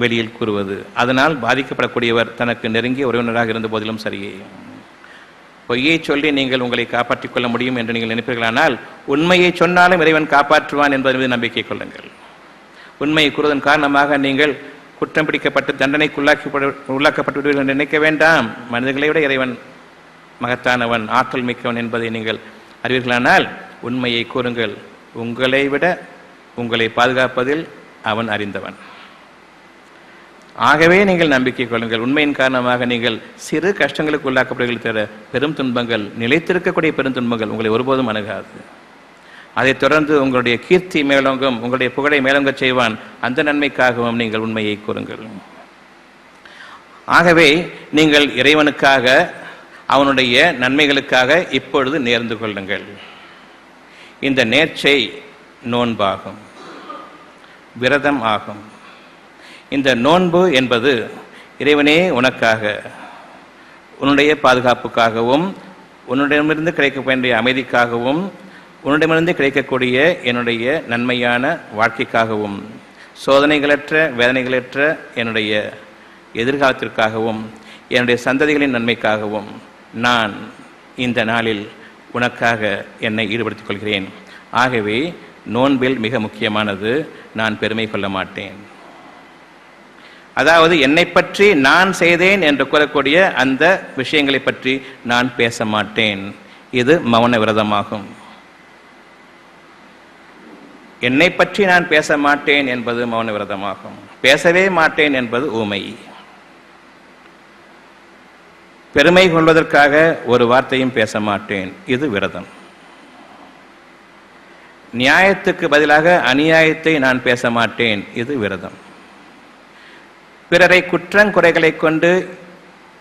வெளியில் கூறுவது. அதனால் பாதிக்கப்படக்கூடியவர் தனக்கு நெருங்கிய உறவினராக இருந்த போதிலும் சரியே, பொய்யை சொல்லி நீங்கள் உங்களை காப்பாற்றிக் கொள்ள முடியும் என்று நீங்கள் நினைப்பீர்களானால் உண்மையை சொன்னாலும் இறைவன் காப்பாற்றுவான் என்பதன் மீது நம்பிக்கை கொள்ளுங்கள். உண்மையை கூறுவதன் காரணமாக நீங்கள் குற்றம் பிடிக்கப்பட்டு தண்டனைக்கு உள்ளாக்கப்பட்டு விடுவீர்கள் என்று நினைக்க வேண்டாம். மனிதர்களை விட இறைவன் மகத்தானவன், ஆற்றல் மிக்கவன் என்பதை நீங்கள் அறிவீர்களானால் உண்மையை கூறுங்கள். உங்களை விட உங்களை பாதுகாப்பதில் அவன் அறிந்தவன். ஆகவே நீங்கள் நம்பிக்கை கொள்ளுங்கள். உண்மையின் காரணமாக நீங்கள் சிறு கஷ்டங்களுக்கு உள்ளாக்கப்படுவீர்கள் தவிர பெரும் துன்பங்கள், நிலைத்திருக்கக்கூடிய பெரும் துன்பங்கள் உங்களை ஒருபோதும் அணுகாது. அதைத் தொடர்ந்து உங்களுடைய கீர்த்தி மேலோங்கும், உங்களுடைய புகழை மேலோங்க செய்வான். அந்த நன்மைக்காகவும் நீங்கள் உண்மையை கூறுங்கள். ஆகவே நீங்கள் இறைவனுக்காக, அவனுடைய நன்மைகளுக்காக இப்பொழுது நேர்ந்து கொள்ளுங்கள். இந்த நேர்ச்சை நோன்பாகும், விரதம் ஆகும். இந்த நோன்பு என்பது இறைவனே உனக்காக, உன்னுடைய பாதுகாப்புக்காகவும், உன்னிடமிருந்து கிடைக்க வேண்டிய அமைதிக்காகவும், உன்னிடமிருந்து கிடைக்கக்கூடிய என்னுடைய நன்மையான வாழ்க்கைக்காகவும், சோதனைகளற்ற வேதனைகளற்ற என்னுடைய எதிர்காலத்திற்காகவும், என்னுடைய சந்ததிகளின் நன்மைக்காகவும் நான் இந்த நாளில் உனக்காக என்னை ஈடுபடுத்திக் கொள்கிறேன். ஆகவே நோன்பில் மிக முக்கியமானது, நான் பெருமை கொள்ள மாட்டேன். அதாவது என்னை பற்றி நான் செய்தேன் என்று கூறக்கூடிய அந்த விஷயங்களை பற்றி நான் பேச மாட்டேன். இது மௌன விரதமாகும். என்னை பற்றி நான் பேச மாட்டேன் என்பது மௌன விரதமாகும். பேசவே மாட்டேன் என்பது ஊமை. பெருமை கொள்வதற்காக ஒரு வார்த்தையும் பேச மாட்டேன், இது விரதம். நியாயத்துக்கு பதிலாக அநியாயத்தை நான் பேச மாட்டேன், இது விரதம். பிறரை குற்றங்குறைகளை கொண்டு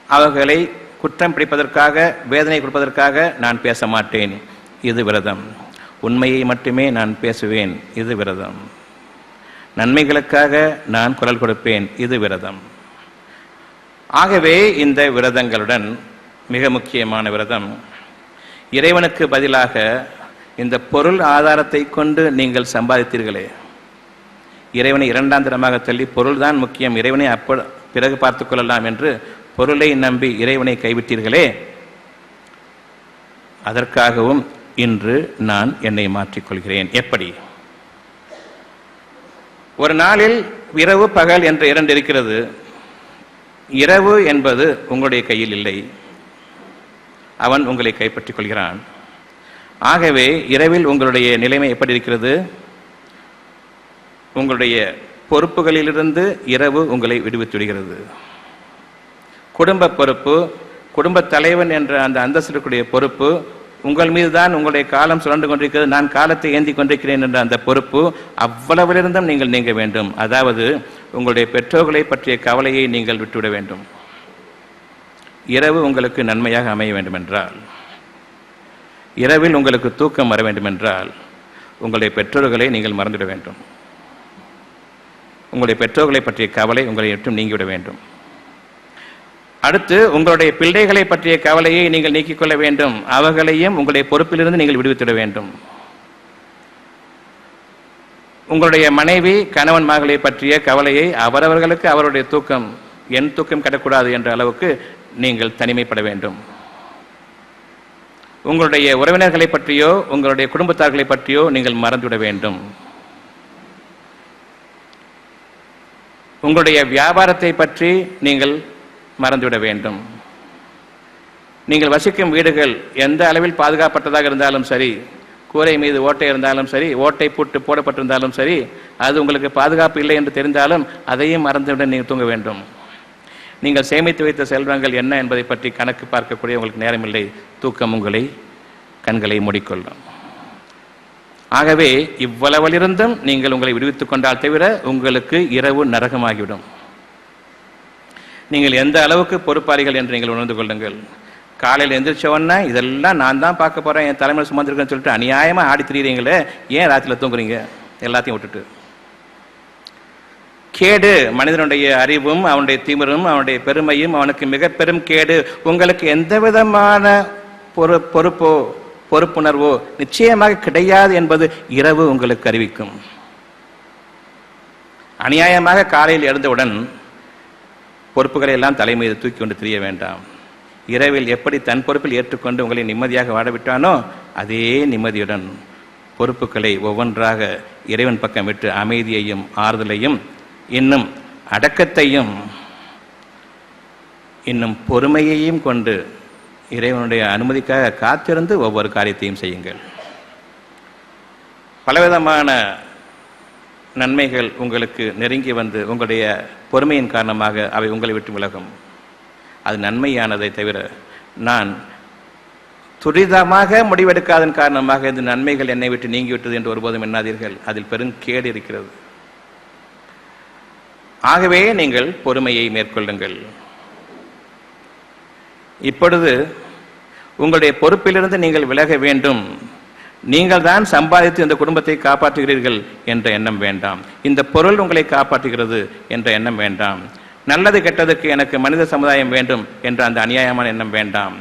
அவர்களை குற்றம் பிடிப்பதற்காக, வேதனை கொடுப்பதற்காக நான் பேச மாட்டேன், இது விரதம். உண்மையை மட்டுமே நான் பேசுவேன், இது விரதம். நன்மைகளுக்காக நான் குரல் கொடுப்பேன், இது விரதம். ஆகவே இந்த விரதங்களுடன் மிக முக்கியமான விரதம், இறைவனுக்கு பதிலாக இந்த பொருள் ஆதாரத்தை கொண்டு நீங்கள் சம்பாதித்தீர்களே, இறைவனை இரண்டாம் தரமாக தள்ளி பொருள்தான் முக்கியம், இறைவனை பிறகு பார்த்துக் கொள்ளலாம் என்று பொருளை நம்பி இறைவனை கைவிட்டீர்களே, அதற்காகவும் இன்று நான் என்னை மாற்றிக்கொள்கிறேன். எப்படி? ஒரு நாளில் இரவு பகல் என்ற இரண்டு இருக்கிறது. இரவு என்பது உங்களுடைய கையில் இல்லை, அவன் உங்களை கைப்பற்றிக் கொள்கிறான். ஆகவே இரவில் உங்களுடைய நிலைமை எப்படி இருக்கிறது? உங்களுடைய பொறுப்புகளிலிருந்து இரவு உங்களை விடுவித்து விடுகிறது. குடும்ப பொறுப்பு, குடும்ப தலைவன் என்ற அந்த அந்தஸ்திற்குரிய பொறுப்பு உங்கள் மீது தான் உங்களுடைய காலம் சுழன்று கொண்டிருக்கிறது, நான் காலத்தை ஏந்தி கொண்டிருக்கிறேன் என்ற அந்த பொறுப்பு அவ்வளவிலிருந்தும் நீங்கள் நீங்க வேண்டும். அதாவது உங்களுடைய பெற்றோர்களை பற்றிய கவலையை நீங்கள் விட்டுவிட வேண்டும். இரவு உங்களுக்கு நன்மையாக அமைய வேண்டும் என்றால், இரவில் உங்களுக்கு தூக்கம் வர வேண்டும் என்றால், உங்களுடைய பெற்றோர்களை நீங்கள் மறந்துவிட வேண்டும். உங்களுடைய பெற்றோர்களை பற்றிய கவலை உங்களை விட்டு நீங்கிவிட வேண்டும். அடுத்து உங்களுடைய பிள்ளைகளை பற்றிய கவலையை நீங்கள் நீக்கிக் கொள்ள வேண்டும். அவர்களையும் உங்களுடைய பொறுப்பிலிருந்து நீங்கள் விடுவித்திட வேண்டும். உங்களுடைய மனைவி கணவன் மகளை பற்றிய கவலையை அவரவர்களுக்கு அவருடைய தூக்கம், என் தூக்கம் கிடக்கூடாது என்ற அளவுக்கு நீங்கள் தனிமைப்பட வேண்டும். உங்களுடைய உறவினர்களை பற்றியோ உங்களுடைய குடும்பத்தார்களை பற்றியோ நீங்கள் மறந்துவிட வேண்டும். உங்களுடைய வியாபாரத்தை பற்றி நீங்கள் மறந்துவிட வேண்டும். நீங்கள் வசிக்கும் வீடுகள் எந்த அளவில் பாதுகாப்பட்டதாக இருந்தாலும் சரி, கூரை மீது ஓட்டை இருந்தாலும் சரி, ஓட்டை பூட்டு போடப்பட்டிருந்தாலும் சரி, அது உங்களுக்கு பாதுகாப்பு இல்லை என்று தெரிந்தாலும் அதையும் மறந்துவிட நீங்கள் தூங்க வேண்டும். நீங்கள் சேமித்து வைத்த செல்வங்கள் என்ன என்பதை பற்றி கணக்கு பார்க்கக்கூடிய உங்களுக்கு நேரமில்லை. தூக்கம் உங்களை கண்களை மூடிக்கொள்ளும். ஆகவே இவ்வளவிலிருந்தும் நீங்கள் உங்களை விடுவித்துக் கொண்டால் தவிர உங்களுக்கு இரவு நரகமாகிவிடும். நீங்கள் எந்த அளவுக்கு பொறுப்பாளிகள் என்று நீங்கள் உணர்ந்து கொள்ளுங்கள். காலையில் எந்திரிச்சவொன்னா இதெல்லாம் நான் தான் பார்க்க போகிறேன், என் தலைமையில் சுமந்திருக்கேன்னு சொல்லிட்டு அநியாயமாக ஆடி திரிகிறீங்களே, ஏன் ராத்திரியில் தூங்குறீங்க? எல்லாத்தையும் விட்டுட்டு. கேடு மனிதனுடைய அறிவும் அவனுடைய திமிரும் அவனுடைய பெருமையும் அவனுக்கு மிக பெரும் கேடு. உங்களுக்கு எந்த விதமான பொறுப்புணர்வோ நிச்சயமாக கிடையாது என்பது இரவு உங்களுக்கு அறிவிக்கும். அநியாயமாக காலையில் எழுந்தவுடன் பொறுப்புகளை எல்லாம் தலைமீது தூக்கி கொண்டு தெரிய வேண்டாம். இரவில் எப்படி தன் பொறுப்பில் ஏற்றுக்கொண்டு உங்களை நிம்மதியாக வாடவிட்டானோ அதே நிம்மதியுடன் பொறுப்புகளை ஒவ்வொன்றாக இறைவன் பக்கம் விட்டு அமைதியையும் ஆறுதலையும் இன்னும் அடக்கத்தையும் இன்னும் பொறுமையையும் கொண்டு இறைவனுடைய அனுமதிக்காக காத்திருந்து ஒவ்வொரு காரியத்தையும் செய்யுங்கள். பலவிதமான நன்மைகள் உங்களுக்கு நெருங்கி வந்து உங்களுடைய பொறுமையின் காரணமாக அவை உங்களை விட்டு விலகும். அது நன்மையானதை தவிர நான் துரிதமாக முடிவெடுக்காதன் காரணமாக இந்த நன்மைகள் என்னை விட்டு நீங்கிவிட்டது என்று ஒருபோதும் எண்ணாதீர்கள். அதில் பெரும் கேடு இருக்கிறது. ஆகவே நீங்கள் பொறுமையை மேற்கொள்ளுங்கள். இப்பொழுது உங்களுடைய பொறுப்பிலிருந்து நீங்கள் விலக வேண்டும். நீங்கள் தான் சம்பாதித்து இந்த குடும்பத்தை காப்பாற்றுகிறீர்கள் என்ற எண்ணம் வேண்டாம். இந்த பொருள் உங்களை காப்பாற்றுகிறது என்ற எண்ணம் வேண்டாம். நல்லது கெட்டதுக்கு எனக்கு மனித சமுதாயம் வேண்டும் என்ற அந்த அநியாயமான எண்ணம் வேண்டாம்.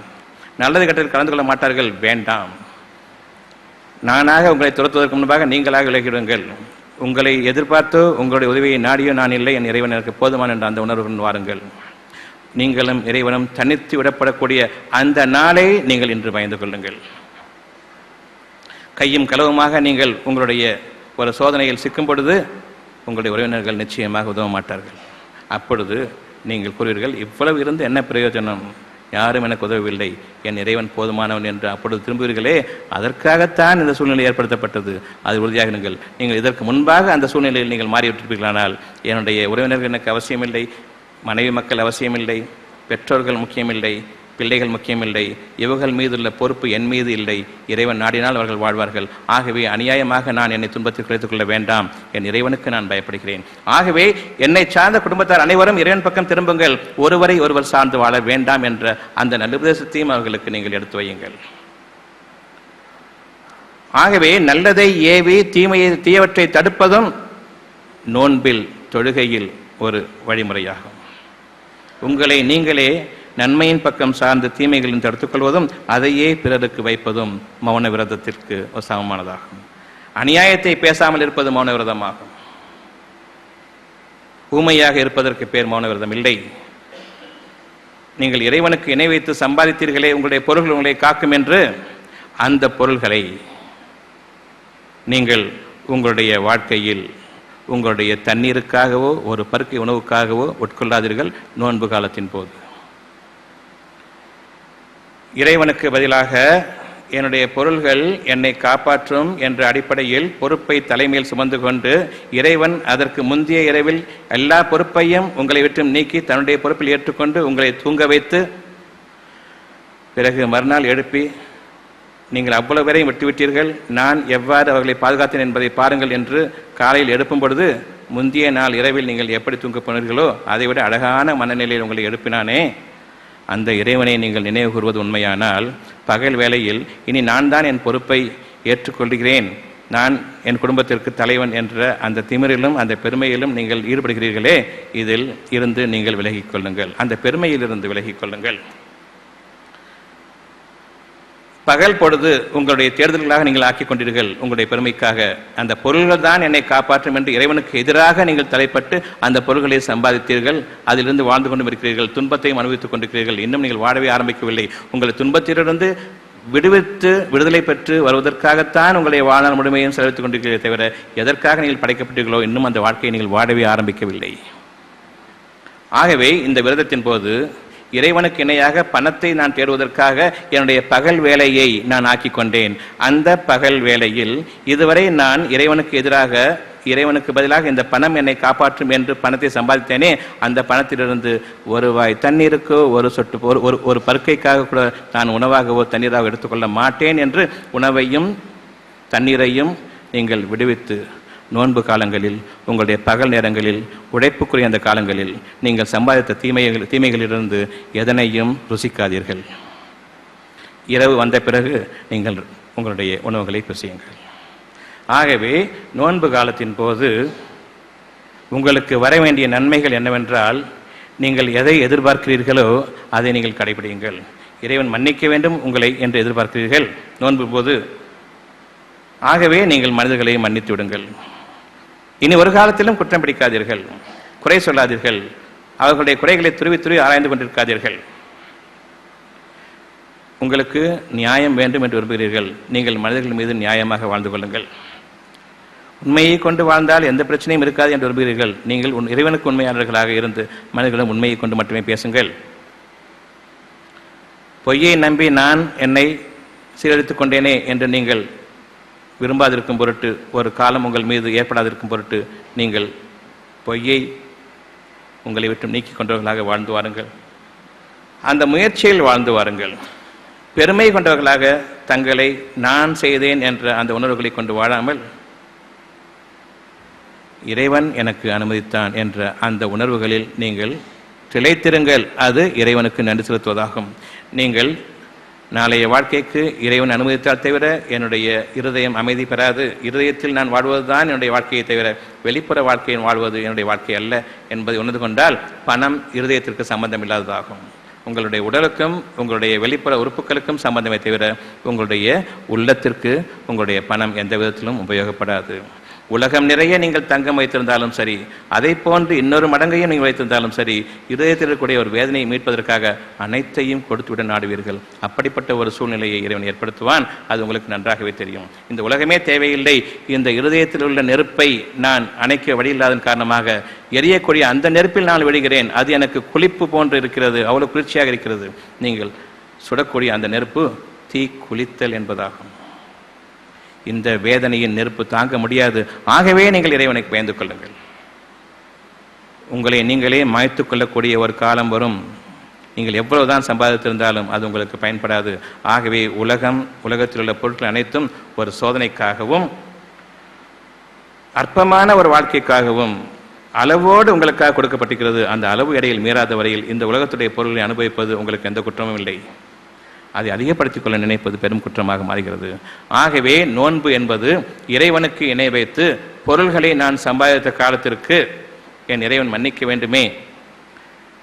நல்லது கெட்டதில் கலந்து கொள்ள மாட்டார்கள் வேண்டாம். நானாக உங்களை துரத்துவதற்கு முன்பாக நீங்களாக விலகிடுங்கள். உங்களை எதிர்பார்த்தோ உங்களுடைய உதவியை நாடியோ நான் இல்லை, என் இறைவன் எனக்கு போதுமான என்ற அந்த உணர்வுடன் வாருங்கள். நீங்களும் இறைவனும் தனித்து விடப்படக்கூடிய அந்த நாளை நீங்கள் இன்று பயந்து கொள்ளுங்கள். கையும் களவுமாக நீங்கள் உங்களுடைய ஒரு சோதனையில் சிக்கும் பொழுது உங்களுடைய உறவினர்கள் நிச்சயமாக உதவ மாட்டார்கள். அப்பொழுது நீங்கள் கூறுவீர்கள், இவ்வளவு இருந்து என்ன பிரயோஜனம், யாரும் எனக்கு உதவவில்லை, என் இறைவன் போதுமானவன் என்று அப்பொழுது திரும்புவீர்களே, அதற்காகத்தான் இந்த சூழ்நிலை ஏற்படுத்தப்பட்டது. அது உறுதியாகுங்கள். நீங்கள் இதற்கு முன்பாக அந்த சூழ்நிலையில் நீங்கள் மாறிவிட்டிருப்பீர்களானால் என்னுடைய உறவினர்கள் எனக்கு அவசியமில்லை, மனைவி மக்கள் அவசியமில்லை, பெற்றோர்கள் முக்கியமில்லை, பிள்ளைகள் முக்கியமில்லை, இவர்கள் மீதுள்ள பொறுப்பு என் மீது இல்லை, இறைவன் நாடினால் அவர்கள் வாழ்வார்கள். ஆகவே அநியாயமாக நான் என்னை துன்பத்தில் குறைத்துக் கொள்ள வேண்டாம், என் இறைவனுக்கு நான் பயப்படுகிறேன். ஆகவே என்னை சார்ந்த குடும்பத்தார் அனைவரும் இறைவன் பக்கம் திரும்புங்கள், ஒருவரை ஒருவர் சார்ந்து வாழ வேண்டாம் என்ற அந்த நல்லுபதேசத்தையும் அவர்களுக்கு நீங்கள் எடுத்து வையுங்கள். ஆகவே நல்லதை ஏவி தீயவற்றை தடுப்பதும் நோன்பில் தொழுகையில் ஒரு வழிமுறையாகும். உங்களை நீங்களே நன்மையின் பக்கம் சார்ந்து தீமைகளின் தடுத்துக் கொள்வதும் அதையே பிறருக்கு வைப்பதும் மௌன விரதத்திற்கு ஒரு சமமானதாகும். அநியாயத்தை பேசாமல் இருப்பது மௌன விரதமாகும். ஊமையாக இருப்பதற்கு பேர் மௌன விரதம் இல்லை. நீங்கள் இறைவனுக்கு இணை வைத்து சம்பாதித்தீர்களே, உங்களுடைய பொருள்கள் உங்களை காக்கும் என்று, அந்த பொருள்களை நீங்கள் உங்களுடைய வாழ்க்கையில் உங்களுடைய தண்ணீருக்காகவோ ஒரு பருக்கை உணவுக்காகவோ உட்கொள்ளாதீர்கள். நோன்பு காலத்தின் போது இறைவனுக்கு பதிலாக என்னுடைய பொருள்கள் என்னை காப்பாற்றும் என்ற அடிப்படையில் பொறுப்பை தலைமையில் சுமந்து கொண்டு இறைவன் அதற்கு முந்தைய இரவில் எல்லா பொறுப்பையும் உங்களை விட்டு நீக்கி தன்னுடைய பொறுப்பில் ஏற்றுக்கொண்டு உங்களை தூங்க வைத்து பிறகு மறுநாள் எழுப்பி நீங்கள் அவ்வளவு வரையும் விட்டுவிட்டீர்கள், நான் எவ்வாறு அவர்களை பாதுகாத்தேன் என்பதை பாருங்கள் என்று காலையில் எழுப்பும் பொழுது முந்தைய நாள் இரவில் நீங்கள் எப்படி தூங்க போனீர்களோ அதைவிட அழகான மனநிலையில் உங்களை எழுப்பினானே, அந்த இறைவனை நீங்கள் நினைவு கூறுவது உண்மையானால் பகல் வேளையில் இனி நான் தான் என் பொறுப்பை ஏற்றுக்கொள்கிறேன், நான் என் குடும்பத்திற்கு தலைவன் என்ற அந்த திமிரிலும் அந்த பெருமையிலும் நீங்கள் ஈடுபடுகிறீர்களே, இதில் இருந்து நீங்கள் விலகிக் கொள்ளுங்கள், அந்த பெருமையிலிருந்து விலகிக் கொள்ளுங்கள். பகல் பொழுது உங்களுடைய தேர்தல்களாக நீங்கள் ஆக்கிக் கொண்டீர்கள். உங்களுடைய பெருமைக்காக அந்த பொருள்கள் தான் என்னை காப்பாற்றும் என்று இறைவனுக்கு எதிராக நீங்கள் தலைப்பட்டு அந்த பொருள்களை சம்பாதித்தீர்கள். அதிலிருந்து வாழ்ந்து கொண்டும் இருக்கிறீர்கள், துன்பத்தையும் அனுபவித்துக் கொண்டிருக்கிறீர்கள். இன்னும் நீங்கள் வாழவே ஆரம்பிக்கவில்லை. உங்களை துன்பத்திலிருந்து விடுதலை பெற்று வருவதற்காகத்தான் உங்களுடைய வாழ்நாள் முழுமையும் செலவித்துக் கொண்டிருக்கிறீர்களே தவிர எதற்காக நீங்கள் படைக்கப்பட்டீர்களோ இன்னும் அந்த வாழ்க்கையை நீங்கள் வாழவே ஆரம்பிக்கவில்லை. ஆகவே இந்த விரதத்தின் போது இறைவனுக்கு இணையாக பணத்தை நான் தேடுவதற்காக என்னுடைய பகல் வேலையை நான் ஆக்கிக் கொண்டேன். அந்த பகல் வேளையில் இதுவரை நான் இறைவனுக்கு எதிராக, இறைவனுக்கு பதிலாக இந்த பணம் என்னை காப்பாற்றும் என்று பணத்தை சம்பாதித்தேனே, அந்த பணத்திலிருந்து ஒரு வாய் தண்ணீருக்கோ ஒரு சொட்டு ஒரு பருக்கைக்காக கூட நான் உணவாகவோ தண்ணீராக எடுத்துக்கொள்ள மாட்டேன் என்று உணவையும் தண்ணீரையும் நீங்கள் விடுவித்து நோன்பு காலங்களில் உங்களுடைய பகல் நேரங்களில் உழைப்புக்குரிய அந்த காலங்களில் நீங்கள் சம்பாதித்த தீமைகளிலிருந்து எதனையும் ருசிக்காதீர்கள். இரவு வந்த பிறகு நீங்கள் உங்களுடைய உணவுகளை ருசியுங்கள். ஆகவே நோன்பு காலத்தின் போது உங்களுக்கு வர வேண்டிய நன்மைகள் என்னவென்றால், நீங்கள் எதை எதிர்பார்க்கிறீர்களோ அதை நீங்கள் கடைபிடியுங்கள். இறைவன் மன்னிக்க வேண்டும் உங்களை என்று எதிர்பார்க்கிறீர்கள் நோன்பு போது. ஆகவே நீங்கள் மனிதர்களை மன்னித்து விடுங்கள். இனி ஒரு காலத்திலும் குற்றம் பிடிக்காதீர்கள், குறை சொல்லாதீர்கள், அவர்களுடைய குறைகளை துருவி ஆராய்ந்து கொண்டிருக்காதீர்கள். உங்களுக்கு நியாயம் வேண்டும் என்று விரும்புகிறீர்கள், நீங்கள் மனிதர்கள் மீது நியாயமாக வாழ்ந்து கொள்ளுங்கள். உண்மையை கொண்டு வாழ்ந்தால் எந்த பிரச்சனையும் இருக்காது என்று விரும்புகிறீர்கள், நீங்கள் இறைவனுக்கு உண்மையாளர்களாக இருந்து மனிதர்களும் உண்மையை கொண்டு மட்டுமே பேசுங்கள். பொய்யை நம்பி நான் என்னை சீரழித்துக் கொண்டேனே என்று நீங்கள் விரும்பாதிருக்கும் பொருட்டு, ஒரு காலம் உங்கள் மீது ஏற்படாதிருக்கும் பொருட்டு நீங்கள் பொய்யை உங்களை விட்டு நீக்கிக் கொண்டவர்களாக வாழ்ந்து வாருங்கள். அந்த முயற்சியில் வாழ்ந்து வாருங்கள். பெருமை கொண்டவர்களாக தங்களை நான் செய்தேன் என்ற அந்த உணர்வுகளை கொண்டு வாழாமல் இறைவன் எனக்கு அனுமதித்தான் என்ற அந்த உணர்வுகளில் நீங்கள் திளைத்திருங்கள். அது இறைவனுக்கு நன்றி செலுத்துவதாகும். நீங்கள் நாளைய வாழ்க்கைக்கு இறைவன் அனுமதித்தால் தவிர என்னுடைய இருதயம் அமைதி பெறாது. இருதயத்தில் நான் வாழ்வதுதான் என்னுடைய வாழ்க்கையை தவிர வெளிப்புற வாழ்க்கையில் வாழ்வது என்னுடைய வாழ்க்கை அல்ல என்பதை உணர்ந்து கொண்டால் பணம் இருதயத்திற்கு சம்பந்தம் இல்லாததாகும். உங்களுடைய உடலுக்கும் உங்களுடைய வெளிப்புற உறுப்புகளுக்கும் சம்பந்தமே தவிர உங்களுடைய உள்ளத்திற்கு உங்களுடைய பணம் எந்த விதத்திலும் உபயோகப்படாது. உலகம் நிறைய நீங்கள் தங்கம் வைத்திருந்தாலும் சரி, அதை போன்று இன்னொரு மடங்கையும் நீங்கள் வைத்திருந்தாலும் சரி, இதயத்தில் இருக்கக்கூடிய ஒரு வேதனையை மீட்பதற்காக அனைத்தையும் கொடுத்துவிட நாடுவீர்கள். அப்படிப்பட்ட ஒரு சூழ்நிலையை இறைவன் ஏற்படுத்துவான். அது உங்களுக்கு நன்றாகவே தெரியும். இந்த உலகமே தேவையில்லை, இந்த இருதயத்தில் உள்ள நெருப்பை நான் அணைக்க வழியில்லாதன் காரணமாக எரியக்கூடிய அந்த நெருப்பில் நான் விழுகிறேன். அது எனக்கு குளிப்பு போன்று இருக்கிறது, அவ்வளவு குளிர்ச்சியாக இருக்கிறது. நீங்கள் சுடக்கூடிய அந்த நெருப்பு தீ குளித்தல் என்பதாகும். இந்த வேதனையின் நெருப்பு தாங்க முடியாது. ஆகவே நீங்கள் இறைவனை பயந்து கொள்ளுங்கள். உங்களை நீங்களே மாய்த்து கொள்ளக்கூடிய ஒரு காலம் வரும். நீங்கள் எவ்வளவுதான் சம்பாதித்திருந்தாலும் அது உங்களுக்கு பயன்படாது. ஆகவே உலகத்தில் உள்ள பொருட்கள் அனைத்தும் ஒரு சோதனைக்காகவும் அற்பமான ஒரு வாழ்க்கைக்காகவும் அளவோடு உங்களுக்காக கொடுக்கப்பட்டிருக்கிறது. அந்த அளவு இடையில் மீறாத வரையில் இந்த உலகத்துடைய பொருள்களை அனுபவிப்பது உங்களுக்கு எந்த குற்றமும் இல்லை. அதை அதிகப்படுத்திக் கொள்ள நினைப்பது பெரும் குற்றமாக மாறுகிறது. ஆகவே நோன்பு என்பது இறைவனுக்கு இணை வைத்து பொருள்களை நான் சம்பாதித்த காலத்திற்கு என் இறைவன் மன்னிக்க வேண்டுமே,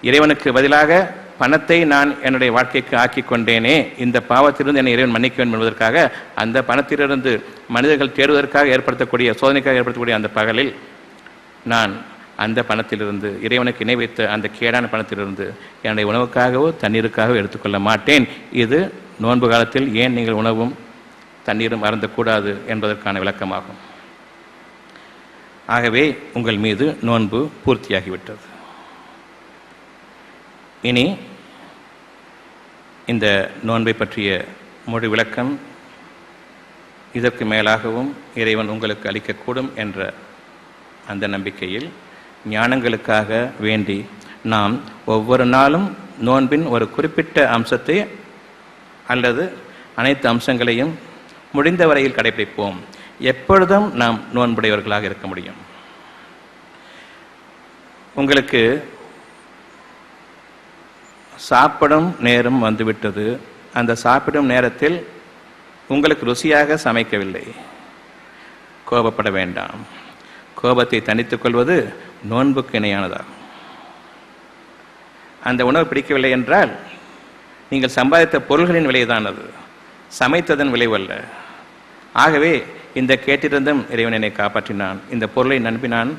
இறைவனுக்கு பதிலாக பணத்தை நான் என்னுடைய வாழ்க்கைக்கு ஆக்கி கொண்டேனே, இந்த பாவத்திலிருந்து என்னை இறைவன் மன்னிக்க வேண்டும் என்பதற்காக அந்த பணத்திலிருந்து மனிதர்கள் தேடுவதற்காக ஏற்படுத்தக்கூடிய சோதனைக்காக ஏற்படுத்தக்கூடிய அந்த பகலில் நான் அந்த பணத்திலிருந்து இறைவனுக்கு இணை வைத்த அந்த கேடான பணத்திலிருந்து என்னுடைய உணவுக்காகவோ தண்ணீருக்காகவோ எடுத்துக்கொள்ள மாட்டேன். இது நோன்பு காலத்தில் ஏன் நீங்கள் உணவும் தண்ணீரும் அருந்தக்கூடாது என்பதற்கான விளக்கமாகும். ஆகவே உங்கள் மீது நோன்பு பூர்த்தியாகிவிட்டது. இனி இந்த நோன்பை பற்றிய முழு விளக்கம் இதற்கு மேலாகவும் இறைவன் உங்களுக்கு அளிக்கக்கூடும் என்ற அந்த நம்பிக்கையில் ஞானங்களுக்காக வேண்டி நாம் ஒவ்வொரு நாளும் நோன்பின் ஒரு குறிப்பிட்ட அம்சத்தை அல்லது அனைத்து அம்சங்களையும் முடிந்த வரையில் கடைபிடிப்போம். எப்பொழுதும் நாம் நோன்புடையவர்களாக இருக்க முடியும். உங்களுக்கு சாப்பிடும் நேரம் வந்துவிட்டது. அந்த சாப்பிடும் நேரத்தில் உங்களுக்கு ருசியாக சமைக்கவில்லை, கோபப்பட வேண்டாம். கோபத்தை தணித்துக் கொள்வது நோன்புக்கு இணையானதாகும். அந்த உணவு பிடிக்கவில்லை என்றால் நீங்கள் சம்பாதித்த பொருள்களின் விலைதான் அது, சமைத்ததன் விளைவல்ல. ஆகவே இந்த கேட்டிருந்தும் இறைவன் என்னை காப்பாற்றினான், இந்த பொருளை நம்பினான்,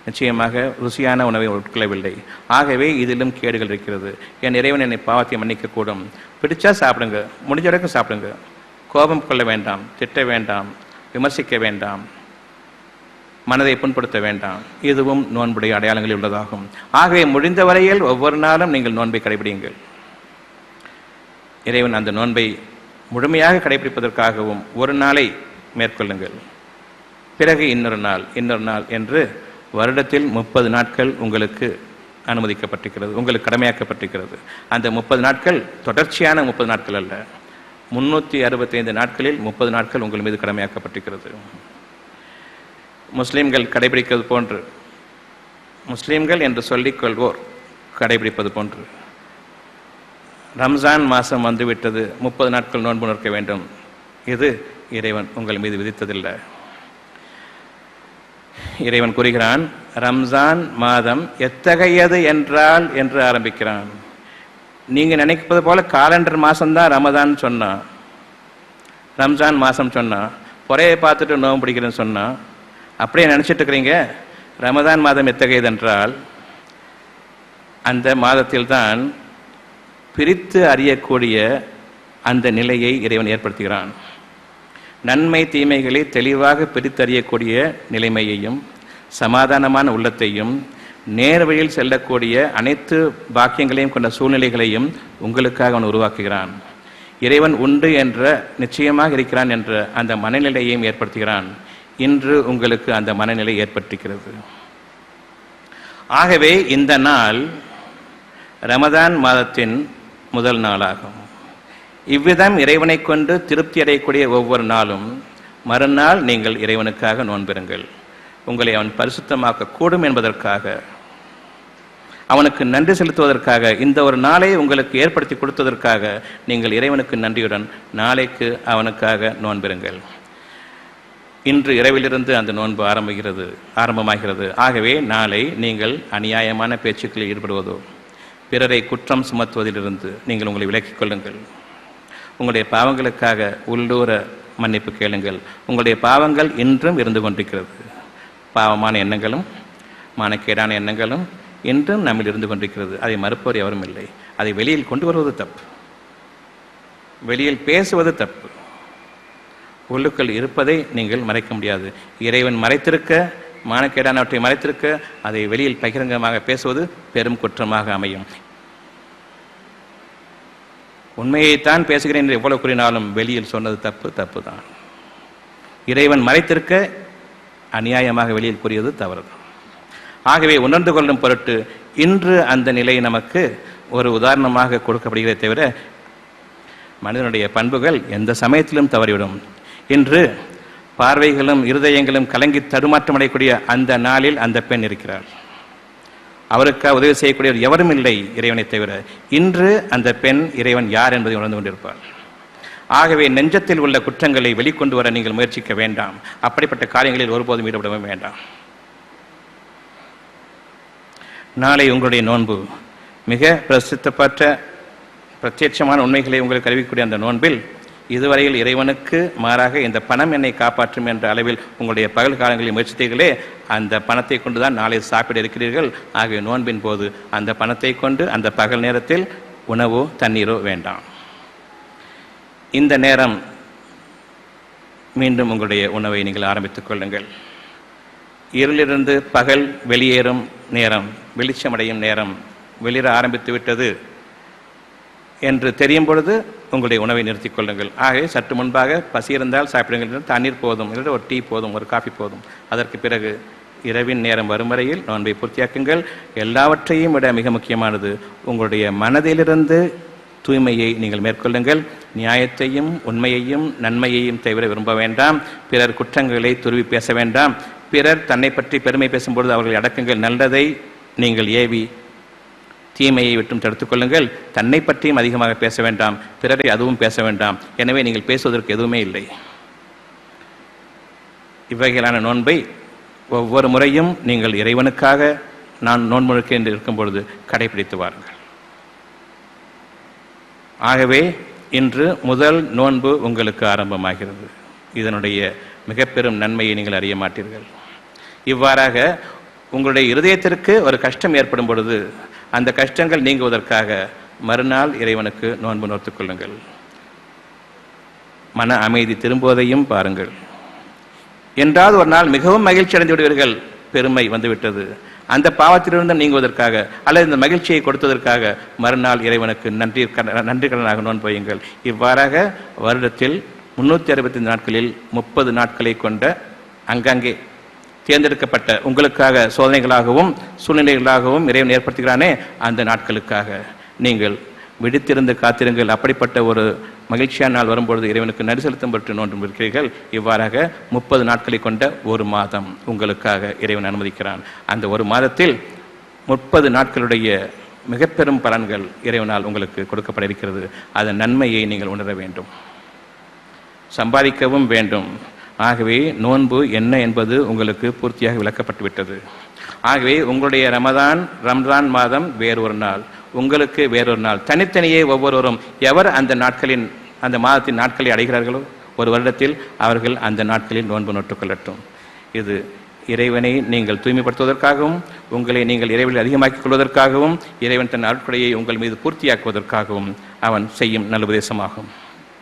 நிச்சயமாக ருசியான உணவை உட்கொள்ளவில்லை. ஆகவே இதிலும் கேடுகள் இருக்கிறது. என் இறைவன் என்னை பாவத்தை மன்னிக்கக்கூடும். பிடிச்சா சாப்பிடுங்க, முடிஞ்ச வரைக்கும் சாப்பிடுங்க. கோபம் கொள்ள வேண்டாம், திட்ட வேண்டாம், விமர்சிக்க வேண்டாம், மனதை புண்படுத்த வேண்டாம். இதுவும் நோன்புடைய அடையாளங்களில் உள்ளதாகும். ஆகவே முடிந்த வரையில் ஒவ்வொரு நாளும் நீங்கள் நோன்பை கடைபிடிங்கள். இறைவன் அந்த நோன்பை முழுமையாக கடைபிடிப்பதற்காகவும் ஒரு நாளை மேற்கொள்ளுங்கள். பிறகு இன்னொரு நாள் என்று வருடத்தில் 30 நாட்கள் உங்களுக்கு அனுமதிக்கப்பட்டிருக்கிறது, உங்களுக்கு கடமையாக்கப்பட்டிருக்கிறது. அந்த 30 நாட்கள் தொடர்ச்சியான 30 நாட்கள் அல்ல, 365 நாட்களில் 30 நாட்கள் உங்கள் மீது கடமையாக்கப்பட்டிருக்கிறது. முஸ்லீம்கள் கடைபிடிப்பது போன்று, முஸ்லீம்கள் என்று சொல்லிக்கொள்வோர் கடைபிடிப்பது போன்று ரம்ஜான் மாதம் வந்துவிட்டது, 30 நாட்கள் நோன்பு நோக்க வேண்டும், இது இறைவன் உங்கள் மீது விதித்ததில்லை. இறைவன் கூறுகிறான், ரம்ஜான் மாதம் எத்தகையது என்றால் என்று ஆரம்பிக்கிறான். நீங்க நினைப்பது போல காலண்டர் மாசம்தான் ரமதான் சொன்னா, ரம்ஜான் மாசம் சொன்னா, பொறையை பார்த்துட்டு நோன்பு பிடிக்கிறேன்னு சொன்னா, அப்படியே நினைச்சிட்டு இருக்கிறீங்க. ரமதான் மாதம் எத்தகையது என்றால் அந்த மாதத்தில் தான் பிரித்து அறியக்கூடிய அந்த நிலையை இறைவன் ஏற்படுத்துகிறான். நன்மை தீமைகளை தெளிவாக பிரித்தறியக்கூடிய நிலைமையையும் சமாதானமான உள்ளத்தையும் நேர்வழியில் செல்லக்கூடிய அனைத்து பாக்கியங்களையும் கொண்ட சூழ்நிலைகளையும் உங்களுக்காக அவன் உருவாக்குகிறான். இறைவன் உண்டு என்ற நிச்சயமாக இருக்கிறான் என்ற அந்த மனநிலையையும் ஏற்படுத்துகிறான். இன்று உங்களுக்கு அந்த மனநிலை ஏற்பட்டிருக்கிறது. ஆகவே இந்த நாள் ரமதான் மாதத்தின் முதல் நாளாகும். இவ்விதம் இறைவனை கொண்டு திருப்தி அடையக்கூடிய ஒவ்வொரு நாளும் மறுநாள் நீங்கள் இறைவனுக்காக நோன்பிருங்கள். உங்களை அவன் பரிசுத்தமாக்க கூடும் என்பதற்காக, அவனுக்கு நன்றி செலுத்துவதற்காக, இந்த ஒரு நாளை உங்களுக்கு ஏற்படுத்தி கொடுத்ததற்காக நீங்கள் இறைவனுக்கு நன்றியுடன் நாளைக்கு அவனுக்காக நோன்பிருங்கள். இன்று இரவிலிருந்து அந்த நோன்பு ஆரம்பமாகிறது. ஆகவே நாளை நீங்கள் அநியாயமான பேச்சுக்களில் ஈடுபடுவதோ பிறரை குற்றம் சுமத்துவதிலிருந்து நீங்கள் உங்களை விலக்கிக் கொள்ளுங்கள். உங்களுடைய பாவங்களுக்காக உள்ளூர மன்னிப்பு கேளுங்கள். உங்களுடைய பாவங்கள் இன்றும் இருந்து கொண்டிருக்கிறது. பாவமான எண்ணங்களும் மானக்கேடான எண்ணங்களும் இன்றும் நம்மில் இருந்து கொண்டிருக்கிறது. அதை மறுப்பவர் எவரும் இல்லை. அதை வெளியில் கொண்டு வருவது தப்பு, வெளியில் பேசுவது தப்பு. உள்ளுக்குள் இருப்பதை நீங்கள் மறைக்க முடியாது. இறைவன் மறைத்திருக்க, மானக்கேடானவற்றை மறைத்திருக்க, அதை வெளியில் பகிரங்கமாக பேசுவது பெரும் குற்றமாக அமையும். உண்மையைத்தான் பேசுகிறேன் என்று எவ்வளவு கூறினாலும் வெளியில் சொன்னது தப்பு தான். இறைவன் மறைத்திருக்க அநியாயமாக வெளியில் கூறியது தவறுதான். ஆகவே உணர்ந்து கொள்ளும் பொருட்டு இன்று அந்த நிலை நமக்கு ஒரு உதாரணமாக கொடுக்கப்படுகிறதே தவிர மனிதனுடைய பண்புகள் எந்த சமயத்திலும் தவறிவிடும். இன்று பார்வைகளும் இருதயங்களும் கலங்கி தடுமாற்றமடையக்கூடிய அந்த நாளில் அந்த பெண் இருக்கிறார். அவருக்காக உதவி செய்யக்கூடியவர் எவரும் இல்லை இறைவனை தவிர. இன்று அந்த பெண் இறைவன் யார் என்பதை உணர்ந்து கொண்டிருப்பார். ஆகவே நெஞ்சத்தில் உள்ள குற்றங்களை வெளிக்கொண்டு வர நீங்கள் முயற்சிக்க வேண்டாம். அப்படிப்பட்ட காரியங்களில் ஒருபோதும் ஈடுபடவும் வேண்டாம். நாளை உங்களுடைய நோன்பு மிக பிரசித்தப்பட்ட பிரத்யட்சமான உண்மைகளை உங்களுக்கு அறிவிக்கக்கூடிய அந்த நோன்பில் இதுவரையில் இறைவனுக்கு மாறாக இந்த பணம் என்னை காப்பாற்றும் என்ற அளவில் உங்களுடைய பகல் காலங்களில் முயற்சித்தீர்களே, அந்த பணத்தை கொண்டு தான் நாளை சாப்பிட இருக்கிறீர்கள். ஆகிய நோன்பின் போது அந்த பணத்தை கொண்டு அந்த பகல் நேரத்தில் உணவோ தண்ணீரோ வேண்டாம். இந்த நேரம் மீண்டும் உங்களுடைய உணவை நீங்கள் ஆரம்பித்துக் கொள்ளுங்கள். இருளிலிருந்து பகல் வெளியேறும் நேரம், வெளிச்சமடையும் நேரம், வெளியேற ஆரம்பித்து விட்டது என்று தெரியும் பொழுது உங்களுடைய உணவை நிறுத்திக் கொள்ளுங்கள். ஆகவே சற்று முன்பாக பசி இருந்தால் சாப்பிடுங்கள். தண்ணீர் போதும், இல்லை ஒரு டீ போதும், ஒரு காஃபி போதும். அதற்கு பிறகு இரவின் நேரம் வரும் வரையில் நோன்பை பூர்த்தியாக்குங்கள். எல்லாவற்றையும் விட மிக முக்கியமானது உங்களுடைய மனதிலிருந்து தூய்மையை நீங்கள் மேற்கொள்ளுங்கள். நியாயத்தையும் உண்மையையும் நன்மையையும் தவிர விரும்ப வேண்டாம். பிறர் குற்றங்களை துருவி பேச வேண்டாம். பிறர் தன்னை பற்றி பெருமை பேசும்பொழுது அவர்களை அடக்குங்கள். நல்லதை நீங்கள் ஏவி தீமையை விட்டும் தடுத்துக் கொள்ளுங்கள். தன்னை பற்றியும் அதிகமாக பேச வேண்டாம், பிறரை அதுவும் பேச வேண்டாம். எனவே நீங்கள் பேசுவதற்கு எதுவுமே இல்லை. இவ்வகையிலான நோன்பை ஒவ்வொரு முறையும் நீங்கள் இறைவனுக்காக நான் நோன்புழுக்க என்று இருக்கும் பொழுது கடைபிடித்து வாருங்கள். ஆகவே இன்று முதல் நோன்பு உங்களுக்கு ஆரம்பமாகிறது. இதனுடைய மிக பெரும் நன்மையை நீங்கள் அறிய மாட்டீர்கள். இவ்வாறாக உங்களுடைய இருதயத்திற்கு ஒரு கஷ்டம் ஏற்படும் பொழுது அந்த கஷ்டங்கள் நீங்குவதற்காக மறுநாள் இறைவனுக்கு நோன்பு நோத்துக் கொள்ளுங்கள். மன அமைதி திரும்புவதையும் பாருங்கள். என்றாவது ஒரு நாள் மிகவும் மகிழ்ச்சி அடைந்து விடுவீர்கள். பெருமை வந்துவிட்டது. அந்த பாவத்திலிருந்து நீங்குவதற்காக அல்லது இந்த மகிழ்ச்சியை கொடுத்ததற்காக மறுநாள் இறைவனுக்கு நன்றி கடனாக நோன்பு வையுங்கள். இவ்வாறாக வருடத்தில் 365 நாட்களில் 30 நாட்களை கொண்ட அங்கங்கே தேர்ந்தெடுக்கப்பட்ட உங்களுக்காக சோதனைகளாகவும் சூழ்நிலைகளாகவும் இறைவன் ஏற்படுத்துகிறானே அந்த நாட்களுக்காக நீங்கள் விடுத்திருந்து காத்திருங்கள். அப்படிப்பட்ட ஒரு மகிழ்ச்சியான நாள் வரும்பொழுது இறைவனுக்கு நன்றி செலுத்தும் பற்றி நோன்பு இருக்கிறீர்கள். இவ்வாறாக 30 நாட்களை கொண்ட ஒரு மாதம் உங்களுக்காக இறைவன் அனுமதிக்கிறான். அந்த ஒரு மாதத்தில் 30 நாட்களுடைய மிக பெரும் பலன்கள் இறைவனால் உங்களுக்கு கொடுக்கப்பட இருக்கிறது. அதன் நன்மையை நீங்கள் உணர வேண்டும், சம்பாதிக்கவும் வேண்டும். ஆகவே நோன்பு என்ன என்பது உங்களுக்கு பூர்த்தியாக விளக்கப்பட்டுவிட்டது. ஆகவே உங்களுடைய ரம்ஜான் மாதம் வேறொரு நாள், உங்களுக்கு வேறொரு நாள். தனித்தனியே ஒவ்வொருவரும் எவர் அந்த மாதத்தின் நாட்களை அடைகிறார்களோ ஒரு வருடத்தில் அவர்கள் அந்த நாட்களில் நோன்பு நோட்டுக்கொள்ளட்டும். இது இறைவனை நீங்கள் தூய்மைப்படுத்துவதற்காகவும் உங்களை நீங்கள் இறைவனில் அதிகமாக்கிக் கொள்வதற்காகவும் இறைவன் தன் அருட்கொடையை உங்கள் மீது பூர்த்தியாக்குவதற்காகவும் அவன் செய்யும் நல்ல உபதேசமாகும்.